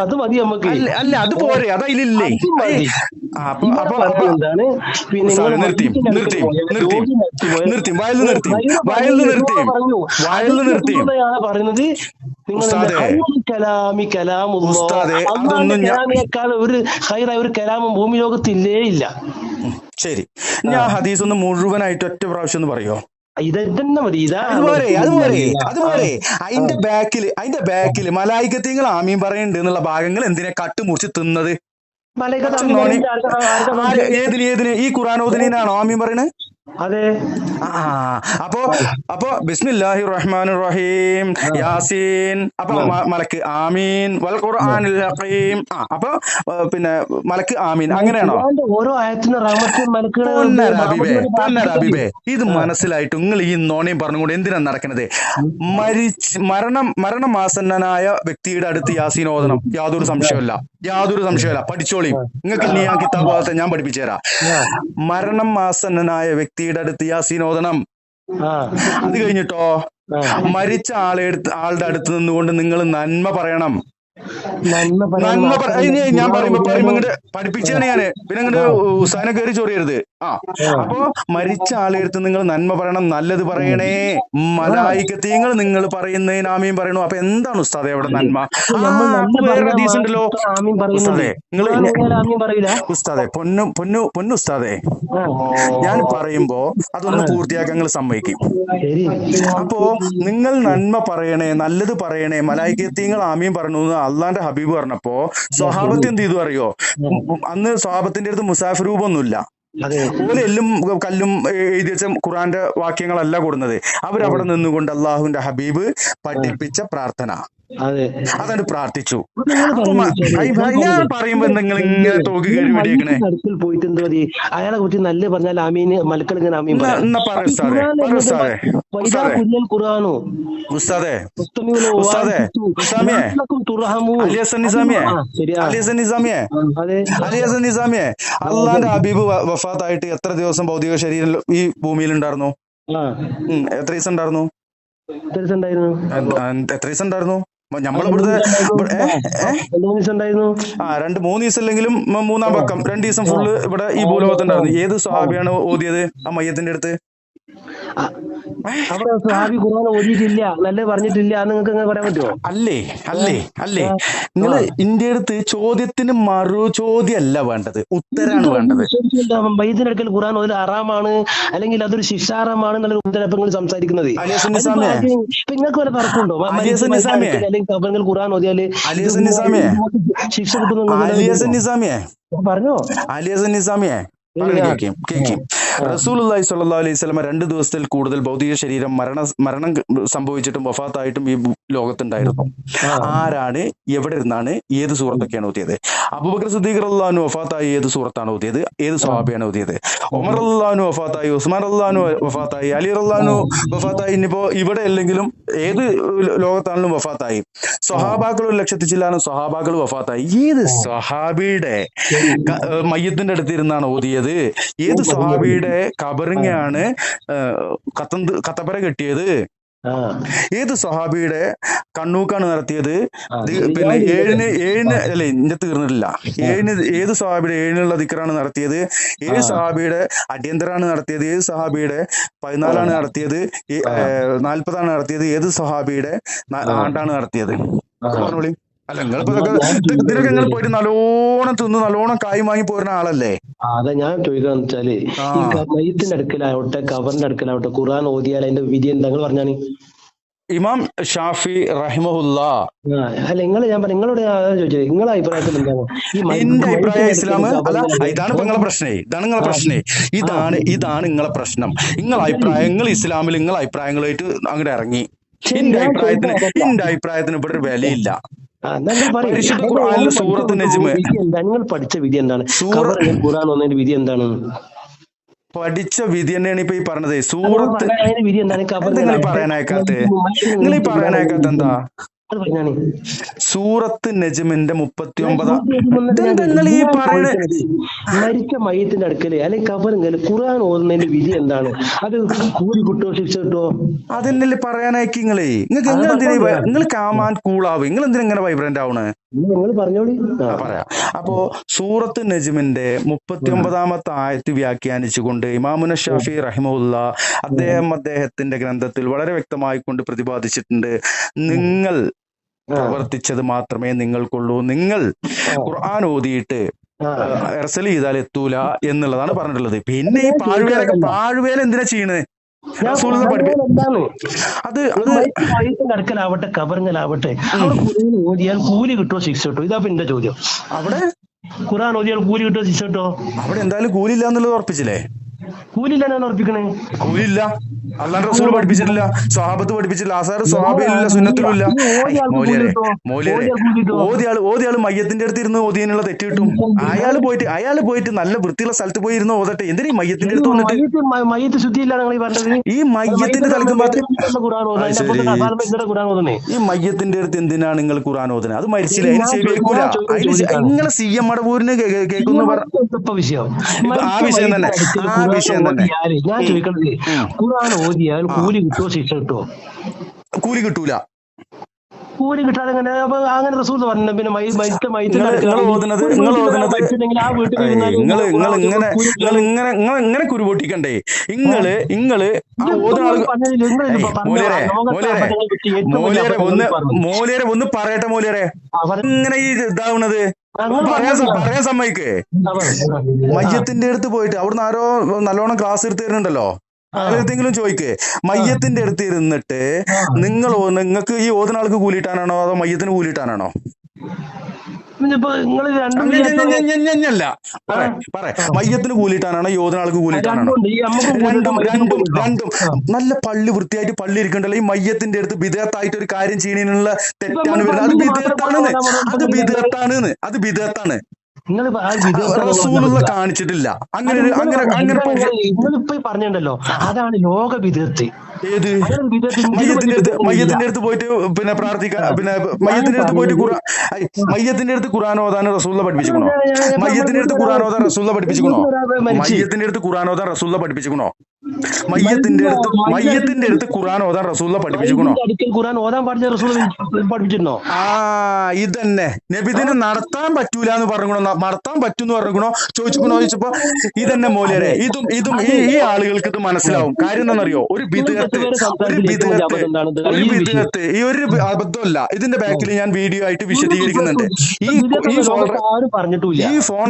അത് മതി നമുക്ക്. അല്ല അത് പോരെ, അതതിലില്ലേ? പറയുന്നത് ഒരു കലാമും ഭൂമി ലോകത്തില്ലേ ഇല്ല. ശരി, ഞാൻ ഹദീസ് ഒന്ന് മുഴുവനായിട്ട് ഒറ്റ പ്രാവശ്യം ഒന്ന് പറയോ? ഇതന്നെ മതി. അതുപോലെ അതിന്റെ ബാക്കില് മലായികത്യങ്ങൾ ആമീൻ പറയുന്നുണ്ട് എന്നുള്ള ഭാഗങ്ങൾ എന്തിനാ കട്ടുമുറിച്ച് തിന്നത്? ഏതിന് ഈ ഖുർആനോദിനാണോ ആമീൻ പറയണത്? അതെ. അപ്പൊ ബിസ്മില്ലാഹിർ റഹ്മാനിർ റഹീം യാസീൻ, അപ്പൊ മലക്ക് ആമീൻ, വൽ ഖുർആനിൽ ഹകീം. അപ്പൊ പിന്നെ മലക്ക് ആമീൻ, അങ്ങനെയാണോ? ഓരോ ആയത്തിനും ഹബീബേ, ഇത് മനസ്സിലായിട്ട് നിങ്ങൾ ഈ നോണയും പറഞ്ഞുകൊണ്ട് എന്തിനാണ് നടക്കുന്നത്? മരണമാസന്നനായ വ്യക്തിയുടെ അടുത്ത് യാസീൻ ഓതണം, യാതൊരു സംശയമല്ല. പഠിച്ചോളി, നിങ്ങൾക്ക് ഇനി ഞാൻ കിതാബ് ഞാൻ പഠിപ്പിച്ചു തരാം. മരണമാസന്നനായ വ്യക്തിയുടെ അടുത്ത് യാസീൻ ഓതണം. അത് കഴിഞ്ഞിട്ടോ മരിച്ച ആളുടെ അടുത്ത് നിന്നുകൊണ്ട് നിങ്ങൾ നന്മ പറയണം. ഞാൻ പറയുമ്പോ ഇങ്ങോട്ട് പഠിപ്പിച്ചാണ് ഞാന്, പിന്നെ ഇങ്ങോട്ട് ഉസ്താദിനെ കയറി ചൊറിയരുത്. അപ്പോ മരിച്ച ആളെടുത്ത് നിങ്ങൾ നന്മ പറയണം, നല്ലത് പറയണേ. മലായികത്യങ്ങൾ നിങ്ങൾ പറയുന്നതിന് ആമീൻ പറയണു. അപ്പൊ എന്താണ് ഉസ്താദെ അവിടെ നന്മ? വേറെ ഹദീസ് ഉണ്ടല്ലോ ഉസ്താദെ, ഉസ്താദെ പൊന്നുസ്താദെ, ഞാൻ പറയുമ്പോ അതൊന്ന് പൂർത്തിയാക്കാൻ നിങ്ങൾ സമ്മതിക്കും. അപ്പോ നിങ്ങൾ നന്മ പറയണേ, നല്ലത് പറയണേ, മലായികത്യങ്ങൾ ആമീൻ പറഞ്ഞു അള്ളാന്റെ ഹബീബ് പറഞ്ഞപ്പോ സ്വഹാബത്ത് എന്ത് ചെയ്തു അറിയോ? അന്ന് സ്വഹാബത്തിന്റെ അടുത്ത് മുസാഫിർ രൂപമൊന്നുമില്ല. അതുപോലെ എല്ലും കല്ലും എഴുതി വെച്ച ഖുർആന്റെ വാക്യങ്ങളല്ല കൊടുക്കുന്നത്. അവരവിടെ നിന്നുകൊണ്ട് അള്ളാഹുവിന്റെ ഹബീബ് പഠിപ്പിച്ച പ്രാർത്ഥന അതെ. അതാണ് പ്രാർത്ഥിച്ചു. അപ്പൊ നിങ്ങൾ അപ്പൊ ഞാൻ പറയുമ്പോ നിങ്ങൾ ഇങ്ങനെ തോക്ക് കയറി വെടിയേക്കണേ. അടുക്കൽ പോയിട്ട് എന്ത് മതി, അയാളെ കുറിച്ച് നല്ല പറഞ്ഞാൽ ആമീന് മലക്കൾ ഇങ്ങനെ ആമീൻ പറയാം. എന്നാ പറ ഉസ്താദെ, പറ ഉസ്താദെ, ഉസ്താദെ, ഖുർആാനോ ഉസ്താദെ, ഉസ്താദെ, നിസാമിയെ, അലി ഹസൻ നിസാമിയെ, അലി ഹസൻ നിസാമിയെ, അലി ഹസൻ നിസാമിയെ, അള്ളാന്റെ ഹബീബ് വഫാത്തായിട്ട് എത്ര ദിവസം ഭൗതിക ശരീരം ഈ ഭൂമിയിൽ ഉണ്ടായിരുന്നു? എത്ര ദിവസം ഉണ്ടായിരുന്നു? എത്ര ദിവസം ഉണ്ടായിരുന്നു? നമ്മളിവിടുത്തെ 2-3 ദിവസം അല്ലെങ്കിലും 3-ാം പക്കം 2 ദിവസം ഫുള്ള് ഇവിടെ ഈ ഭൂലോകത്തുണ്ടായിരുന്നു. ഏത് സ്വഹാബിയാണ് ഓതിയത് ആ മയ്യത്തിന്റെ അടുത്ത്? അവിടെ സ്വഹാബി ഖുർആൻ ഓതിയിട്ടില്ല, നല്ല പറഞ്ഞിട്ടില്ല, നിങ്ങൾക്ക് അങ്ങനെ പറയാൻ പറ്റുമോ? അല്ലേ നിങ്ങള് ഇന്ത്യ അടുത്ത് ചോദ്യത്തിന് മറു ചോദ്യമല്ല വേണ്ടത്, ഉത്തരാണ് വേണ്ടത്. മയ്യത്തിന്റെ അടുക്കൽ ഖുർആൻ ഓതൽ ഹറാമാണ് അല്ലെങ്കിൽ അതൊരു ശിക്ഷാർഹമാണ് എന്നുള്ള ഉത്തരം സംസാരിക്കുന്നത്. നിങ്ങൾക്ക് വല്ല തർക്കമുണ്ടോ? അല്ലെങ്കിൽ ഖുർആൻ ഓതിയാല് ശിക്ഷ കിട്ടുന്നു പറഞ്ഞോ? അലി ഹസൻ നിസാമിയെ കേൾക്കും. റസൂലുള്ളാഹി സ്വല്ലല്ലാഹു അലൈഹി വസല്ലം 2 ദിവസത്തിൽ കൂടുതൽ ഭൗതിക ശരീരം മരണം സംഭവിച്ചിട്ടും വഫാത്തായിട്ടും ഈ ലോകത്തുണ്ടായിരുന്നു. ആരാണ്, എവിടെ ഇരുന്നാണ്, ഏത് സൂറത്തൊക്കെയാണ് ഓതിയത്? അബൂബക്കർ സിദ്ദീഖ് റളിയല്ലാഹു അൻഹു വഫാത്തായി ഏത് സൂറത്താണ് ഓതിയത്? ഏത് സ്വഹാബിയാണ് ഓതിയത്? ഉമർ റളിയല്ലാഹു അൻഹു വഫാത്തായി, ഉസ്മാൻ റളിയല്ലാഹു അൻഹു വഫാത്തായി, അലി റളിയല്ലാഹു അൻഹു വഫാത്തായി, ഇനിയിപ്പോ ഇവിടെ അല്ലെങ്കിലും ഏത് ലോകത്താണെങ്കിലും വഫാത്തായി. സ്വഹാബാക്കൾ 1,00,000 ചില്ലാനും സ്വഹാബാക്കൾ വഫാത്തായി. ഏത് സ്വഹാബിയുടെ മയ്യത്തിന്റെ അടുത്തിരുന്നാണ് ഓതിയത്? ഏത് സ്വഹാബിയുടെ കബറിങ്ങാണ് കത്തപ്പര കെട്ടിയത്? ഏത് സ്വഹാബിയുടെ കണ്ണൂക്കാണ് നടത്തിയത്? പിന്നെ 7-ന് അല്ലെ ഇന്റെ തീർന്നിട്ടില്ല. ഏത് സ്വഹാബിയുടെ 7-നുള്ള ദിക്റാണ് നടത്തിയത്? ഏത് സ്വഹാബിയുടെ അടിയന്തരാണ് നടത്തിയത്? ഏത് സ്വഹാബിയുടെ 14 നടത്തിയത്? 40 നടത്തിയത്? ഏത് സ്വഹാബിയുടെ ആണ്ടാണ് നടത്തിയത്? പറഞ്ഞോളി. അല്ല, നിങ്ങളിപ്പോ ഇതിനൊക്കെ നിങ്ങൾ പോയിട്ട് നല്ലോണം തിന്ന് നല്ലോണം കായ് വാങ്ങി പോരുന്ന ആളല്ലേ? അതാ ഞാൻ ചോദിക്കാന്ന് വെച്ചാല്, ഈ മയ്യത്തിന്റെ അടുക്കലാവട്ടെ കബറിന്റെ അടുക്കലാവട്ടെ ഖുർആൻ ഓതിയാൽ അതിന്റെ വിധി എന്താ പറഞ്ഞാണ്? ഇമാം ഷാഫി റഹിമഹുല്ലാ. അല്ല നിങ്ങളോട് ചോദിച്ചത് നിങ്ങളെ അഭിപ്രായത്തിൽ എന്താണ്? എന്റെ അഭിപ്രായം ഇസ്ലാം അല്ല. ഇതാണ് ഇപ്പൊ നിങ്ങളെ പ്രശ്നേ, ഇതാണ് നിങ്ങളെ പ്രശ്നം. നിങ്ങളെ അഭിപ്രായങ്ങൾ ഇസ്ലാമിൽ നിങ്ങളെ അഭിപ്രായങ്ങളായിട്ട് അങ്ങോട്ട് ഇറങ്ങി. എന്റെ അഭിപ്രായത്തിന് ഇവിടെ ഒരു വിലയില്ല. പരിശുദ്ധ ഖുർആനിൽ സൂറത്ത് നജ്മ് നിങ്ങൾ പഠിച്ച വിധി എന്താണ്? ഖുർആൻ ഒന്നതിന്റെ വിധി എന്താണ്? പഠിച്ച വിധി തന്നെയാണ് ഇപ്പൊ ഈ പറഞ്ഞത്. സൂറത്ത് വിധി എന്താണ്? നിങ്ങൾ പറയാനയക്കാത്ത എന്താ? സൂറത്ത് നജ്മിന്റെ 39 ഈ പറയണ മരിച്ച മയ്യത്തിന്റെ അടുക്കല് അല്ലെങ്കിൽ കബറിങ്കല് ഖുർആൻ ഓതുന്നതിന്റെ വിധി എന്താണ്? അത് കൂലി കിട്ടോ ശിക്ഷ കിട്ടോ? അതെന്നല്ലേ പറയാനയക്കി നിങ്ങൾ കാമാൻ കൂളാവും. നിങ്ങൾ എന്തിനാ ഇങ്ങനെ വൈബ്രന്റ് ആവണേ? നിങ്ങൾ പറഞ്ഞോളി. പറയാം. അപ്പോ സൂറത്ത് നജ്മിന്റെ 39-ാമത്തെ ആയത്ത് വ്യാഖ്യാനിച്ചുകൊണ്ട് ഇമാമുന ഷാഫി റഹിമഹുല്ലാ അദ്ദേഹത്തിന്റെ ഗ്രന്ഥത്തിൽ വളരെ വ്യക്തമായിക്കൊണ്ട് പ്രതിപാദിച്ചിട്ടുണ്ട്, നിങ്ങൾ പ്രവർത്തിച്ചത് മാത്രമേ നിങ്ങൾക്കുള്ളൂ. നിങ്ങൾ ഖുർആൻ ഓതിയിട്ട് എർസൽ ചെയ്താൽ എത്തൂല എന്നുള്ളതാണ് പറഞ്ഞിട്ടുള്ളത്. പിന്നെ ഈ പാഴ്വേല എന്തിനാ ചെയ്യണത്? അടുക്കലാവട്ടെ കബറിങ്ങലാവട്ടെ ഓതിയാൽ കൂലി കിട്ടുമോ ശിക്ഷ കിട്ടോ? ഇതാ എന്റെ ചോദ്യം. അവിടെ ഖുർആൻ ഓതിയാൽ കൂലി കിട്ടുമോ ശിക്ഷ കിട്ടോ? അവിടെ എന്തായാലും കൂലില്ല എന്നുള്ളത് ഉറപ്പിച്ചില്ലേ? കൂലില്ല ഉറപ്പിക്കണേ. കൂലില്ല, അല്ലാണ്ട് റസൂൽ പഠിപ്പിച്ചിട്ടില്ല, സ്വഹാബത്ത് പഠിപ്പിച്ചില്ല, ആസാർ സ്വഹാബയിലില്ല, സുന്നത്തിലും ഇല്ല. ഓതിയാള് മയ്യത്തിന്റെ അടുത്ത് ഇരുന്ന് ഓതിയതിനുള്ള തെറ്റ് കിട്ടും. അയാള് പോയിട്ട് നല്ല വൃത്തിയുള്ള സ്ഥലത്ത് പോയി ഇരുന്ന് ഓതട്ടെ. എന്തിനാ ഈ മയ്യത്തിന്റെ അടുത്ത് വന്നിട്ട് ഈ മയ്യത്തിന്റെ ഈ മയ്യത്തിന്റെ അടുത്ത് എന്തിനാണ് നിങ്ങൾ ഖുർആൻ ഓതുന്നത്? അത് മരിച്ചില്ല, അതിന് ശരിയാക്കൂല. നിങ്ങളെ CM മടവൂരിന് കേൾക്കുന്നു ആ വിഷയം തന്നെ. ഞാൻ ചോദിക്കുന്നത്, ഖുർആൻ ഓതിയാൽ കൂലി കിട്ടുമോ ശിക്ഷ കിട്ടുമോ? കൂലി കിട്ടൂല. കൂലി കിട്ടാതെ അങ്ങനെ റസൂൽ പറഞ്ഞു. പിന്നെ ഇങ്ങനെ കുരുപൊട്ടിക്കണ്ടേ? മോലിയരെ ഒന്ന് പറയട്ടെ. മോലിയരെ ഇങ്ങനെ ഈ ഇതാവണത് പറയാൻ സമ്മതിക്കേ? മയ്യത്തിന്റെ അടുത്ത് പോയിട്ട് അവിടുന്ന് ആരോ നല്ലോണം ക്ലാസ് എടുത്ത് തരുന്നുണ്ടല്ലോ, ആരെടുത്തെങ്കിലും ചോദിക്കേ. മയ്യത്തിന്റെ അടുത്ത് ഇരുന്നിട്ട് നിങ്ങൾക്ക് ഈ ഓതുന്ന ആൾക്ക് കൂലിയിട്ടാനാണോ അതോ മയ്യത്തിന് കൂലിയിട്ടാനാണോ? ഇപ്പൊ നിങ്ങൾ രണ്ടും അല്ല പറ മയ്യത്തിന് കൂലിയിട്ടാണോ യോധന ആൾക്ക് കൂലിയിട്ടാണോ? രണ്ടുണ്ട്. ഈ നമുക്ക് രണ്ടും കൂലിയിട്ടാ രണ്ടും മയ്യത്തിന് രണ്ടും നല്ല പള്ളി വൃത്തിയായിട്ട് പള്ളി ഇരിക്കണ്ടല്ലോ. ഈ മയ്യത്തിന്റെ അടുത്ത് ബിദഅത്തായിട്ട് ഒരു കാര്യം ചെയ്യണതിനുള്ള തെറ്റാണ് വരുന്നത്. അത് ബിദഅത്താണെന്ന്, അത് ബിദഅത്താണെന്ന്, അത് ബിദഅത്താണ്. നിങ്ങൾ റസൂലുള്ള കാണിച്ചിട്ടില്ല അങ്ങനെ അങ്ങനെ അങ്ങനെ. നിങ്ങളിപ്പോ പറഞ്ഞിട്ടുണ്ടല്ലോ, അതാണ് ലോക വിധത്ത്. ഏത് മയ്യത്തിന്റെ അടുത്ത് പോയിട്ട് പിന്നെ പ്രാർത്ഥിക്കാൻ, പിന്നെ മയ്യത്തിന്റെ അടുത്ത് പോയിട്ട് മയ്യത്തിന്റെ അടുത്ത് ഖുർആൻ ഓതാൻ റസൂലുള്ള പഠിപ്പിച്ചിക്കണോ? മയ്യത്തിന്റെ അടുത്ത് ഖുർആൻ ഓതാൻ റസൂലുള്ള പഠിപ്പിച്ചിക്കണോ? മയ്യത്തിന്റെ അടുത്ത് ഖുർആൻ ഓതാൻ റസൂലുള്ള പഠിപ്പിച്ചിക്കണോ? മയ്യത്തിന്റെ അടുത്ത് ഖുർആൻ ഓതാൻ റസൂലുള്ള പഠിപ്പിച്ചിക്കണോ? ഖുർആൻ ഓതാൻ പാടില്ല റസൂൽ പഠിപ്പിച്ചിരുന്നോ? ഇതന്നെ നബിദിനം നടത്താൻ പറ്റൂല എന്ന് പറഞ്ഞോ, നടത്താൻ പറ്റൂന്ന് പറഞ്ഞോ, ചോദിച്ചിക്കണോ? ചോദിച്ചപ്പോ ഇതന്നെ മോലിയരെ, ഇതും ഈ ആളുകൾക്ക് ഇത് മനസ്സിലാവും. കാര്യം എന്താണെന്നറിയോ? ഒരു ബിദ്അത്ത് ഈ ഒരു അബദ്ധമല്ല. ഇതിന്റെ ബാക്കിൽ ഞാൻ വീഡിയോ ആയിട്ട് വിശദീകരിക്കുന്നുണ്ട്. ഈ ഫോൺ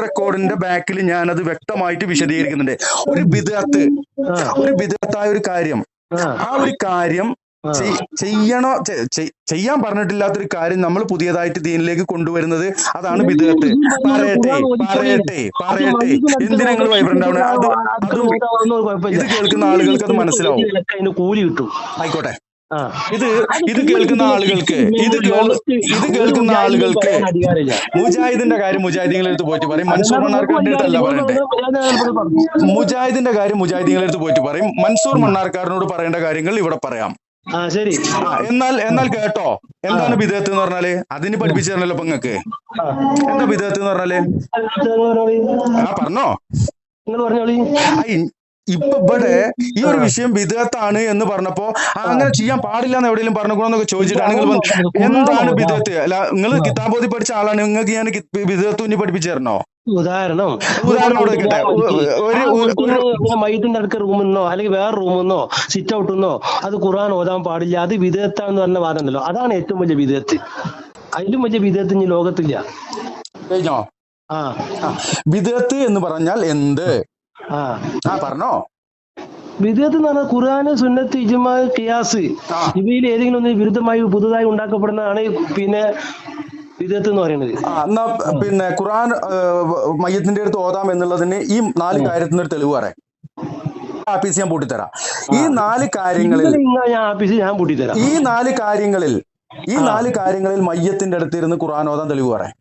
റെക്കോർഡിന്റെ ബാക്കിൽ ഞാൻ അത് വ്യക്തമായിട്ട് വിശദീകരിക്കുന്നുണ്ട്. ഒരു ബിദ്അത്തായ ഒരു കാര്യം, ആ ഒരു കാര്യം ചെയ്യാൻ പറഞ്ഞിട്ടില്ലാത്തൊരു കാര്യം നമ്മൾ പുതിയതായിട്ട് ദീനിലേക്ക് കൊണ്ടുവരുന്നത്, അതാണ് ബിദ്അത്ത്. പറയട്ടെ എന്തിനാ നിങ്ങൾ വൈബ്രന്റ് ആവണേ? ഇത് കേൾക്കുന്ന ആളുകൾക്ക് അത് മനസ്സിലാവും. കൂലി കിട്ടും. ആയിക്കോട്ടെ. ഇത് കേൾക്കുന്ന ആളുകൾക്ക് മുജാഹിദിന്റെ കാര്യം മുജാഹിദീങ്ങളുടെ അടുത്ത് പോയിട്ട് പറയും, മൻസൂർ മണ്ണാർക്കാടിന്റെ അടുത്തല്ല പറയണ്ടേ. മുജാഹിദിന്റെ കാര്യം മുജാഹിദീങ്ങളുടെ അടുത്ത് പോയിട്ട് പറയും, മൻസൂർ മണ്ണാർക്കാടിനോട് പറയേണ്ട കാര്യങ്ങൾ ഇവിടെ പറയാം. ശരി. എന്നാൽ കേട്ടോ, എന്താണ് ബിദ്അത്ത് എന്ന് പറഞ്ഞാല്? അതിന് പഠിപ്പിച്ചു തരണല്ലോ ഇപ്പൊ നിങ്ങക്ക്. എന്താ ബിദ്അത്ത് എന്ന് പറഞ്ഞാല്? പറഞ്ഞോ. ഇപ്പൊ ഇവിടെ ഈ ഒരു വിഷയം ബിദ്അത്താണ് എന്ന് പറഞ്ഞപ്പോ അങ്ങനെ ചെയ്യാൻ പാടില്ല എന്ന് എവിടെയെങ്കിലും പറഞ്ഞോന്നൊക്കെ ചോദിച്ചിട്ടാണ് നിങ്ങൾ എന്താണ് ബിദ്അത്ത്? അല്ല, നിങ്ങൾ കിതാബ് ഓതി പഠിച്ച ആളാണ്, നിങ്ങൾക്ക് ഞാൻ ബിദ്അത്ത് ഇനി പഠിപ്പിച്ചു തരണോ? ഉദാഹരണം കൊടുക്കട്ടെ. മയ്യത്തിന്റെ അടുക്ക റൂമെന്നോ അല്ലെങ്കിൽ വേറെ റൂമെന്നോ സിറ്റ് ഔട്ടെന്നോ അത് ഖുർആൻ ഓതാൻ പാടില്ല, അത് ബിദ്അത്താണെന്ന് പറഞ്ഞ വാദം ഉണ്ടല്ലോ, അതാണ് ഏറ്റവും വലിയ ബിദ്അത്ത്. അതിലും വലിയ ബിദ്അത്ത് ഇനി ലോകത്തില്ല. കഴിഞ്ഞോ? ബിദ്അത്ത് എന്ന് പറഞ്ഞാൽ എന്ത്? പറഞ്ഞോ. ബിദ്അത്ത് എന്ന് പറഞ്ഞാൽ ഖുർആന്, സുന്നത്ത്, ഇജ്മാ, ഖിയാസ് ഇവയിൽ ഏതെങ്കിലും ഒന്ന് വിരുദ്ധമായി പുതുതായി ഉണ്ടാക്കപ്പെടുന്നതാണ് പിന്നെ ബിദ്അത്ത് എന്ന് പറയുന്നത്. എന്നാ പിന്നെ ഖുർആൻ മയ്യത്തിന്റെ അടുത്ത് ഓതാം എന്നുള്ളതിന് ഈ 4 കാര്യത്തിന് ഒരു തെളിവ് പറയാം. ആപ്പീസ് ഞാൻ പൂട്ടിത്തരാം. ഈ 4 കാര്യങ്ങളിൽ ഈ 4 കാര്യങ്ങളിൽ മയ്യത്തിന്റെ അടുത്തിരുന്ന് ഖുർആൻ ഓതാൻ തെളിവ് പറയാം.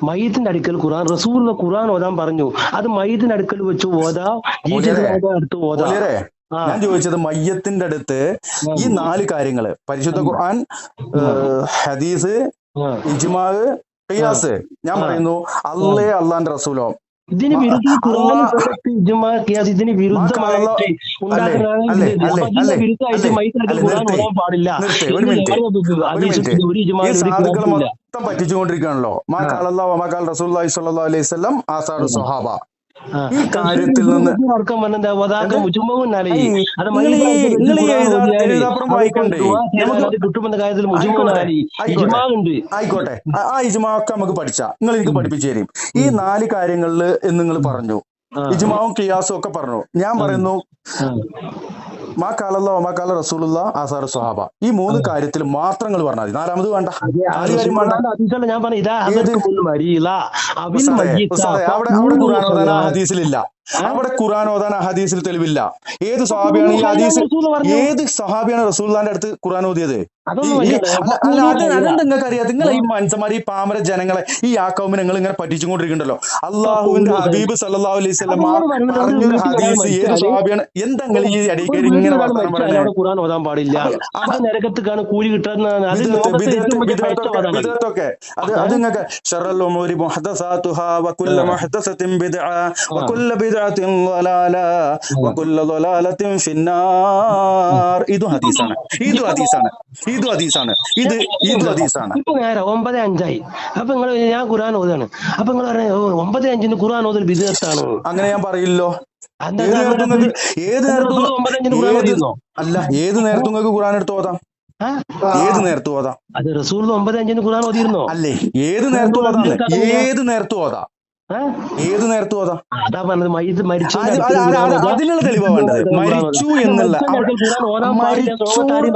മയ്യത്തിന്റെ അടുക്കൽ ഖുർആൻ റസൂലുള്ള ഖുർആൻ ഓതാൻ പറഞ്ഞു, അത് മയ്യത്തിന്റെ അടുക്കൽ വെച്ച് ഓതാം, അടുത്ത് ഓതാം. ഞാൻ ചോദിച്ചത് മയ്യത്തിന്റെ അടുത്ത് ഈ 4 കാര്യങ്ങള്, പരിശുദ്ധ ഖുർആൻ, ഹദീസ്, ഇജ്മാ, ഖിയാസ്, ഞാൻ പറയുന്നു അള്ളാന്റെ റസൂലോ, ഇതിന് ഇതിന് വിരുദ്ധമായിട്ട് മൊത്തം പറ്റിച്ചുകൊണ്ടിരിക്കുകയാണല്ലോ. മാക്കാൽ റസൂലുള്ളാഹി സ്വല്ലല്ലാഹു അലൈഹി വസല്ലം ആസാറു സ്വഹാബ. ഈ കാര്യത്തിൽ നിന്ന് ആയിക്കോട്ടെ, ആ ഇജ്മാഒക്കെ നമുക്ക് പഠിച്ചാ നിങ്ങൾ എനിക്ക് പഠിപ്പിച്ചു തരും. ഈ 4 കാര്യങ്ങളില് എന്ന് നിങ്ങൾ പറഞ്ഞു, ഇജ്മാവും ഖിയാസും ഒക്കെ പറഞ്ഞു. ഞാൻ പറയുന്നു മാക്കാല റസൂലുള്ള ആസാറു സ്വഹാബ, ഈ 3 കാര്യത്തിൽ മാത്രം നിങ്ങൾ പറഞ്ഞാൽ മതി. 4ാമത് വേണ്ട, 4 കാര്യം വേണ്ട. അവിടെ ഖുർആൻ ഓതാൻ ഹദീസിലില്ല, അവിടെ ഖുർആൻ ഓതാൻ ഹദീസിൽ തെളിവില്ല. ഏത് സഹാബിയാണ് ഈ ഹദീസിൽ, ഏത് സഹാബിയാണ് റസൂലുള്ളാഹിന്റെ അടുത്ത് ഖുർആൻ ഓതിയത്? നിങ്ങൾക്ക് അറിയാം. നിങ്ങൾ ഈ മനുഷ്യന്മാർ, ഈ പാമര ജനങ്ങളെ, ഈ യാക്കൗമിനെ നിങ്ങൾ ഇങ്ങനെ പറ്റിച്ചുകൊണ്ടിരിക്കണ്ടല്ലോ. അള്ളാഹുവിന്റെ ഹബീബ് സല്ലല്ലാഹു അലൈഹി വസല്ലം പറഞ്ഞൊരു ഹദീസ് ഏത് സഹാബിയാണ്? എന്താ നിങ്ങൾ ഈ അടിക്കടി ഇങ്ങനെ വർത്തമാനം പറയുന്നത്? ഖുർആൻ ഓതാൻ പാടില്ല, നരകത്തേക്കാണ് കൂലി കിട്ടുന്നത്. ബിദ്അത്തൊക്കെ അത് നിങ്ങൾക്ക് ശറൽ ഉമൂരി മുഹദസാതുഹാ വകുല്ലു മുഹദസത്തിൻ ബിദ്അ വകുല്ലു ബിദ്അത്തിൻ ളലാല വകുല്ലു ളലാലത്തിൻ ഫിന്നാർ. ഇത് ഹദീസാണ്. ഇപ്പൊ നേരെ 9:05 അപ്പൊ നിങ്ങൾ, ഞാൻ ഖുർആൻ ഓതാണ്, അപ്പൊ നിങ്ങൾ 9:05 ഖുർആൻ ഓതൽ ബിദ്അത്താണ്. അങ്ങനെ ഞാൻ പറയില്ലോ. ഏത് നേരത്തും നിങ്ങൾക്ക് ഖുർആൻ എടുത്ത് ഓതാം. ഏത് നേരത്തും ഓതാം. അത് റസൂൽ 9:05 ഖുർആൻ ഓതിയിരുന്നോ? അല്ലേ, ഏത് നേരത്തും ഓതാം. ഏത് നേരത്തും ഓതാ. അതാ പറഞ്ഞത് മരിച്ചു അതിനുള്ള തെളിവാ വേണ്ടത്. മരിച്ചു എന്നുള്ള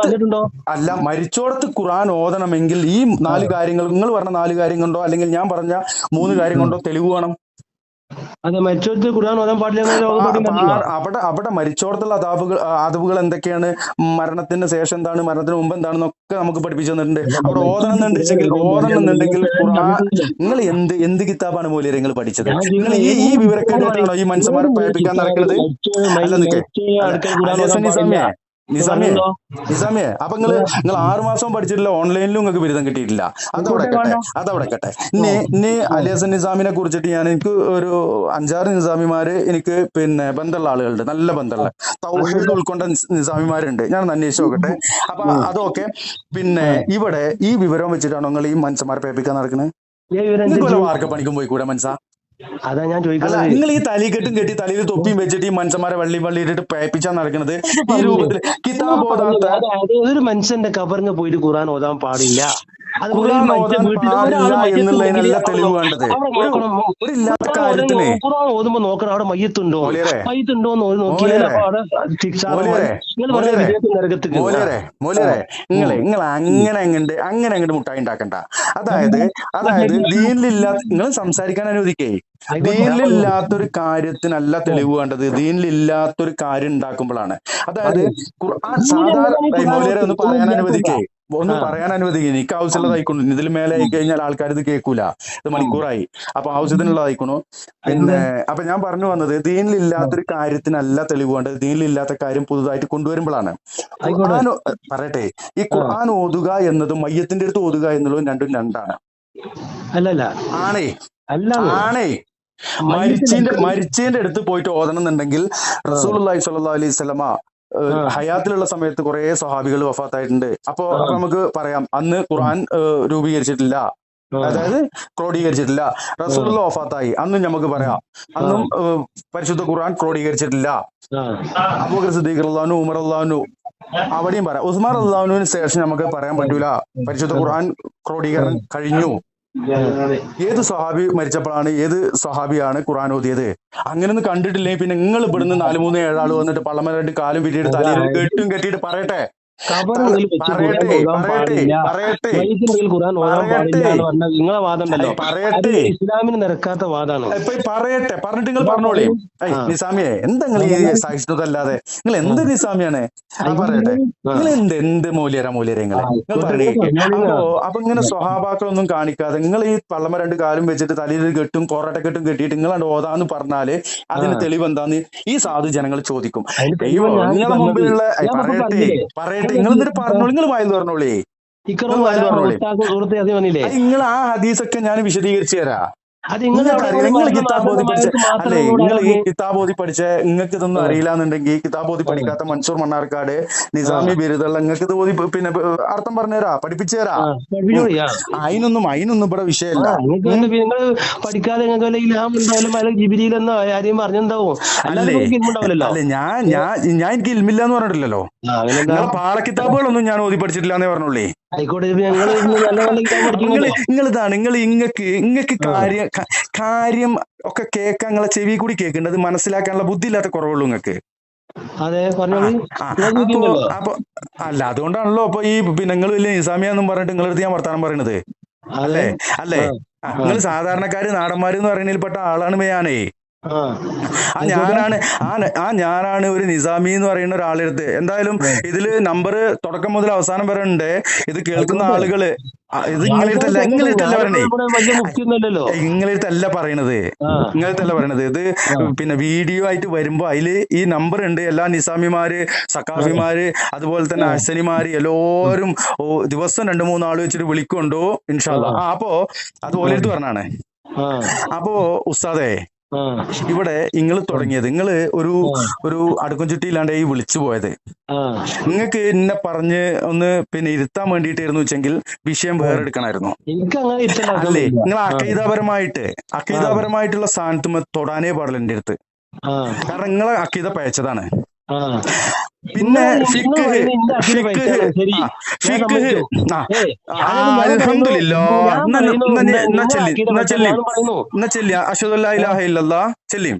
പറഞ്ഞിട്ടുണ്ടോ? അല്ല, മരിച്ചോടത്ത് ഖുർആൻ ഓതണമെങ്കിൽ ഈ 4 കാര്യങ്ങൾ, നിങ്ങൾ പറഞ്ഞ 4 കാര്യം കൊണ്ടോ അല്ലെങ്കിൽ ഞാൻ പറഞ്ഞ 3 കാര്യം കൊണ്ടോ തെളിവ് വേണം. അതെ, മരിച്ചോടത്ത് ഖുർആൻ ഓതാൻ പാടില്ല. അവിടെ മരിച്ചോടത്തുള്ള അതവുകൾ എന്തൊക്കെയാണ്, മരണത്തിന് ശേഷം എന്താണ്, മരണത്തിന് മുമ്പ് എന്താണെന്നൊക്കെ നമുക്ക് പഠിപ്പിച്ചു തന്നിട്ടുണ്ട്. അവിടെ ഓതണമെന്നുണ്ടെങ്കിൽ ഖുർആൻ, നിങ്ങൾ എന്ത് കിതാബാണ് മൂല്യരെ നിങ്ങൾ പഠിച്ചത്? നിങ്ങൾ ഈ വിവരക്കേടായിട്ടാണോ ഈ മനുഷ്യന്മാരെ പഴപ്പിക്കാൻ നടക്കുന്നത്? അല്ല നിസാമിയെ അപ്പൊ നിങ്ങൾ 6 മാസം പഠിച്ചിട്ടില്ല, ഓൺലൈനിലും നിങ്ങൾക്ക് ബിരുദം കിട്ടിയിട്ടില്ല. അതവിടെ കട്ടെ. ഇനി അലി ഹസൻ നിസാമിനെ കുറിച്ചിട്ട് എനിക്ക് ഒരു 5-6 നിസാമിമാര് എനിക്ക് ബന്ധമുള്ള ആളുകളുണ്ട്, നല്ല ബന്ധമുള്ള തൗഹീദ് ഉൾക്കൊണ്ട നിസാമിമാരുണ്ട്. ഞാൻ അന്വേഷിച്ച് നോക്കട്ടെ. അപ്പൊ അതൊക്കെ ഇവിടെ ഈ വിവരം വെച്ചിട്ടാണോ നിങ്ങൾ ഈ മനുഷ്യന്മാരെ പേപ്പിക്കാൻ നടക്കുന്നത്? നിങ്ങൾക്ക് വാർക്ക പണിക്കും പോയി കൂടെ മനസ്സാ? അതാ ഞാൻ ചോദിക്കുന്നത്. നിങ്ങൾ ഈ തലീക്കെട്ടും കെട്ടി തലയിൽ തൊപ്പിയും വെച്ചിട്ട് ഈ മനുഷ്യന്മാരെ വള്ളി ഇട്ടിട്ട് പേപ്പിച്ചാ നടക്കുന്നത് ഈ രൂപത്തിൽ. ഒരു മനുഷ്യന്റെ കബറിന് പോയിട്ട് ഖുർആൻ ഓതാൻ പാടില്ല, ഖുർആൻ ഓതാൻ പാടില്ല എന്നുള്ളതിനല്ല തെളിവ് വേണ്ടത്. ഒരു ഇല്ലാത്ത കാര്യത്തിന് ഖുർആൻ ഓതുമ്പോ നോക്കണം അവിടെ മയ്യത്തുണ്ടോ എന്ന് മോലിയരെ നിങ്ങൾ അങ്ങനെ അങ്ങോട്ട് മുട്ടായി ഉണ്ടാക്കണ്ട. അതായത് ദീനിലില്ലാത്ത, നിങ്ങൾ സംസാരിക്കാൻ അനുവദിക്കേ. ദീനിലില്ലാത്തൊരു കാര്യത്തിനല്ല തെളിവ് വേണ്ടത്, ദീനിലില്ലാത്തൊരു കാര്യം ഉണ്ടാക്കുമ്പോഴാണ്. അതായത് ഖുർആൻ സാധാരണ മോലിയരെ ഒന്ന് പറയാൻ അനുവദിക്കേ, എനിക്ക് ആവശ്യമുള്ളതായിക്കൊണ്ടു. ഇതിൽ മേലെ ആയി കഴിഞ്ഞാൽ ആൾക്കാർ ഇത് കേൾക്കൂല. ഇത് മണിക്കൂറായി, അപ്പൊ ആവശ്യത്തിനുള്ളതായിക്കണു. അപ്പൊ ഞാൻ പറഞ്ഞു വന്നത്, ദീനിലില്ലാത്തൊരു കാര്യത്തിനല്ല തെളിവ് വേണ്ടത്, ദീനിലില്ലാത്ത കാര്യം പുതുതായിട്ട് കൊണ്ടുവരുമ്പോഴാണ്. ഖുർആൻ പറയട്ടെ, ഈ ഖുർആൻ ഓതുക എന്നതും മയ്യത്തിന്റെ അടുത്ത് ഓതുക എന്നുള്ളതും രണ്ടാണ്. ആണേ മരിച്ചതിന്റെ അടുത്ത് പോയിട്ട് ഓതണം എന്നുണ്ടെങ്കിൽ റസൂലുള്ളാഹി സ്വല്ലല്ലാഹു അലൈഹി വസല്ലമ ഹയാത്തിലുള്ള സമയത്ത് കുറെ സ്വഹാബികൾ വഫാത്തായിട്ടുണ്ട്. അപ്പൊ നമുക്ക് പറയാം, അന്ന് ഖുർആൻ രൂപീകരിച്ചിട്ടില്ല, അതായത് ക്രോഡീകരിച്ചിട്ടില്ല. റസൂലുള്ള വഫാത്തായി, അന്നും നമുക്ക് പറയാം അന്നും പരിശുദ്ധ ഖുർആൻ ക്രോഡീകരിച്ചിട്ടില്ല. അബൂബക്കർ സിദ്ദീഖ് റളിയല്ലാഹു അൻഹു, ഉമർ റളിയല്ലാഹു അൻഹു, അവിടെയും പറയാം. ഉസ്മാൻ റളിയല്ലാഹു അൻഹുവിന് ശേഷം നമുക്ക് പറയാൻ പറ്റൂല, പരിശുദ്ധ ഖുർആൻ ക്രോഡീകരണം കഴിഞ്ഞു. ഏത് സ്വഹാബി മരിച്ചപ്പോഴാണ്, ഏത് സ്വഹാബിയാണ് ഖുർആൻ ഓതിയത്? അങ്ങനെയൊന്നും കണ്ടിട്ടില്ലെങ്കിൽ പിന്നെ നിങ്ങൾ ഇവിടുന്ന് 4-3-7 ആള് വന്നിട്ട് പള്ളമരായിട്ട് കാലും പിരിയിട്ട് തലയിൽ കെട്ടിയിട്ട് പറയട്ടെ നിങ്ങളെ വാദമുണ്ടല്ലോ, ഇസ്ലാമിന് നിരക്കാത്ത വാദമാണ്. പറയട്ടെ, പറഞ്ഞിട്ട് നിങ്ങൾ പറഞ്ഞോളേ. നിസാമിയെ എന്തെങ്കിലും ഈ സഹിഷ്ണുതല്ലാതെ നിങ്ങൾ എന്ത് നിസാമിയാണ്? പറയട്ടെ, നിങ്ങൾ എന്ത് മൂല്യര നിങ്ങൾ പറയണേ. അപ്പൊ ഇങ്ങനെ സ്വഹാബാക്കളൊന്നും കാണിക്കാതെ നിങ്ങൾ ഈ പള്ളമ 2 കാലും വെച്ചിട്ട് തലയിൽ കെട്ടും കൊറട്ടക്കെട്ടും കെട്ടിയിട്ട് നിങ്ങളാണ്ട് ഓതാന്ന് പറഞ്ഞാല് അതിന് തെളിവ് എന്താന്ന് ഈ സാധു ജനങ്ങൾ ചോദിക്കും. നിങ്ങളെ മുമ്പിലുള്ള പറയട്ടെ നിങ്ങൾ എന്നിട്ട് പറഞ്ഞോളൂ, നിങ്ങൾ വായിൽ പറഞ്ഞോളേ. നിങ്ങൾ ആ ഹദീസൊക്കെ ഞാൻ വിശദീകരിച്ചു തരാം. നിങ്ങൾ കിതാബ് ഓതി പഠിച്ച നിങ്ങൾ ഈ കിതാബ് ഓതി പഠിച്ച നിങ്ങൾക്ക് ഇതൊന്നും അറിയില്ല എന്നുണ്ടെങ്കിൽ കിതാബ് ഓതി പഠിക്കാത്ത മൻസൂർ മണ്ണാർക്കാട് നിസാമി ബിരുദുള്ള നിങ്ങൾക്ക് ഇത് ഓതി അർത്ഥം പറഞ്ഞുതരാ, പഠിപ്പിച്ചു തരാ. അതിനൊന്നും ഇവിടെ വിഷയമല്ല. പഠിക്കാതെ ഞാൻ എനിക്ക് ഇൽമില്ല എന്ന് പറഞ്ഞിട്ടില്ലല്ലോ. നിങ്ങളെ പാള കിതാബുകളൊന്നും ഞാൻ ഓതി പഠിച്ചിട്ടില്ല എന്നേ പറഞ്ഞോളേ. നിങ്ങൾക്ക് കാര്യം ഒക്കെ കേൾക്കാൻ നിങ്ങളെ ചെവി കൂടി കേൾക്കേണ്ടത്, മനസ്സിലാക്കാനുള്ള ബുദ്ധി ഇല്ലാത്ത കുറവുള്ളൂ നിങ്ങൾക്ക്. അപ്പൊ അല്ല, അതുകൊണ്ടാണല്ലോ അപ്പൊ ഈ നിങ്ങൾ വലിയ നിസാമിയാന്നും പറഞ്ഞിട്ട് നിങ്ങളടുത്ത് ഞാൻ വർത്താനം പറയണത്. അല്ലേ നിങ്ങൾ സാധാരണക്കാര് നാടന്മാര് എന്ന് പറയുന്നതിൽ പെട്ട ആളാണ് ഞാനേ. ഞാനാണ് ഒരു നിസാമി എന്ന് പറയുന്ന ഒരാളെടുത്ത്. എന്തായാലും ഇതില് നമ്പർ തുടക്കം മുതൽ അവസാനം വരെ ഉണ്ട്. ഇത് കേൾക്കുന്ന ആളുകള് ഇത് ഇങ്ങളെടുത്തല്ല പറയണത്. ഇത് വീഡിയോ ആയിട്ട് വരുമ്പോ അതില് ഈ നമ്പർ ഉണ്ട്. എല്ലാ നിസാമിമാര്, സക്കാഫിമാര്, അതുപോലെ തന്നെ അഹ്സനിമാര് എല്ലാവരും ദിവസം 2-3 ആള് വെച്ചിട്ട് വിളിക്കൊണ്ടോ ഇൻഷാ അല്ലാഹ്. അപ്പോ അതുപോലെ എടുത്ത് പറഞ്ഞാണ്. അപ്പോ ഉസ്താദേ, ഇവിടെ നിങ്ങൾ തുടങ്ങിയത്, നിങ്ങൾ ഒരു അടുക്കും ചുറ്റിയില്ലാണ്ട് ഈ വിളിച്ചു പോയത്. നിങ്ങൾക്ക് എന്നെ പറഞ്ഞ് ഒന്ന് ഇരുത്താൻ വേണ്ടിയിട്ടായിരുന്നു വെച്ചെങ്കിൽ വിഷയം വേറെ എടുക്കണമായിരുന്നു. അല്ലേ, നിങ്ങൾ അക്കീദാപരമായിട്ടുള്ള സ്ഥാനത്ത് തൊടാനേ പാടില്ല എന്റെ അടുത്ത്. കാരണം നിങ്ങളെ അക്കീദ പയച്ചതാണ്. പിന്നെ നിങ്ങൾ ഫിഖ് പറയുന്നത് എന്റെ അഖില ഫിഖ് പൈറ്റാണ് ശരി, ആ ഞാൻ ഫിഖ് സമ്മതിച്ചു. ആ ഞാൻ പറയുന്നു, അൽഹംദുലില്ലാ. ഞാൻ എന്നാ പറയുന്നു എന്നാ നിങ്ങൾ ചെല്ലി അഖില എന്നാ പൈറ്റാണ് ചെല്ലി ഞാനും പറയുന്നു. എന്നാ ചെല്ലിയ അഷ്ഹദു അല്ലാ ഇലാഹ ഇല്ലല്ലാഹ് ചെല്ലിയും.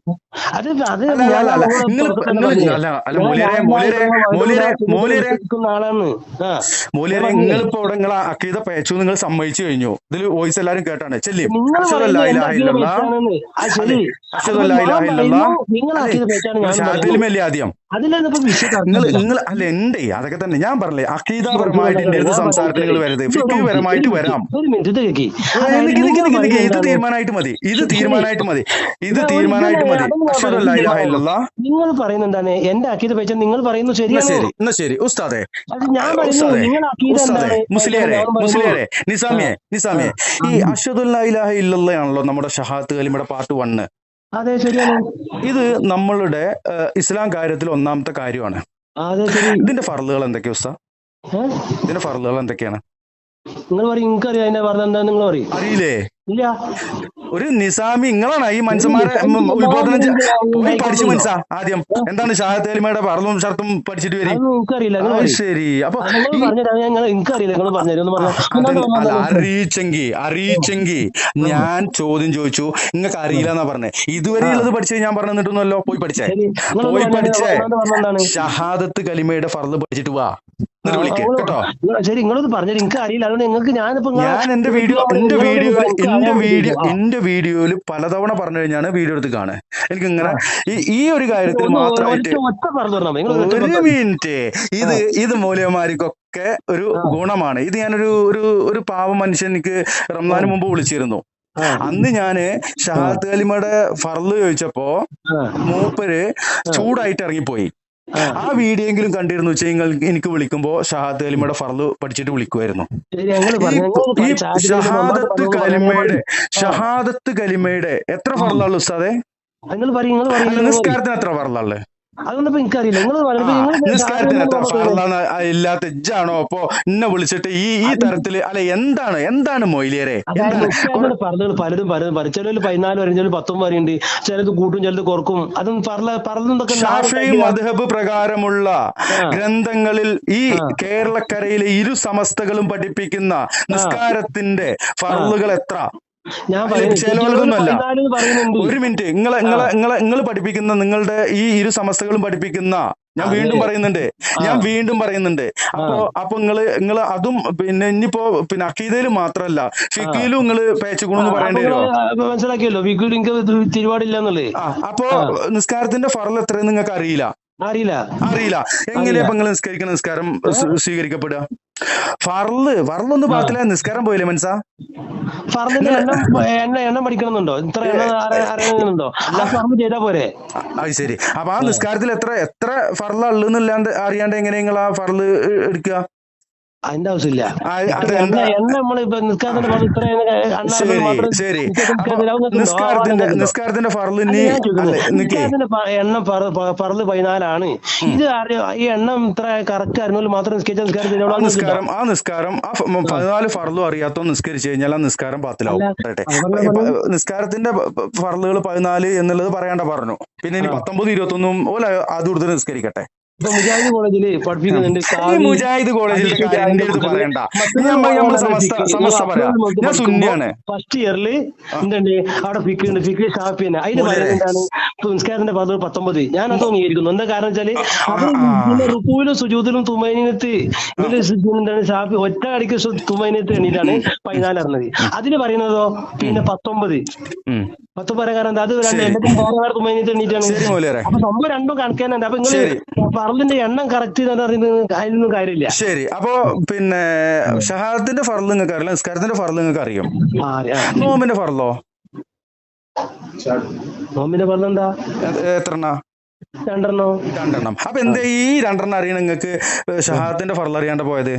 അത് അത് അല്ല അല്ല ഞാൻ അല്ല അല്ല നിങ്ങളെ നിങ്ങൾ തുടക്കത്തിൽ തന്നെ നിങ്ങൾ പറഞ്ഞേ, അല്ല അല്ല ഞാൻ മൂല്യരെ മൂല്യരെ മൂല്യരെ മൂല്യരെ വിശ്വസിക്കുന്ന ആളാണ്. ഞാൻ മൂല്യരെ പറഞ്ഞില്ലേ, നിങ്ങളിപ്പോ ഇവിടെ നിങ്ങളെ അക്കീദ പേച്ചു നിങ്ങൾ സമ്മതിച്ചു കഴിഞ്ഞു. ഇതിൽ വോയിസ് എല്ലാരും കേട്ടാണ്. ചെല്ലിയും നിങ്ങൾ അഷ്ഹദു അല്ലാ പറയുന്നു എന്റെ ഇലാഹ അഖില ഇല്ലല്ലാഹ്. പൈറ്റാണെന്ന്. ആ അല്ലെ ശരി, അഷ്ഹദു അതിപ്പോ അല്ലാ ഞാൻ ഇലാഹ പറയുന്നു ഇല്ലല്ലാഹ്. നിങ്ങൾ അല്ലെ അഖില പൈറ്റാണ് നിങ്ങൾ ഞാനും പറയുന്നു. ഷഹാദത്തുൽ ആദ്യം. അതിലാണ് ഇപ്പൊ വിഷയം നിങ്ങൾ തർക്കമില്ല. നിങ്ങൾ അല്ല ഉണ്ട് അതൊക്കെ തന്നെ ഞാൻ പറഞ്ഞേ. അഖീദാപരമായിട്ട് സുഹൃത്തുക്കളെ എന്റെ അടുത്ത് ഞാൻ സംസാരത്തിന് നിങ്ങൾ പറയുന്നത് വരരുത്. ഇത് ഫിഖ് പരമായിട്ട് വരാം. ഒരു മിനിറ്റ് ഇത് കേക്കി. അതായത് നിക്ക് നിക്ക് നിങ്ങൾ നിക്ക് നിക്ക് പറയുന്നത് ഇത് എന്താണ്? തീരുമാനമായിട്ട് മതി. ഇത് ശരി, തീരുമാനമായിട്ട് മതി. ഇത് ഞാൻ ഒരു തീരുമാനമായിട്ട് ഇതന്നെ മതി. അതൊന്നും ഞാൻ അഷ്ഹദു പറയാം, ഇത് അല്ലാ ഇലാഹ തീരുമാനമാകും. ഇല്ലല്ലാഹ്. നിങ്ങൾ പറയുന്നത് എന്താണ്? എന്റെ അക്കീദ പൈച്ച നിങ്ങൾ പറയുന്നു ശരിയാണ്. എന്നാ ശരി ഉസ്താദെ. അത് ഞാൻ പറയുന്നു ഉസ്താദെ നിങ്ങൾ അക്കീദ ഉസ്താദെ എന്താണ് പൈച്ചാണ് മുസ്ലിയാരെ ഞാനും പറയുന്നു. മുസ്ലിയാരെ ആ നിസാമിയെ ആ നിസാമിയെ ആ. ഈ അഷ്ഹദു അല്ലാ ഇലാഹ ഇല്ലല്ലാഹ് ആണല്ലോ നമ്മുടെ ഷഹാദത്ത് കലിമയുടെ പാർട്ട് 1. അതെ ശരിയാണ്. ഇത് നമ്മളുടെ ഇസ്ലാം കാര്യത്തിൽ ഒന്നാമത്തെ കാര്യമാണ്. അതെ ശരി. ഇതിന്റെ ഫർളുകൾ എന്തൊക്കെയാ ഉസ്താദ്? ഇതിന്റെ ഫർളുകൾ എന്തൊക്കെയാണ്? നിങ്ങൾ പറയും, എനിക്കറിയാം അതിന്റെ പറഞ്ഞ എന്താ, നിങ്ങൾ പറയും. അറിയില്ലേ? ഇല്ല, ഒരു നിസാമി നിങ്ങളാണ് ഈ ഒരു മനുഷ്യന്മാരെ നിസാമിക്ക് ഉത്ബോധനം പോയി പഠിച്ചു ഉണ്ടായിക്കൊള്ളുന്നുണ്ടോ? മനസ്സാ ആദ്യം എന്താണ് ഷഹാദത്ത് കലിമയുടെ ഫർളും ഷർത്തും പഠിച്ചിട്ട് വരും. അതൊന്നും എനിക്കറിയില്ല, നിങ്ങൾ അത് പറയും. ശരി. അപ്പൊ നിങ്ങൾ ഈ പറഞ്ഞുതരാം, ഞങ്ങൾ എനിക്കറിയില്ല, നിങ്ങൾ പറഞ്ഞുതരും ഒന്ന് പറഞ്ഞാൽ. അല്ല അറിയിച്ചെങ്കി ഞാൻ ചോദ്യം ചോദിച്ചു, നിങ്ങൾക്ക് അറിയില്ല എന്നാ പറഞ്ഞേ. ഇതുവരെ ഉള്ളത് പഠിച്ചത് ഞാൻ പറഞ്ഞു തന്നിട്ടൊന്നുമല്ലോ. പോയി പഠിച്ചേ, ശരി, നിങ്ങളൊന്ന് പോയി പറഞ്ഞാൽ പഠിച്ചേ. എന്താണ്? ഷഹാദത്ത് കലിമയുടെ ഫർള് പഠിച്ചിട്ട് വാ, എന്നിട്ട് വിളിക്ക് കേട്ടോ. ശരി, നിങ്ങളത് പറഞ്ഞത് എനിക്ക് അറിയില്ല, അതുകൊണ്ട് നിങ്ങൾക്ക് ഞാനിപ്പോ ഞാൻ എന്റെ വീഡിയോയിൽ പലതവണ പറഞ്ഞു കഴിഞ്ഞാണ് വീഡിയോ എടുത്ത് കാണുക. എനിക്ക് ഇങ്ങനെ ഈ ഒരു കാര്യത്തിൽ മാത്രമായിട്ട് ഒരു മിനിറ്റ്. ഇത് മൂല്യന്മാർക്കൊക്കെ ഒരു ഗുണമാണ്. ഇത് ഞാനൊരു ഒരു പാവ മനുഷ്യൻ എനിക്ക് റംസാന് മുമ്പ് വിളിച്ചിരുന്നു. അന്ന് ഞാന് ഷഹാദത്ത് കലിമയുടെ ഫർള് ചോദിച്ചപ്പോ മൂപ്പര് ചൂടായിട്ട് ഇറങ്ങിപ്പോയി. ആ വീഡിയോ എങ്കിലും കണ്ടിരുന്നു വെച്ചാൽ എനിക്ക് വിളിക്കുമ്പോ ഷഹാദത്ത് കലിമയുടെ ഫർള് പഠിച്ചിട്ട് വിളിക്കുമായിരുന്നു. ഈ ഷഹാദത്ത് കലിമയുടെ എത്ര ഫർളാണ് ഉസ്താദെ? നിസ്കാരത്തിന് എത്ര ഫർളാണ്? അതൊന്നും എനിക്കറിയില്ല. നിസ്കാരത്തിന് എത്ര ഫർളാണ് ഇല്ലാത്ത ഇജ്ജാണോ അപ്പൊ എന്നെ വിളിച്ചിട്ട് ഈ തരത്തില്? അല്ല എന്താണ് മൊയ്ലിയരെ? പറഞ്ഞത് പലതും ചിലര് 14 വരെ, ചിലർ 19 വരെ ഉണ്ട്. ചിലത് കൂട്ടും, ചിലത് കുറക്കും. അതും ഷാഫി മദ്ഹബ് പ്രകാരമുള്ള ഗ്രന്ഥങ്ങളിൽ ഈ കേരളക്കരയിലെ ഇരു സമസ്തകളും പഠിപ്പിക്കുന്ന നിസ്കാരത്തിന്റെ ഫർളുകൾ എത്ര? ചിലവരൊന്നുമല്ല. ഒരു മിനിറ്റ്, നിങ്ങൾ പഠിപ്പിക്കുന്ന നിങ്ങളുടെ ഈ ഇരു സമസ്തകളും പഠിപ്പിക്കുന്ന ഞാൻ വീണ്ടും പറയുന്നുണ്ട്. അപ്പൊ നിങ്ങള് അതും പിന്നെ ഇനിയിപ്പോ പിന്നെ അഖീദയിലും മാത്രല്ല ഫിഖിലും നിങ്ങള് പേച്ചുകൂണെന്ന് പറയേണ്ടി വരുമോ? മനസ്സിലാക്കിയല്ലോ, തിരുവാടില്ലെന്നുള്ളത്. അപ്പൊ നിസ്കാരത്തിന്റെ ഫർള് എത്രയെന്ന് നിങ്ങൾക്ക് അറിയില്ല. എങ്ങനെയാ നിങ്ങൾ നിസ്കരിക്കുന്ന നിസ്കാരം സ്വീകരിക്കപ്പെടുക? ഫർളൊന്നും പാത്തില്ല, നിസ്കാരം പോയില്ലേ മനസ്സാ? ഫർദിന്റെ എണ്ണം പഠിക്കണമെന്നുണ്ടോ? ഇത്ര എണ്ണം അറിയണമെന്നുണ്ടോ? ആ ഫർദ് ചെയ്താ പോരെ? അത് ശരി. അപ്പൊ ആ നിസ്കാരത്തിൽ എത്ര ഫർളാ ഉള്ളെന്നില്ലാണ്ട് അറിയാണ്ട് എങ്ങനെ നിങ്ങൾ ആ ഫർള് എടുക്കുക? അതിന്റെ ആവശ്യമില്ല. നിസ്കാരത്തിന്റെ ഫർള് എണ്ണം ഫർള് 14 ഇത് ഈ എണ്ണം ഇത്ര കറക്റ്റ് അറിഞ്ഞാൽ മാത്രം നിസ്കാരം 14 ഫർളും അറിയാത്തോ നിസ്കരിച്ചു കഴിഞ്ഞാൽ ആ നിസ്കാരം ബാത്തിലാവും. നിസ്കാരത്തിന്റെ ഫർളുകൾ 14 എന്നുള്ളത് പറയാണ്ട പറഞ്ഞു. പിന്നെ ഇനി 19, 21 പോലെ അത് കൊടുത്ത് നിസ്കരിക്കട്ടെ. ഇപ്പൊ മുജാഹിദ് കോളേജില് പഠിപ്പിക്കുന്നുണ്ട്. മുജാഹിദ് കോളേജിലെ കാര്യം എന്റെ അടുത്ത് പറയണ്ട. സമസ്ത പറയാ, ഞാൻ സുന്നിയാണ്. ഫസ്റ്റ് ഇയറിൽ എന്തുണ്ട് അവിടെ ഫിഖ് ഉണ്ട്, ഫിഖ് ഷാഫി തന്നെ. അതിന് പറയുന്നത് എന്താണ്? നിസ്കാരത്തിന്റെ 19. ഞാൻ അത് അംഗീകരിക്കുന്നു. എന്താ കാരണം വെച്ചാല് അത് റുക്കൂലും സുജൂദിലും തുമൈനത്ത് എന്താണ് ഷാഫി ഒറ്റ അടിക്ക് തുമൈനത്ത് എണ്ണീറ്റാണ് 14 അറിഞ്ഞത്. അതിന് പറയുന്നതോ പിന്നെ 19 കാരണം എന്താ? അത് തുമൈനത്ത് എണ്ണീറ്റാണ്. അപ്പൊ സംഭവം രണ്ടും കണക്കാനുണ്ട്. അപ്പൊ നിങ്ങൾ ഫർളിന്റെ എണ്ണം കറക്റ്റ് അതിനൊന്നും കാര്യമില്ല. ശരി. അപ്പൊ പിന്നെ ഷഹാദത്തിന്റെ ഫർള് നിങ്ങൾക്ക് അറിയില്ല, നിസ്കാരത്തിന്റെ ഫർള് നിങ്ങൾക്ക് അറിയും. നോമ്പിന്റെ ഫർളോ? നോമ്പിന്റെ ഫർള് എന്താ? എത്രണ്ണ? 2 2. അപ്പൊ എന്താ ഈ 2 അറിയണം നിങ്ങൾക്ക് ഷഹാദത്തിന്റെ ഫർള് അറിയാണ്ട് പോയത്?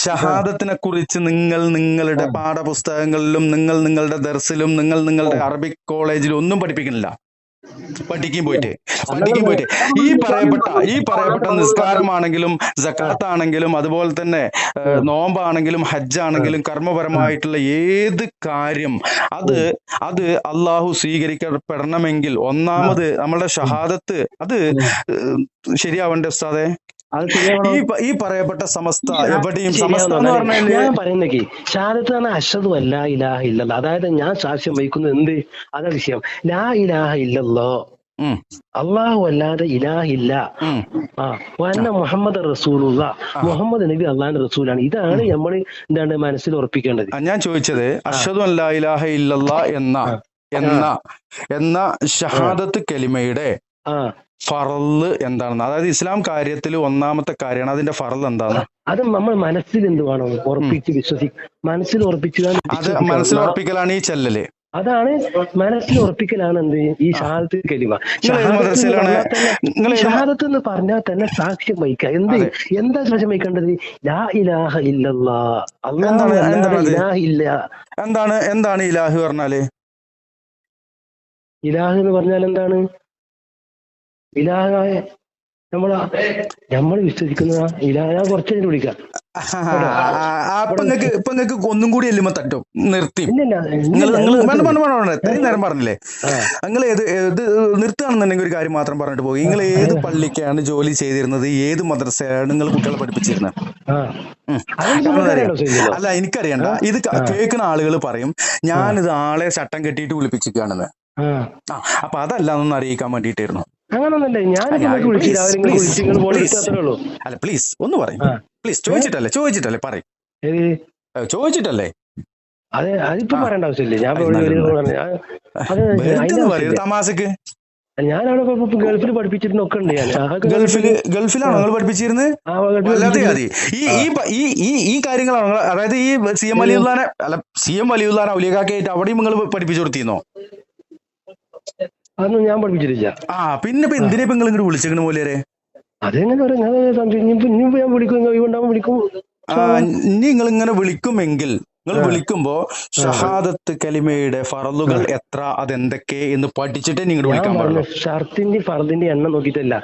ഷഹാദത്തിനെ കുറിച്ച് നിങ്ങൾ നിങ്ങളുടെ പാഠപുസ്തകങ്ങളിലും നിങ്ങളുടെ ദർസിലും നിങ്ങൾ നിങ്ങളുടെ അറബിക് കോളേജിലും ഒന്നും പഠിപ്പിക്കുന്നില്ല. പഠിക്കും പോയിട്ട് ഈ പറയപ്പെട്ട നിസ്കാരമാണെങ്കിലും സക്കാത്താണെങ്കിലും അതുപോലെ തന്നെ നോമ്പാണെങ്കിലും ഹജ്ജാണെങ്കിലും കർമ്മപരമായിട്ടുള്ള ഏത് കാര്യം അത് അള്ളാഹു സ്വീകരിക്കപ്പെടണമെങ്കിൽ ഒന്നാമത് നമ്മളുടെ ഷഹാദത്ത് അത് ശരിയാവണ്ടേ ഉസ്താദെ? ഈ പറയപ്പെട്ട സമസ്ത എവിടെയും സമസ്ത എന്ന് പറഞ്ഞാൽ ഞാൻ പറയുന്നേ ഷഹാദത്ത് പറഞ്ഞാൽ അഷ്ഹദു അല്ലാ ഇലാഹ ഇല്ലല്ലാഹ്, അതായത് ഞാൻ സാക്ഷ്യം വഹിക്കുന്നത് എന്ത്, അതാ വിഷയം. ലാ ഇലാഹ ഇല്ലല്ലാഹ്, അള്ളാഹു അല്ലാതെ ഇലാഹില്ല, വന്ന മുഹമ്മദ് റസൂലുള്ളാഹ്, മുഹമ്മദ് നബി അള്ളാഹിന്റെ റസൂലാണ്. ഇതാണ് നമ്മൾ എന്താണ് മനസ്സിൽ ഉറപ്പിക്കേണ്ടത്. ഞാൻ ചോദിച്ചത് അഷ്ഹദു അല്ലാ ഇലാഹ ഇല്ലല്ലാഹ് എന്ന ഷഹാദത്ത് കലിമയുടെ ഫറള് എന്താണെന്ന്, അതായത് ഇസ്ലാം കാര്യത്തിൽ ഒന്നാമത്തെ കാര്യമാണ്, അതിന്റെ ഫറള് എന്താണ്? അത് നമ്മൾ മനസ്സിൽ എന്ത് വേണം, ഉറപ്പിച്ച് വിശ്വസിക്കും. മനസ്സിൽ മനസ്സിൽ ഉറപ്പിക്കലാണ് ഈ ചെല്ലല്. അതാണ് മനസ്സിൽ ഉറപ്പിക്കലാണ് എന്ത് ഈ ഷഹാദത്ത് കലിമ. ഷഹാദത്ത് എന്ന് പറഞ്ഞാൽ തന്നെ സാക്ഷ്യം വഹിക്കുക. എന്താ സാക്ഷ്യം വഹിക്കേണ്ടത്? ലാ ഇലാഹ ഇല്ലല്ലാഹ്, അല്ലാഹു അല്ലാതെ ഇലാഹില്ല. എന്താണ് ഇലാഹ് പറഞ്ഞാല്? ഇലാഹ് എന്ന് പറഞ്ഞാൽ എന്താണ്? ഇലാഹായ നമ്മൾ വിശ്വസിക്കുന്ന ഇലാഹ കുറച്ച് വിളിക്കാം. ഇപ്പൊ നിങ്ങക്ക് ഒന്നും കൂടി എല്ലുമ്പോ തട്ടും നിർത്തി. നേരം പറഞ്ഞില്ലേ നിങ്ങൾ ഏത് നിർത്തുകയാണെന്നുണ്ടെങ്കിൽ ഒരു കാര്യം മാത്രം പറഞ്ഞിട്ട് പോകും. നിങ്ങൾ ഏത് പള്ളിക്കാണ് ജോലി ചെയ്തിരുന്നത്? ഏത് മദ്രസയാണ് നിങ്ങൾ കുട്ടികളെ പഠിപ്പിച്ചിരുന്നത്? അല്ല, എനിക്കറിയണ്ട. ഇത് കേൾക്കുന്ന ആളുകൾ പറയും ഞാനിത് ആളെ ചട്ടം കെട്ടിയിട്ട് വിളിപ്പിച്ചിരിക്കുകയാണെന്ന്. അപ്പൊ അതല്ലാന്നൊന്ന് അറിയിക്കാൻ വേണ്ടിട്ടായിരുന്നു. അല്ല പ്ലീസ് ഒന്ന് പറയും. പ്ലീസ് ചോദിച്ചിട്ടല്ലേ പറയും. ചോദിച്ചിട്ടല്ലേ? അതെ, അതിപ്പോ പറയേണ്ട ആവശ്യമില്ല. തമാശക്ക് ഞാനവിടെ ഗൾഫിൽ പഠിപ്പിച്ചിരുന്നൊക്കെ ഉണ്ട്. ഗൾഫിലാണോ നിങ്ങൾ പഠിപ്പിച്ചിരുന്നത്? അല്ലാതെ മതി. ഈ കാര്യങ്ങളാണ്, അതായത് ഈ CM വലിയുള്ളാനെ ഔലിയാക്കായിട്ട് അവിടെയും നിങ്ങൾ പഠിപ്പിച്ചു കൊടുത്തിരുന്നോ? അതൊന്നും ഞാൻ പഠിപ്പിച്ചിട്ടില്ല. പിന്നെ ഇപ്പൊ എന്തിനാ ഇപ്പൊ നിങ്ങൾ ഇങ്ങോട്ട് വിളിച്ചേക്കണ പോലെ? അതെങ്ങനെ പറയാം, ഞാൻ വിളിക്കും. നിങ്ങൾ ഇങ്ങനെ വിളിക്കുമെങ്കിൽ നിങ്ങൾ വിളിക്കുമ്പോ ഷഹാദത്ത് കലിമയുടെ ഫറലുകൾ എത്ര, അതെന്തൊക്കെ എന്ന് പഠിച്ചിട്ടേ നിങ്ങൾ വിളിക്കാൻ പാടുള്ളൂ. ഷർത്തിന്റെ ഫറലിന്റെ എണ്ണം നോക്കിയിട്ടല്ല.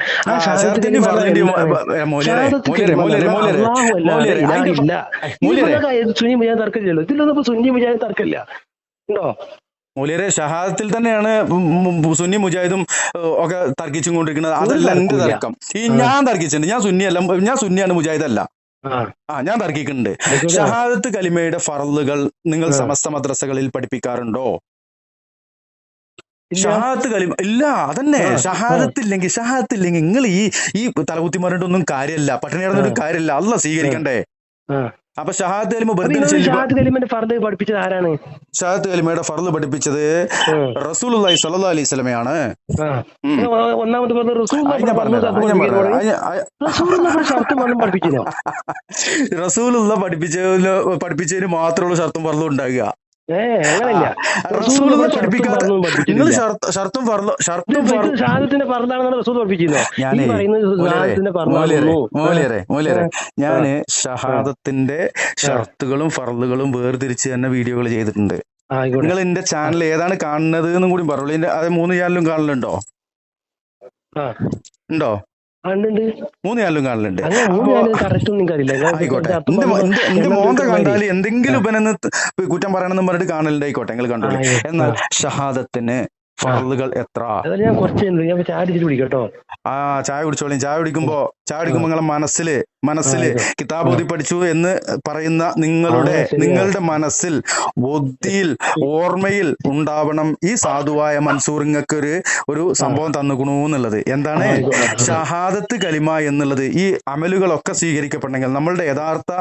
സുന്നി മുജാഹിദ് തർക്കമില്ലല്ലോ, ഇതിലൊന്നും സുന്നി മുജാഹിദ് തർക്കമില്ല ഉണ്ടോ? മൂല്യരെ ഷഹാദത്തിൽ തന്നെയാണ് സുന്നി മുജാഹിദും ഒക്കെ തർക്കിച്ചും കൊണ്ടിരിക്കുന്നത്. അതല്ല എന്റെ തർക്കം. ഞാൻ തർക്കിച്ചിട്ടുണ്ട്. ഞാൻ സുന്നിയാണ്, മുജാഹിദ് അല്ല. ഞാൻ തർക്കിക്കുന്നുണ്ട്. ഷഹാദത്ത് കലിമയുടെ ഫറലുകൾ നിങ്ങൾ സമസ്ത മദ്രസകളിൽ പഠിപ്പിക്കാറുണ്ടോ? ഷഹാദത്ത് കലിമ ഇല്ല. അതന്നെ, ഷഹാദത്തില്ലെങ്കിൽ നിങ്ങൾ ഈ തലകുത്തി മാറിയിട്ടൊന്നും കാര്യമില്ല. പട്ടിണി കിടന്നൊരു കാര്യമില്ല. അല്ല സ്വീകരിക്കണ്ടേ? അപ്പൊ ഷഹാദത്ത് കലിമ പഠിപ്പിച്ചത് ആരാണ്? ഷഹാദത്ത് കലിമയുടെ ഫർള് പഠിപ്പിച്ചത് റസൂലുള്ളാഹി സ്വല്ലല്ലാഹു അലൈഹി വസല്ലമയാണ്. റസൂലുള്ള പഠിപ്പിച്ചതിന് മാത്രമുള്ള ഷർത്തും ഫർളും ഉണ്ടാകുക. നിങ്ങൾ ഷർത്തും ഞാന് ഷഹാദത്തിന്റെ ഷർത്തുകളും ഫർളുകളും വേർതിരിച്ച് തന്നെ വീഡിയോകൾ ചെയ്തിട്ടുണ്ട്. നിങ്ങൾ എന്റെ ചാനൽ ഏതാണ് കാണുന്നത് എന്നും കൂടി പറയുള്ളൂ. അത് 3 ചാനലും കാണലുണ്ടോ? ഉണ്ടോ? 3 ചാനലും കാണലുണ്ട്. ആയിക്കോട്ടെ, എന്റെ മോന്ത കണ്ടാൽ എന്തെങ്കിലും ഇവനെന്ന് കുറ്റം പറയണമെന്ന് പറഞ്ഞിട്ട് കാണലുണ്ടായിക്കോട്ടെ, നിങ്ങൾ കണ്ടോളൂ. എന്നാൽ ഷഹാദത്തിന് ഫർളുകൾ എത്ര? ചായ കുടിച്ചോളി. ചായ കുടിക്കുമ്പോ നിങ്ങളെ മനസ്സില് കിതാബ് ഓതി പഠിച്ചു എന്ന് പറയുന്ന നിങ്ങളുടെ മനസ്സിൽ, ബുദ്ധിയിൽ, ഓർമ്മയിൽ ഉണ്ടാവണം ഈ സാധുവായ മൻസൂറിങ്ങൾക്ക് ഒരു സംഭവം തന്നുകുണു എന്നുള്ളത്. എന്താണ് ഷഹാദത്ത് കലിമ എന്നുള്ളത്? ഈ അമലുകളൊക്കെ സ്വീകരിക്കപ്പെടണമെങ്കിൽ നമ്മളുടെ യഥാർത്ഥ